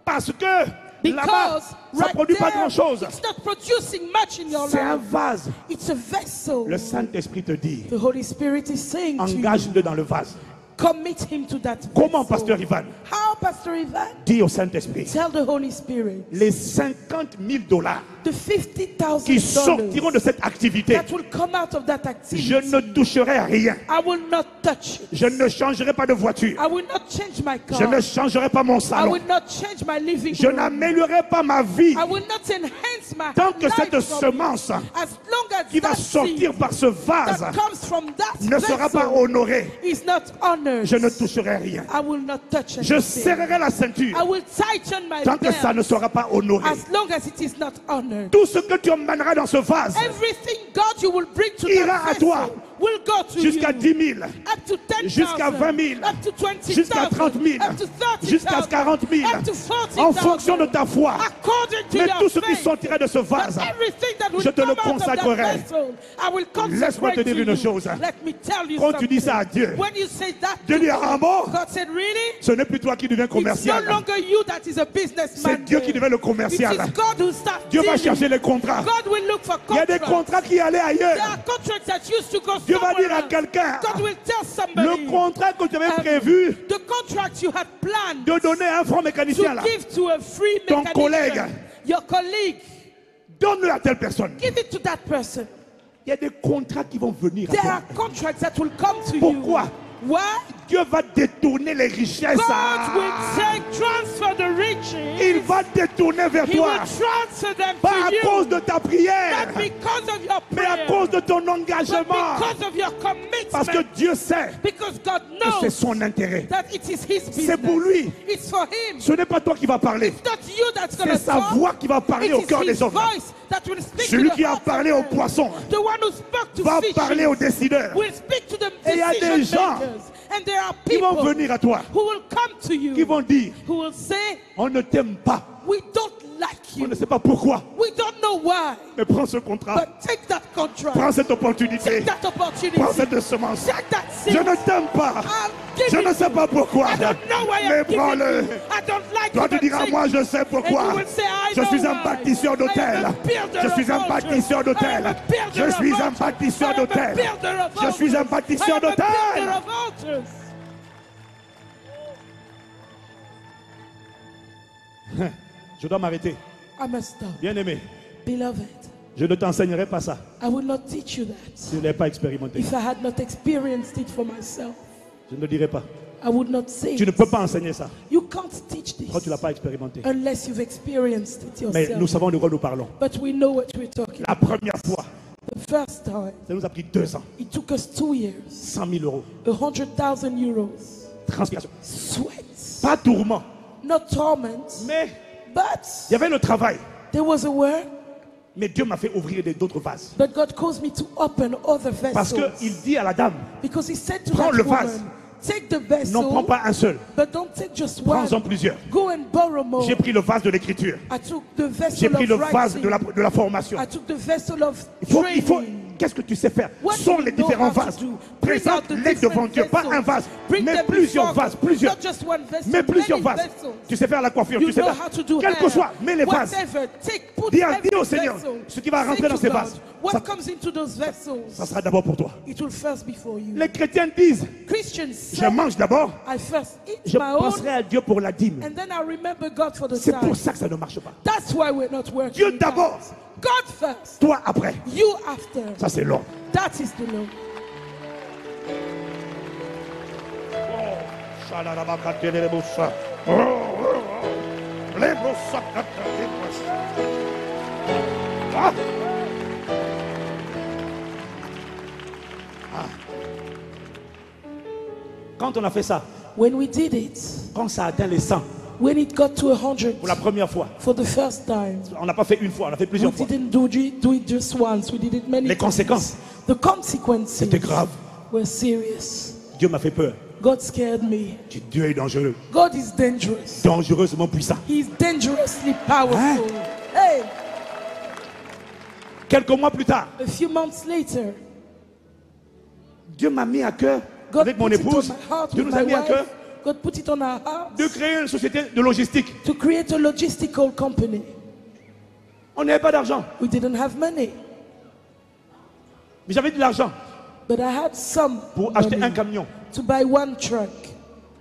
A: parce que là-bas,
B: because
A: ça ne
B: right
A: produit pas
B: there,
A: grand-chose.
B: it's not producing much in your
A: C'est un
B: life.
A: vase.
B: It's a vessel.
A: Le Saint-Esprit te dit,
B: The Holy Spirit is saying to you,
A: engage-le dans le vase.
B: commit him to that
A: Comment,
B: vessel.
A: Pasteur Ivan?
B: How, Pastor Ivan?
A: Dis au Saint-Esprit,
B: Tell the Holy Spirit,
A: les 50 000 $,
B: the $50,000
A: qui sortiront de cette activité,
B: that will come out of that activity,
A: je ne toucherai à rien.
B: I will not touch it.
A: Je ne changerai pas de voiture.
B: I will not change my car.
A: Je ne changerai pas mon
B: I
A: salon.
B: will not change my living
A: Je
B: room.
A: n'améliorerai pas ma vie
B: I will not enhance my
A: tant que
B: life
A: cette
B: from it.
A: semence
B: As long as
A: qui va
B: that
A: sortir
B: seed
A: par ce vase
B: that comes from that
A: ne sera pas
B: vessel
A: honorée.
B: is not honored,
A: Je ne toucherai rien.
B: I will not touch
A: Je
B: anything.
A: serrerai la ceinture
B: I will tighten my
A: tant que ça ne
B: belt
A: sera pas honoré.
B: as long as it is not honored.
A: Tout ce que tu emmèneras dans ce vase
B: Everything God you will bring to
A: ira
B: that
A: à toi
B: vessel will go to
A: jusqu'à
B: you.
A: 10 000,
B: Up to 10,000,
A: jusqu'à 20 000,
B: up to 20,000,
A: jusqu'à 30 000,
B: up to 30,000,
A: jusqu'à 40 000,
B: up to 40,000,
A: en fonction de ta foi.
B: according to
A: Mais
B: your
A: tout ce qui
B: faith.
A: sortira de ce vase,
B: But everything that will
A: je te le
B: come out of that
A: consacrerai.
B: vessel, I will
A: Laisse-moi te
B: consecrate
A: dire
B: to
A: une
B: you.
A: chose.
B: Let me tell you
A: Quand tu
B: something.
A: dis ça à Dieu,
B: When you say that
A: Dieu
B: to
A: dit,
B: God,
A: ah bon,
B: God said, really?
A: ce n'est plus toi qui deviens
B: It's no
A: commercial.
B: longer you that is a businessman.
A: C'est Dieu qui devient le
B: It
A: commercial.
B: is God who starts
A: Dieu va
B: dealing.
A: chercher les contrats.
B: God will look for
A: Il y a des
B: contracts.
A: contrats qui allaient ailleurs.
B: There are contracts that used to go
A: Dieu va
B: somewhere
A: dire à
B: else.
A: quelqu'un,
B: God will tell somebody,
A: le contrat que tu avais prévu
B: the contract you had planned
A: de donner à un franc mécanicien,
B: to
A: là,
B: give to a free
A: Ton
B: mechanician,
A: collègue.
B: your colleague,
A: donne-le à telle personne.
B: give it to that person.
A: Il y a des contrats qui vont venir à
B: There
A: toi.
B: are contracts that will come to
A: Pourquoi?
B: you. Why?
A: Dieu va détourner les richesses.
B: God will transfer the riches.
A: Il va détourner vers
B: He will
A: toi.
B: transfer them
A: Pas
B: to
A: à
B: you.
A: cause de ta prière,
B: Not because of your
A: mais à
B: prayer,
A: cause de ton
B: but
A: engagement.
B: because of your
A: Parce que
B: commitment.
A: Dieu sait
B: Because God
A: que c'est
B: knows
A: son intérêt.
B: that it is His business.
A: C'est pour lui.
B: It's for Him.
A: Ce n'est pas toi qui vas parler.
B: It's not you that's going
A: C'est
B: to
A: sa
B: talk.
A: voix qui va parler
B: It
A: au
B: is
A: cœur
B: His
A: des hommes.
B: voice that will speak
A: Celui
B: to
A: qui
B: the
A: a
B: hearts
A: parlé
B: of
A: aux
B: men.
A: poissons
B: The one who spoke to
A: va
B: fishes
A: parler aux décideurs.
B: will speak to the
A: Et il y a des
B: decision
A: gens
B: makers. And there are
A: qui vont
B: people
A: venir à toi,
B: who will come to you,
A: qui vont dire,
B: who will say,
A: on ne t'aime pas.
B: we don't like
A: On
B: you.
A: ne sait pas pourquoi.
B: We don't know why.
A: Mais prends ce contrat.
B: But take that contract.
A: Prends cette opportunité.
B: Take that opportunity.
A: Prends cette semence.
B: Take that seed.
A: Je ne t'aime pas.
B: I'll give
A: Je
B: it
A: ne sais pas pourquoi.
B: I don't know why
A: Mais
B: I'm giving
A: prends-le.
B: you. I don't like
A: Toi,
B: it,
A: tu
B: but
A: diras,
B: take
A: moi,
B: it.
A: je sais
B: And
A: pourquoi.
B: you will say, I
A: Je
B: know
A: suis un
B: why.
A: bâtisseur
B: I
A: d'hôtel.
B: am a builder
A: Je
B: of
A: suis un
B: altars.
A: bâtisseur
B: I am
A: d'hôtel.
B: a builder
A: Je
B: of
A: suis un
B: altars.
A: bâtisseur
B: I am a
A: d'hôtel.
B: builder of
A: Je suis un
B: altars.
A: bâtisseur
B: I am a
A: d'hôtel.
B: builder of altars.
A: Je dois m'arrêter.
B: I must stop.
A: Bien-aimé,
B: Beloved,
A: je ne t'enseignerai pas ça
B: I will not teach you that
A: si je ne l'ai pas expérimenté.
B: if I had not experienced it for myself.
A: Je ne le dirai pas.
B: I would not say
A: Tu ne
B: it.
A: peux pas enseigner ça
B: You can't teach
A: quand tu ne l'as
B: this
A: pas expérimenté.
B: unless you've experienced it
A: Mais nous
B: yourself.
A: savons de quoi nous parlons.
B: But we know what we're talking
A: La
B: about.
A: première fois,
B: The first time,
A: ça nous a pris 2 ans.
B: it took us 2 years,
A: 100 000 euros.
B: 100,000 euros,
A: Transpiration.
B: sweat,
A: Pas tourment.
B: not torment,
A: Mais
B: but
A: il y avait le travail.
B: there was a work.
A: Mais Dieu m'a fait ouvrir d'autres vases.
B: But God caused me to open other
A: Parce
B: vessels.
A: qu'il dit à la dame,
B: Because he said to
A: prends
B: that
A: le
B: woman,
A: vase.
B: take the
A: non, prends
B: vessel,
A: pas un seul.
B: but don't take just one.
A: Prends-en plusieurs.
B: Go and borrow more.
A: J'ai pris le vase de l'écriture.
B: I took the
A: J'ai
B: vessel
A: pris le
B: of
A: vase
B: writing.
A: de la formation.
B: I took the vessel of
A: Il faut,
B: training.
A: qu'est-ce que tu sais faire?
B: What
A: Sont
B: do you
A: les
B: know
A: différents
B: how to
A: vases.
B: do? Bring out the
A: Présente-les devant
B: different
A: Dieu. Pas
B: vessels.
A: un vase,
B: Bring
A: mais
B: them
A: plusieurs
B: before
A: vases.
B: God.
A: Plusieurs.
B: Not just one vessel,
A: Mais plusieurs
B: many
A: vases.
B: vessels.
A: Tu sais faire la coiffure.
B: You
A: Tu sais
B: know
A: faire.
B: how to do
A: Quel que
B: hair.
A: soit, mets les vases.
B: Whatever. Put
A: Dis
B: every
A: au Seigneur
B: vessel.
A: ce qui va
B: Say
A: rentrer dans
B: to
A: ces
B: God,
A: vases.
B: what
A: Ça-
B: comes into those vessels,
A: Ça sera d'abord pour toi.
B: it will first be for you.
A: Les chrétiens disent,
B: Christians
A: je
B: say,
A: mange d'abord,
B: I first eat
A: je
B: my own,
A: penserai à Dieu pour la dîme.
B: and then I remember God for the
A: C'est
B: time.
A: pour ça que ça ne marche pas.
B: That's why we're not working.
A: Dieu
B: it
A: d'abord.
B: out. God first.
A: Toi après.
B: You after.
A: Ça c'est l'ordre.
B: That is the law.
A: Ah. Quand on a fait ça,
B: When we did it,
A: quand ça a atteint les 100
B: when it got to 100
A: pour la première fois,
B: for the first time,
A: on n'a pas fait une fois, on a fait
B: we
A: plusieurs fois.
B: didn't do it just once. We did it many
A: Les
B: times.
A: conséquences,
B: The consequences
A: c'était grave.
B: were serious.
A: Dieu m'a fait peur.
B: God scared me.
A: Dieu est dangereux,
B: God is dangerous.
A: dangereusement puissant.
B: He is dangerously powerful. Hey,
A: Quelques mois plus tard,
B: a few months later,
A: Dieu m'a mis à cœur,
B: God
A: avec mon
B: put it on
A: épouse,
B: my heart
A: Dieu
B: with
A: nous a
B: my
A: mis à cœur
B: wife. God put it on our hearts
A: de créer une société de logistique.
B: to create a logistical company.
A: On n'avait pas d'argent,
B: We didn't have money,
A: mais j'avais de l'argent
B: but I had some
A: pour acheter
B: money
A: un camion.
B: to buy one truck.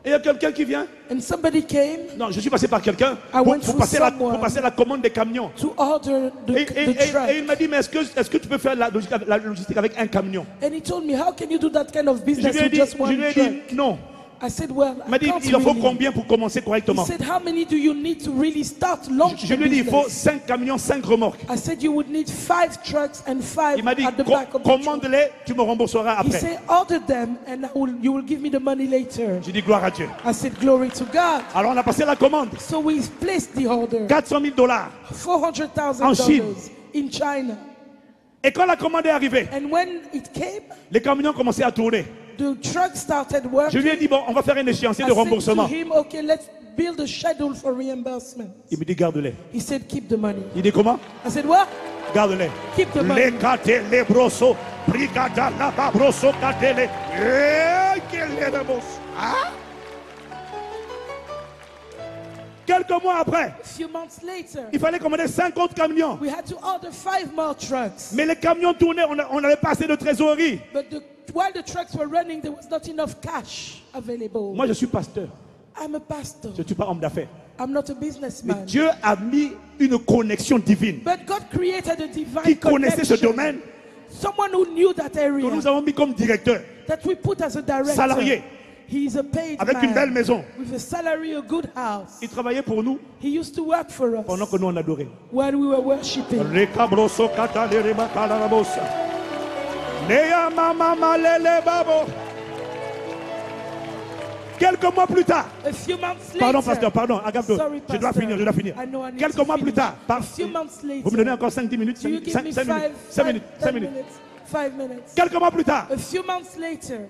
A: Et il y a quelqu'un qui vient.
B: And somebody came
A: Non, je suis passé par quelqu'un
B: I went
A: pour
B: through
A: passer
B: someone.
A: pour passer la commande des camions.
B: to order the truck.
A: Et il m'a dit, mais est-ce que tu peux faire la logistique avec un camion?
B: And he told me, how can you do that kind of
A: Je
B: business
A: lui ai
B: with
A: dit,
B: just one truck?
A: non.
B: I said, well,
A: Il m'a
B: I
A: dit,
B: can't
A: il en faut
B: really.
A: combien pour commencer
B: He
A: correctement?
B: said, how many do you need to really start launch
A: Je
B: the
A: lui ai dit, il faut
B: business?
A: 5 camions, 5 remorques.
B: I said, you would need 5 trucks and 5
A: Il m'a dit,
B: at the back of the truck.
A: commande-les, tu me rembourseras
B: He
A: après.
B: said, order them and you will give me the money later.
A: J'ai dit, gloire à Dieu.
B: I said, glory to God.
A: Alors on a passé la commande.
B: So we placed the order,
A: $400 000. En Chine.
B: $400,000 in China.
A: Et quand la commande est arrivée,
B: And when it came,
A: les camions commençaient à tourner.
B: the truck started
A: Je
B: working.
A: lui ai dit, bon, on va faire un échéancier
B: I
A: de
B: said to
A: remboursement.
B: him, okay, let's build a schedule for reimbursement.
A: Il me dit, garde-les.
B: He said, keep the money.
A: Il dit, comment?
B: I said, what?
A: Garde-les.
B: Keep the money.
A: Les kate, les brosso, brigada, la babroso, katele. Ah? Quelques mois après,
B: A few months later,
A: il fallait commander 50 camions.
B: we had to order 5 more trucks.
A: Mais les camions tournaient, on n'avait pas assez de trésorerie.
B: But while the trucks were running, there was not enough cash available.
A: Moi, je suis pasteur.
B: I'm a pastor.
A: Je ne suis pas homme d'affaires.
B: I'm not a
A: Mais
B: businessman.
A: Dieu a mis une connexion divine.
B: But God created a divine
A: Qui connaissait ce
B: connection.
A: domaine,
B: Someone who knew that
A: que
B: area,
A: nous avons mis comme directeur,
B: that we put as a director.
A: salarié,
B: He is a paid
A: avec
B: man
A: une belle maison.
B: with a salary, a good house.
A: Il travaillait pour nous
B: He used to work for us
A: pendant que nous on adorait.
B: while we were worshiping.
A: Rekabroso katale rebakala rabosa. Neya mama malele babo. Quelques mois plus tard,
B: A few months later,
A: pardon pasteur, pardon, Agapto,
B: Sorry,
A: je dois
B: pastor.
A: finir, je dois finir.
B: I know I need
A: Quelques
B: to
A: mois plus
B: finish.
A: tard,
B: A few months later,
A: vous me donnez encore 5-10 minutes,
B: do you
A: 5
B: give me
A: minutes,
B: 5
A: minutes, 5 minutes.
B: 5 minutes.
A: Quelques mois plus tard,
B: A few months later,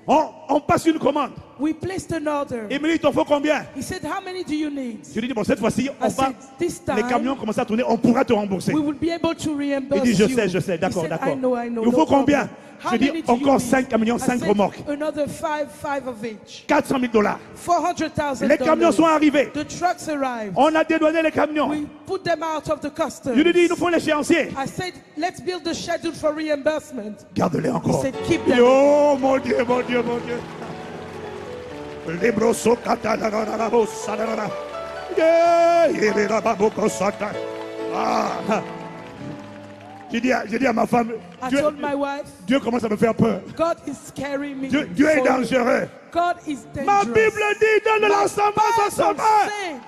A: on passe une commande.
B: we placed an order.
A: Il me dit, il t'en faut combien?
B: He said, how many do you need?
A: Je lui dis, bon, cette fois-ci,
B: I said, this
A: les camions
B: time,
A: commencent à tourner, on pourra te rembourser.
B: we will be able to
A: Il
B: reimburse
A: dit,
B: you.
A: je sais, d'accord,
B: He said,
A: d'accord.
B: I know,
A: Il vous
B: no
A: faut combien?
B: problem. How
A: Je dis,
B: many do you
A: encore
B: need?
A: 5 camions,
B: I
A: 5
B: said,
A: remorques.
B: Another 5 of each.
A: $400 000.
B: $400,000.
A: Les camions sont arrivés.
B: The trucks arrived.
A: On a dédouané les camions.
B: We put them out of the customs.
A: Je lui dis, il nous faut l'échéancier.
B: I said, let's build the schedule for reimbursement.
A: Garde-les encore.
B: He said, keep them.
A: Oh mon Dieu, mon Dieu, mon Dieu. Les brosso katanarabos. Ah. J'ai dit à ma femme,
B: I told my wife,
A: Dieu commence à me faire peur.
B: God is scaring me.
A: Dieu est dangereux.
B: God is dangerous.
A: Ma Bible dit, donne l'ensemble à sa
B: Bible
A: semence.
B: said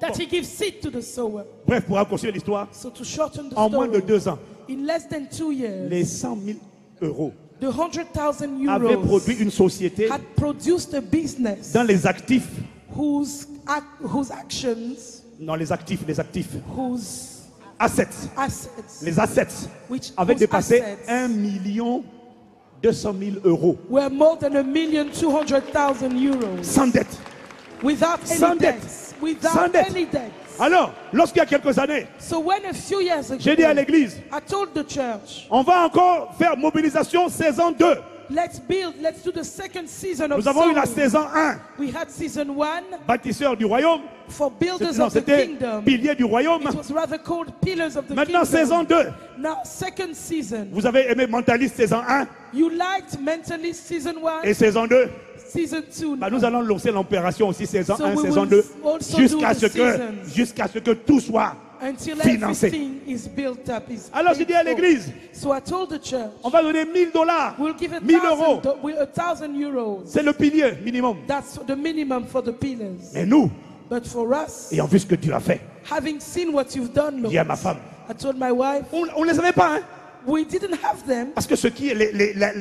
B: that he gives seed to the sower.
A: Bref, pour raccourcir l'histoire,
B: So to shorten the
A: en moins
B: story,
A: de 2 ans,
B: in less than 2 years,
A: les 100 000 euros
B: the 100,000
A: avaient
B: euros
A: produit une société
B: had produced a business
A: dans les actifs,
B: whose actions,
A: non les actifs,
B: whose
A: assets.
B: assets,
A: Les assets
B: which
A: avaient
B: those
A: dépassé
B: assets
A: 1,2 million euros.
B: were more than 1,200,000 euros.
A: Sans dette.
B: Without
A: Sans
B: any
A: dette.
B: debts.
A: Sans
B: Without
A: dette.
B: any debts.
A: Alors, lorsqu'il y a quelques années,
B: So when a few years
A: j'ai dit à
B: ago,
A: l'église,
B: I told the church,
A: on va encore faire mobilisation saison 2.
B: let's do the second season of
A: Nous avons eu la
B: sowing.
A: saison 1,
B: We had season 1
A: bâtisseurs du royaume.
B: for builders
A: Non,
B: of the
A: c'était
B: kingdom.
A: piliers du royaume.
B: It was rather called pillars of the
A: Maintenant,
B: kingdom.
A: saison 2.
B: Now, second season.
A: Vous avez aimé Mentaliste saison 1
B: You liked Mentalist season 1,
A: et saison 2.
B: season 2.
A: Bah, nous allons lancer l'opération aussi saison
B: So
A: 1,
B: we
A: saison
B: will
A: 2,
B: also
A: jusqu'à
B: do
A: ce
B: the seasons.
A: jusqu'à ce que tout soit
B: Until
A: financé.
B: everything is built up. Is
A: Alors j'ai
B: paid
A: dit à
B: for.
A: l'église,
B: So I told the church,
A: on va donner $1000,
B: we'll give
A: 1000 euros.
B: 1,000 euros.
A: C'est le pilier minimum.
B: That's the minimum for the pillars.
A: Mais nous,
B: But for us,
A: ayant vu ce que Dieu a fait,
B: having seen what you've done,
A: j'ai
B: Lord,
A: dit à ma femme,
B: I told my wife,
A: on ne les avait pas, hein,
B: we didn't have them
A: parce que ce qui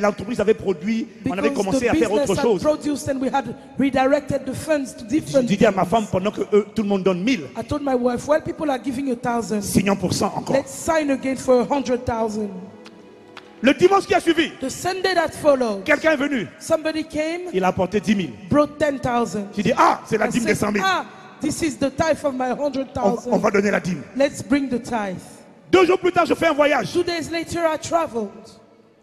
A: l'entreprise avait produit, on avait
B: because
A: commencé
B: the
A: à faire autre
B: business had
A: chose.
B: produced and we had redirected the funds to different.
A: J'ai dit à ma femme, pendant que tout le monde donne 1000,
B: I told my wife, while people are giving 1,000,
A: signons pour 100 encore.
B: let's sign again for 100,000.
A: Le dimanche qui a suivi,
B: The Sunday that followed,
A: quelqu'un est venu,
B: somebody came,
A: il a apporté 10 000.
B: brought 10,000.
A: J'ai dit, ah, c'est la
B: I
A: dîme des
B: said,
A: 100 000.
B: this is the tithe of my
A: On
B: 100,000.
A: va donner la dîme.
B: Let's bring the tithe.
A: 2 jours plus tard, je fais un voyage.
B: 2 days later, I traveled.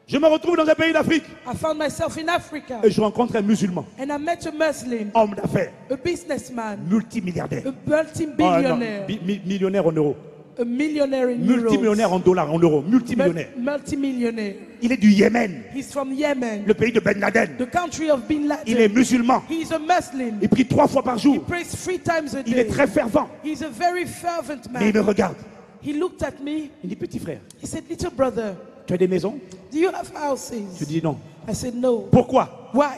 A: Je me retrouve dans un pays d'Afrique
B: I found myself in Africa
A: et je rencontre un musulman,
B: and I met a Muslim,
A: homme d'affaires,
B: a businessman,
A: multimilliardaire.
B: a
A: Oh, non,
B: multi-billionaire,
A: millionnaire en euros.
B: a millionaire in euros,
A: Multimillionnaire en dollars, en euros. Multimillionnaire.
B: multi-millionaire.
A: Il est du Yémen,
B: He's from Yemen,
A: le pays de Ben Laden.
B: the country of Bin
A: Il est
B: Laden.
A: musulman.
B: He's a Muslim.
A: Il prie 3 fois par
B: He
A: jour.
B: prays 3 times a
A: Il est
B: day.
A: très fervent.
B: He's a very fervent
A: Mais il me
B: man.
A: regarde.
B: He looked at me.
A: Il dit, petit frère,
B: He said, little brother,
A: tu as des maisons?
B: do you have
A: Je
B: houses?
A: dis non.
B: I said, no.
A: Pourquoi?
B: Why?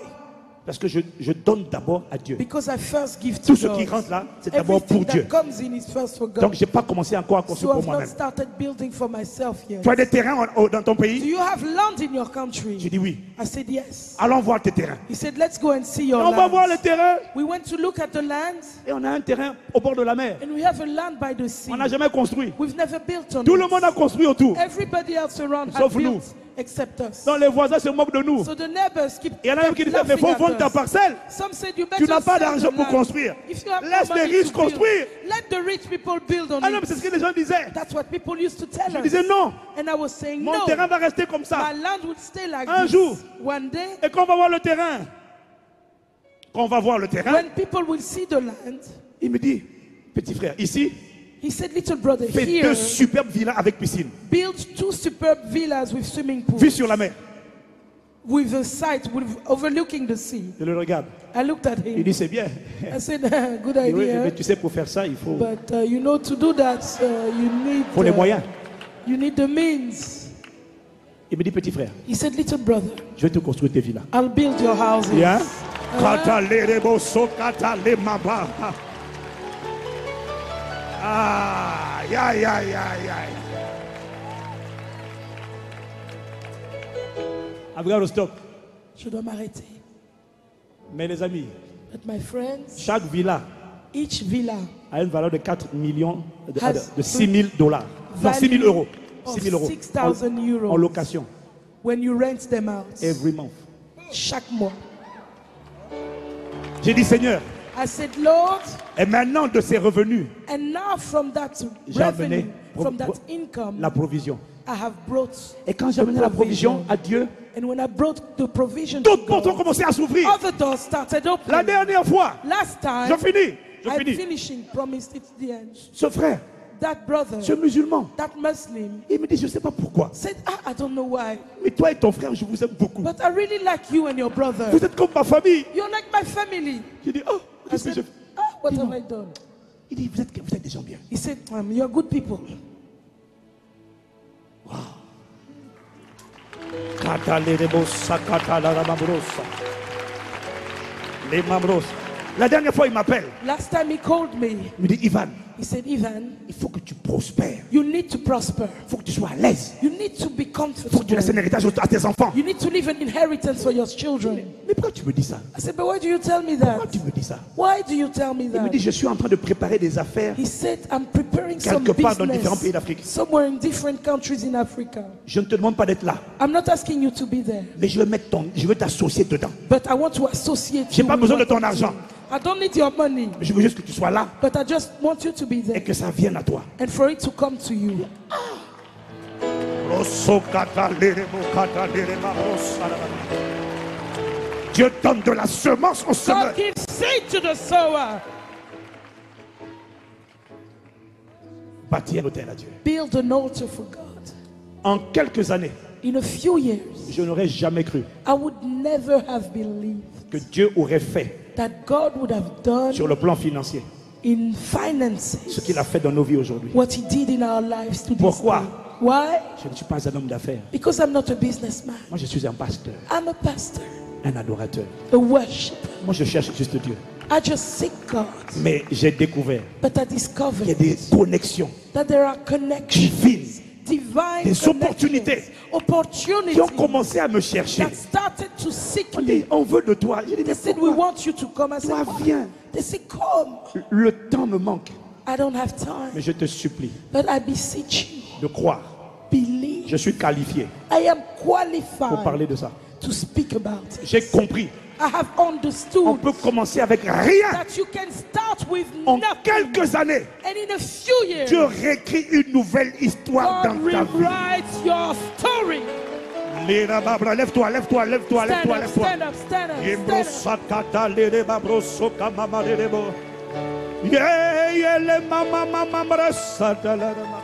A: Parce que je donne d'abord à Dieu.
B: Because I first give to
A: Tout ce qui
B: God.
A: rentre là, c'est d'abord pour
B: Everything
A: Dieu.
B: that comes in is first for
A: Donc,
B: God.
A: je n'ai pas commencé encore à construire
B: So
A: pour
B: I've not
A: moi-même.
B: started building for myself yet.
A: Tu as des terrains dans ton
B: Do
A: pays?
B: you have land in your
A: J'ai
B: country?
A: dit oui.
B: I said yes.
A: Allons voir tes terrains.
B: He said, let's go and see your
A: On va voir les
B: land.
A: terrains
B: We went to look at the land,
A: et on a un terrain au bord de la mer.
B: and we have a land by the sea.
A: On n'a jamais construit.
B: We've never built on
A: Tout le
B: it.
A: monde a construit autour.
B: Everybody else around has
A: Sauf nous.
B: built except us.
A: Donc les voisins se moquent de nous.
B: So the neighbors keep
A: Il y en a même qui disent, mais il faut
B: laughing
A: vendre
B: at
A: ta
B: us.
A: parcelle.
B: Some said you
A: Tu
B: better
A: n'as pas
B: sell
A: d'argent
B: the
A: pour
B: land.
A: construire.
B: If you have no
A: Laisse les
B: money
A: riches
B: to build,
A: construire.
B: let the rich people build on
A: Ah non, mais c'est
B: it.
A: ce que les gens disaient.
B: That's what people used to tell
A: Je
B: us.
A: disais non.
B: And I was saying
A: Mon
B: no.
A: terrain va rester comme ça.
B: My land would stay like
A: Un
B: this.
A: jour.
B: One day,
A: Et quand on va voir le terrain,
B: when people will see the land,
A: il me dit, petit frère, ici,
B: he said, little brother,
A: fais 2
B: here,
A: superbes villas avec piscine.
B: build 2 superb villas with swimming
A: Vue
B: pools,
A: sur la mer.
B: with a sight overlooking the sea.
A: Je le regarde.
B: I looked at
A: Il
B: him.
A: dit, c'est bien.
B: I said, good
A: Et oui,
B: idea.
A: mais tu sais, pour faire ça, il faut
B: But you know, to do that,
A: les moyens.
B: you need the means.
A: Il me dit, petit frère,
B: He said, little brother,
A: je vais te construire tes villas.
B: I'll build your houses.
A: Yeah? Ah, ya, ya, ya, ya. I've got to stop.
B: Je dois m'arrêter.
A: Mais les amis,
B: But my friends,
A: chaque villa
B: each villa
A: a une valeur de 4 millions,
B: Has
A: de 6 000 dollars. Non, 6 000 euros.
B: of
A: 6 000 euros.
B: 6,000 euros.
A: En location.
B: When you rent them out,
A: Every month.
B: chaque mois.
A: J'ai dit, Seigneur,
B: I said, Lord,
A: et maintenant de ces revenus,
B: and now from that
A: j'ai amené
B: revenue, from that income,
A: la provision.
B: I have brought
A: Et quand j'ai
B: the
A: amené la provision
B: provision.
A: à Dieu,
B: And when I brought the provision to
A: d'autres portes ont
B: God,
A: commencé à s'ouvrir.
B: other doors started
A: La
B: opening.
A: dernière fois,
B: Last time,
A: je finis.
B: I'm finishing, promised it's the end.
A: Ce frère,
B: That brother,
A: ce musulman,
B: that Muslim,
A: il me dit, je ne sais pas pourquoi.
B: said, I don't know why,
A: Mais toi et ton frère, je vous aime beaucoup.
B: but I really like you and your brother.
A: Vous êtes comme ma famille.
B: You're like my family.
A: J'ai dit, oh,
B: I
A: qu'est-ce que je
B: said,
A: fais?
B: what have I done?
A: Il dit, vous êtes des gens bien.
B: He said, you're good people.
A: La dernière fois, il m'appelle.
B: Last time he called me,
A: Il me dit, Ivan,
B: He said, Ivan,
A: il faut que tu prospères.
B: you need to prosper.
A: Il faut que tu sois à l'aise.
B: You need to be
A: Il faut que tu
B: comfortable.
A: laisses un héritage à tes enfants.
B: You need to leave an inheritance for your children.
A: Mais pourquoi tu me dis ça?
B: I said, but why do you tell me
A: Pourquoi
B: that?
A: tu me dis ça?
B: Why do you tell me
A: Il me
B: that?
A: dit, je suis en train de préparer des affaires
B: He said, I'm preparing some
A: quelque part dans différents pays
B: business
A: d'Afrique.
B: somewhere in different countries in Africa.
A: Je ne te demande pas d'être là,
B: I'm not asking you to be there,
A: mais je veux t'associer dedans.
B: but I want to associate
A: J'ai
B: you
A: pas
B: with
A: besoin de
B: what
A: ton
B: I'm
A: argent.
B: doing. I don't need your money,
A: Je veux juste que tu sois là
B: but I just want you to be
A: et
B: there
A: que ça vienne à toi.
B: and for it to come to you.
A: Dieu donne de la semence au semeur.
B: God gives seed to the sower.
A: Bâtir un hôtel à Dieu.
B: Build an altar for God.
A: En quelques années,
B: In a few years,
A: je n'aurais jamais cru
B: I would never have believed
A: que Dieu aurait fait
B: that God would have done
A: sur le plan financier
B: in
A: ce
B: finances
A: qu'il a fait dans nos vies aujourd'hui.
B: what He did in our lives to this
A: Pourquoi?
B: day. Why?
A: Je ne suis pas un homme d'affaires.
B: Because I'm not a businessman.
A: Moi, je suis un pasteur,
B: I'm a pastor,
A: un adorateur.
B: a worshiper.
A: Moi, je cherche juste Dieu.
B: I just seek God,
A: Mais j'ai découvert
B: but I
A: qu'il y a
B: discovered
A: des connexions
B: that there are connections,
A: divines
B: divine
A: des
B: connections,
A: opportunités
B: opportunities
A: qui ont commencé à me chercher.
B: that started to seek
A: On
B: me.
A: dit, on veut de toi. J'ai dit,
B: They
A: mais
B: said, we
A: pourquoi?
B: want you to come. I said,
A: Toi,
B: "Why?"
A: viens.
B: They said, come.
A: Le temps me manque.
B: I don't have time,
A: Mais je te supplie
B: but I beseech you,
A: de croire.
B: believe.
A: Je suis qualifié
B: I am
A: pour
B: qualified
A: parler de ça.
B: to speak about it.
A: J'ai compris.
B: I have
A: On
B: understood
A: peut commencer avec rien.
B: that you can start with
A: En
B: nothing,
A: quelques années,
B: and in a few years,
A: Dieu réécrit une nouvelle histoire
B: God
A: dans ta vie.
B: rewrites your story.
A: Lève-toi, lève-toi, lève-toi,
B: Stand
A: lève-toi,
B: up,
A: lève-toi.
B: stand up, stand up,
A: Yembro
B: stand up.
A: sakata lere babro soka mama lere-bo. Yeah, yeah, le mama mama mara sata lere ma.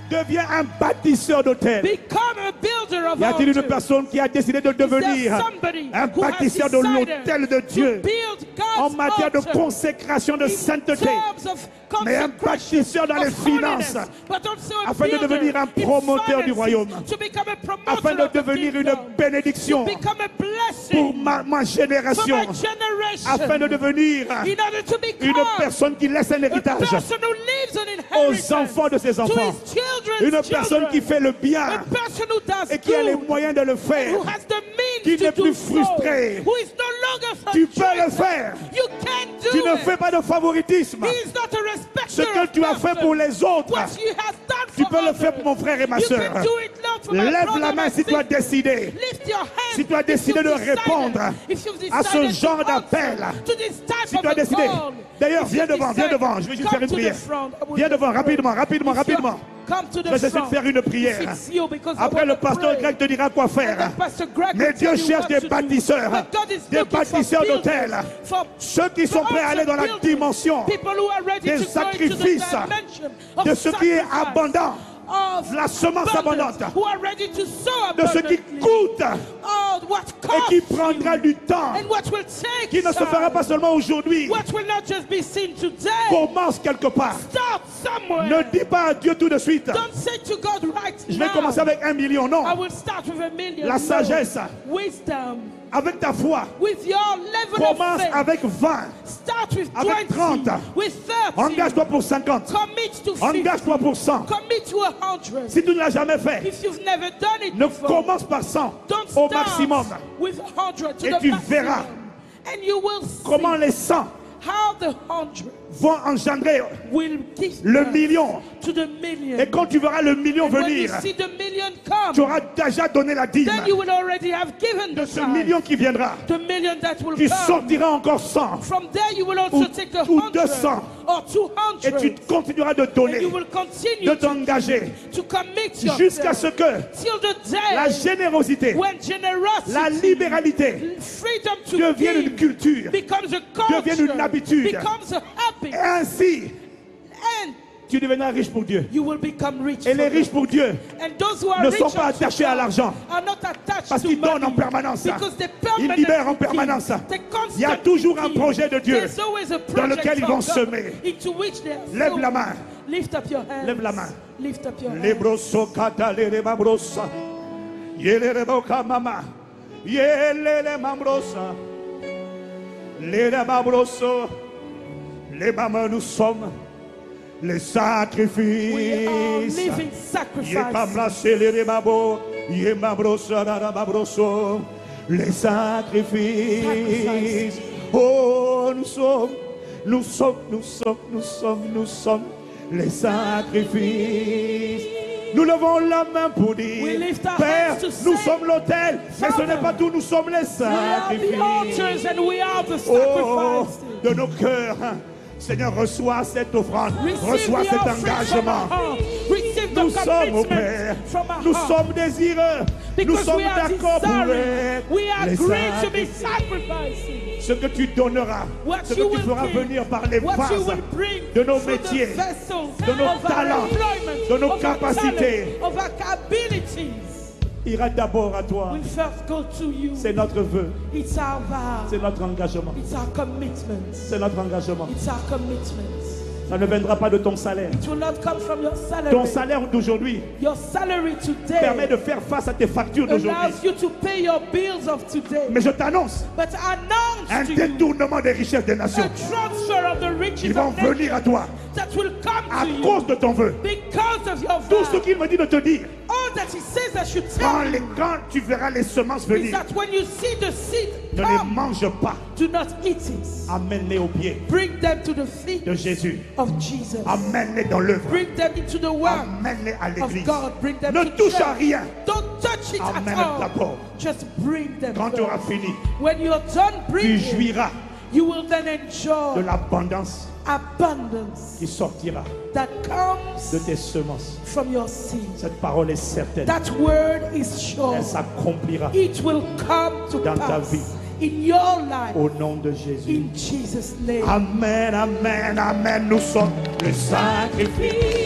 A: Deviens un bâtisseur d'hôtel.
B: Become a builder of
A: Y a-t-il une
B: altars.
A: personne qui a décidé de
B: Is there
A: devenir
B: somebody
A: un
B: who has
A: bâtisseur de
B: decided
A: l'hôtel de
B: to
A: Dieu
B: build
A: en
B: God's
A: matière de
B: altar
A: consécration, de
B: in
A: sainteté,
B: terms of
A: mais un
B: consecration,
A: bâtisseur dans les
B: of holiness,
A: finances,
B: but also a
A: afin de
B: builder
A: devenir un
B: in
A: promoteur du
B: finances,
A: royaume,
B: to become a promoter
A: afin de
B: of the
A: devenir une
B: kingdom,
A: bénédiction
B: to become a
A: pour
B: blessing
A: ma
B: for
A: génération,
B: my generation,
A: afin de devenir
B: in order to become
A: une personne qui laisse un
B: a
A: héritage
B: person who leaves an
A: aux
B: inheritance
A: enfants de ses
B: to
A: enfants,
B: his children's
A: une personne qui
B: children,
A: fait le
B: a
A: bien
B: person who does
A: et qui a les
B: good,
A: moyens de le faire.
B: who has the
A: Qui
B: means
A: n'est
B: to do
A: plus
B: so,
A: frustré.
B: who is no longer
A: Tu peux le
B: frustrated.
A: faire.
B: You can do
A: Tu ne
B: it.
A: fais pas de favoritisme.
B: He is not a respecter
A: Ce que
B: of
A: tu as fait
B: persons.
A: pour les autres,
B: What you have done
A: tu
B: for
A: peux le
B: others,
A: faire pour mon frère et ma
B: you
A: soeur.
B: can do it, Lord, for my
A: Lève
B: brother
A: la
B: and
A: main
B: my
A: si tu as
B: sister.
A: décidé.
B: Lift your hand
A: Si tu as
B: if
A: décidé
B: you've
A: de
B: decided,
A: répondre
B: if you've
A: à ce
B: decided
A: genre
B: to
A: d'appel.
B: answer to this type
A: Si
B: of
A: tu as
B: a
A: décidé.
B: call,
A: D'ailleurs,
B: if
A: viens
B: you've
A: devant, viens
B: decided,
A: devant. Je vais juste
B: come
A: faire une
B: to the
A: prière.
B: front. I will
A: Viens
B: just
A: devant,
B: pray.
A: rapidement, rapidement,
B: If you
A: rapidement.
B: come to
A: Je
B: the
A: vais essayer de
B: front.
A: faire une prière.
B: Fix you because I
A: Après,
B: want
A: le
B: to
A: pasteur
B: pray.
A: Greg te dira quoi faire.
B: And Pastor Greg
A: Mais
B: will
A: Dieu
B: tell you
A: cherche
B: what
A: des
B: to do.
A: bâtisseurs,
B: But God is
A: des
B: looking for
A: bâtisseurs
B: builders,
A: d'hôtels,
B: for
A: ceux qui sont prêts à aller dans la
B: builders,
A: dimension
B: people who are ready
A: des
B: to go into the
A: sacrifices,
B: dimension of
A: de ce qui est
B: sacrifice,
A: abondant,
B: of
A: la semence
B: builders
A: abondante,
B: who are ready to sow
A: de ce qui
B: abundantly.
A: coûte
B: Oh, what
A: et
B: costs
A: qui prendra
B: you,
A: du temps,
B: and what will take
A: qui ne se fera pas
B: time,
A: seulement aujourd'hui.
B: what will not just be seen today.
A: Commence quelque part.
B: Start somewhere.
A: Ne dis pas à Dieu tout de suite.
B: Don't say to God right
A: Je vais
B: now,
A: commencer avec 1 million.
B: I
A: Non.
B: will start with 1 million.
A: La
B: No.
A: sagesse.
B: Wisdom.
A: Avec ta foi.
B: With your level
A: Commence
B: of faith.
A: avec 20.
B: Start with
A: avec
B: 20.
A: 30.
B: With 30.
A: Engage-toi pour 50.
B: Commit to 50.
A: Engage-toi pour 100.
B: Commit to 100.
A: Si tu ne l'as jamais fait,
B: If you've never done it
A: ne
B: before,
A: commence par 100
B: don't
A: au
B: start
A: maximum.
B: with 100 to
A: Et
B: the
A: tu
B: maximum.
A: verras
B: And you will see
A: comment les 100
B: how the 100
A: vont engendrer
B: will give
A: le
B: birth
A: million.
B: to the million.
A: Et quand tu verras le million
B: And when you
A: venir,
B: see the million come,
A: tu auras déjà donné la dîme
B: then you will already have given
A: de
B: the
A: ce
B: time.
A: million qui viendra.
B: The million that will
A: Tu
B: come.
A: sortiras encore 100.
B: From there you will also
A: Ou-
B: take the
A: ou
B: 100
A: 200.
B: or 200.
A: Et tu continueras de
B: And
A: donner,
B: you will continue
A: de t'engager,
B: to commit
A: jusqu'à
B: yourself
A: ce que
B: till the day
A: la générosité,
B: when generosity,
A: la libéralité
B: freedom to
A: devienne une
B: give
A: culture.
B: becomes a culture,
A: devienne une habitude.
B: becomes a habit,
A: Et ainsi,
B: and
A: tu deviendras riche pour Dieu.
B: you will become rich.
A: Et les
B: for
A: riches
B: God.
A: pour Dieu
B: And those who are
A: ne
B: rich
A: sont pas
B: unto
A: attachés à
B: God
A: l'argent,
B: are not attached
A: parce
B: to
A: qu'ils donnent en
B: money,
A: permanence.
B: because they
A: Ils libèrent en
B: permanently
A: permanence.
B: give. They
A: Il y a
B: constantly
A: toujours un
B: give.
A: projet de Dieu
B: There's always a
A: dans
B: project
A: lequel ils
B: from
A: vont
B: God
A: semer.
B: into which they are
A: Lève
B: sowing.
A: la main.
B: Lift up your hands.
A: Lève la main.
B: Lift up your hands.
A: Lebroso kata lere mabrosa. Yelere boka mama. Yelele mambrosa. Lere mabroso. Les mamans, nous sommes les sacrifices.
B: We are living sacrifices.
A: Les sacrifices. Oh, nous sommes les sacrifices. Nous levons la main pour dire, Père, nous sommes l'autel, mais ce n'est pas tout, nous sommes les sacrifices. Oh, de nos cœurs, Seigneur, reçois cette offrande, reçois cet engagement. Nous sommes, au Père, nous sommes désireux, nous sommes d'accord pour être les sacrifices. Ce que tu donneras, ce que tu feras venir par les vases de nos métiers, de nos talents, de nos capacités, ira d'abord à toi. C'est notre vœu. C'est notre engagement. C'est notre engagement. Ça ne viendra pas de ton salaire. Ton salaire d'aujourd'hui permet de faire face à tes factures d'aujourd'hui. Mais je t'annonce un détournement des richesses des nations. Ils vont venir à toi à cause de ton vœu. Tout ce qu'il me dit de te dire, quand tu verras les semences venir, ne les mange pas. Amène-les aux pieds de Jésus. Amène-les dans l'œuvre. Amène-les à l'église. Ne touche à rien. Amène d'abord. Quand tu auras fini, tu jouiras de l'abondance qui sortira de tes semences. Cette parole est certaine. Elle s'accomplira dans ta vie. Au nom de Jésus. Amen, amen, amen. Nous sommes le sacrifice.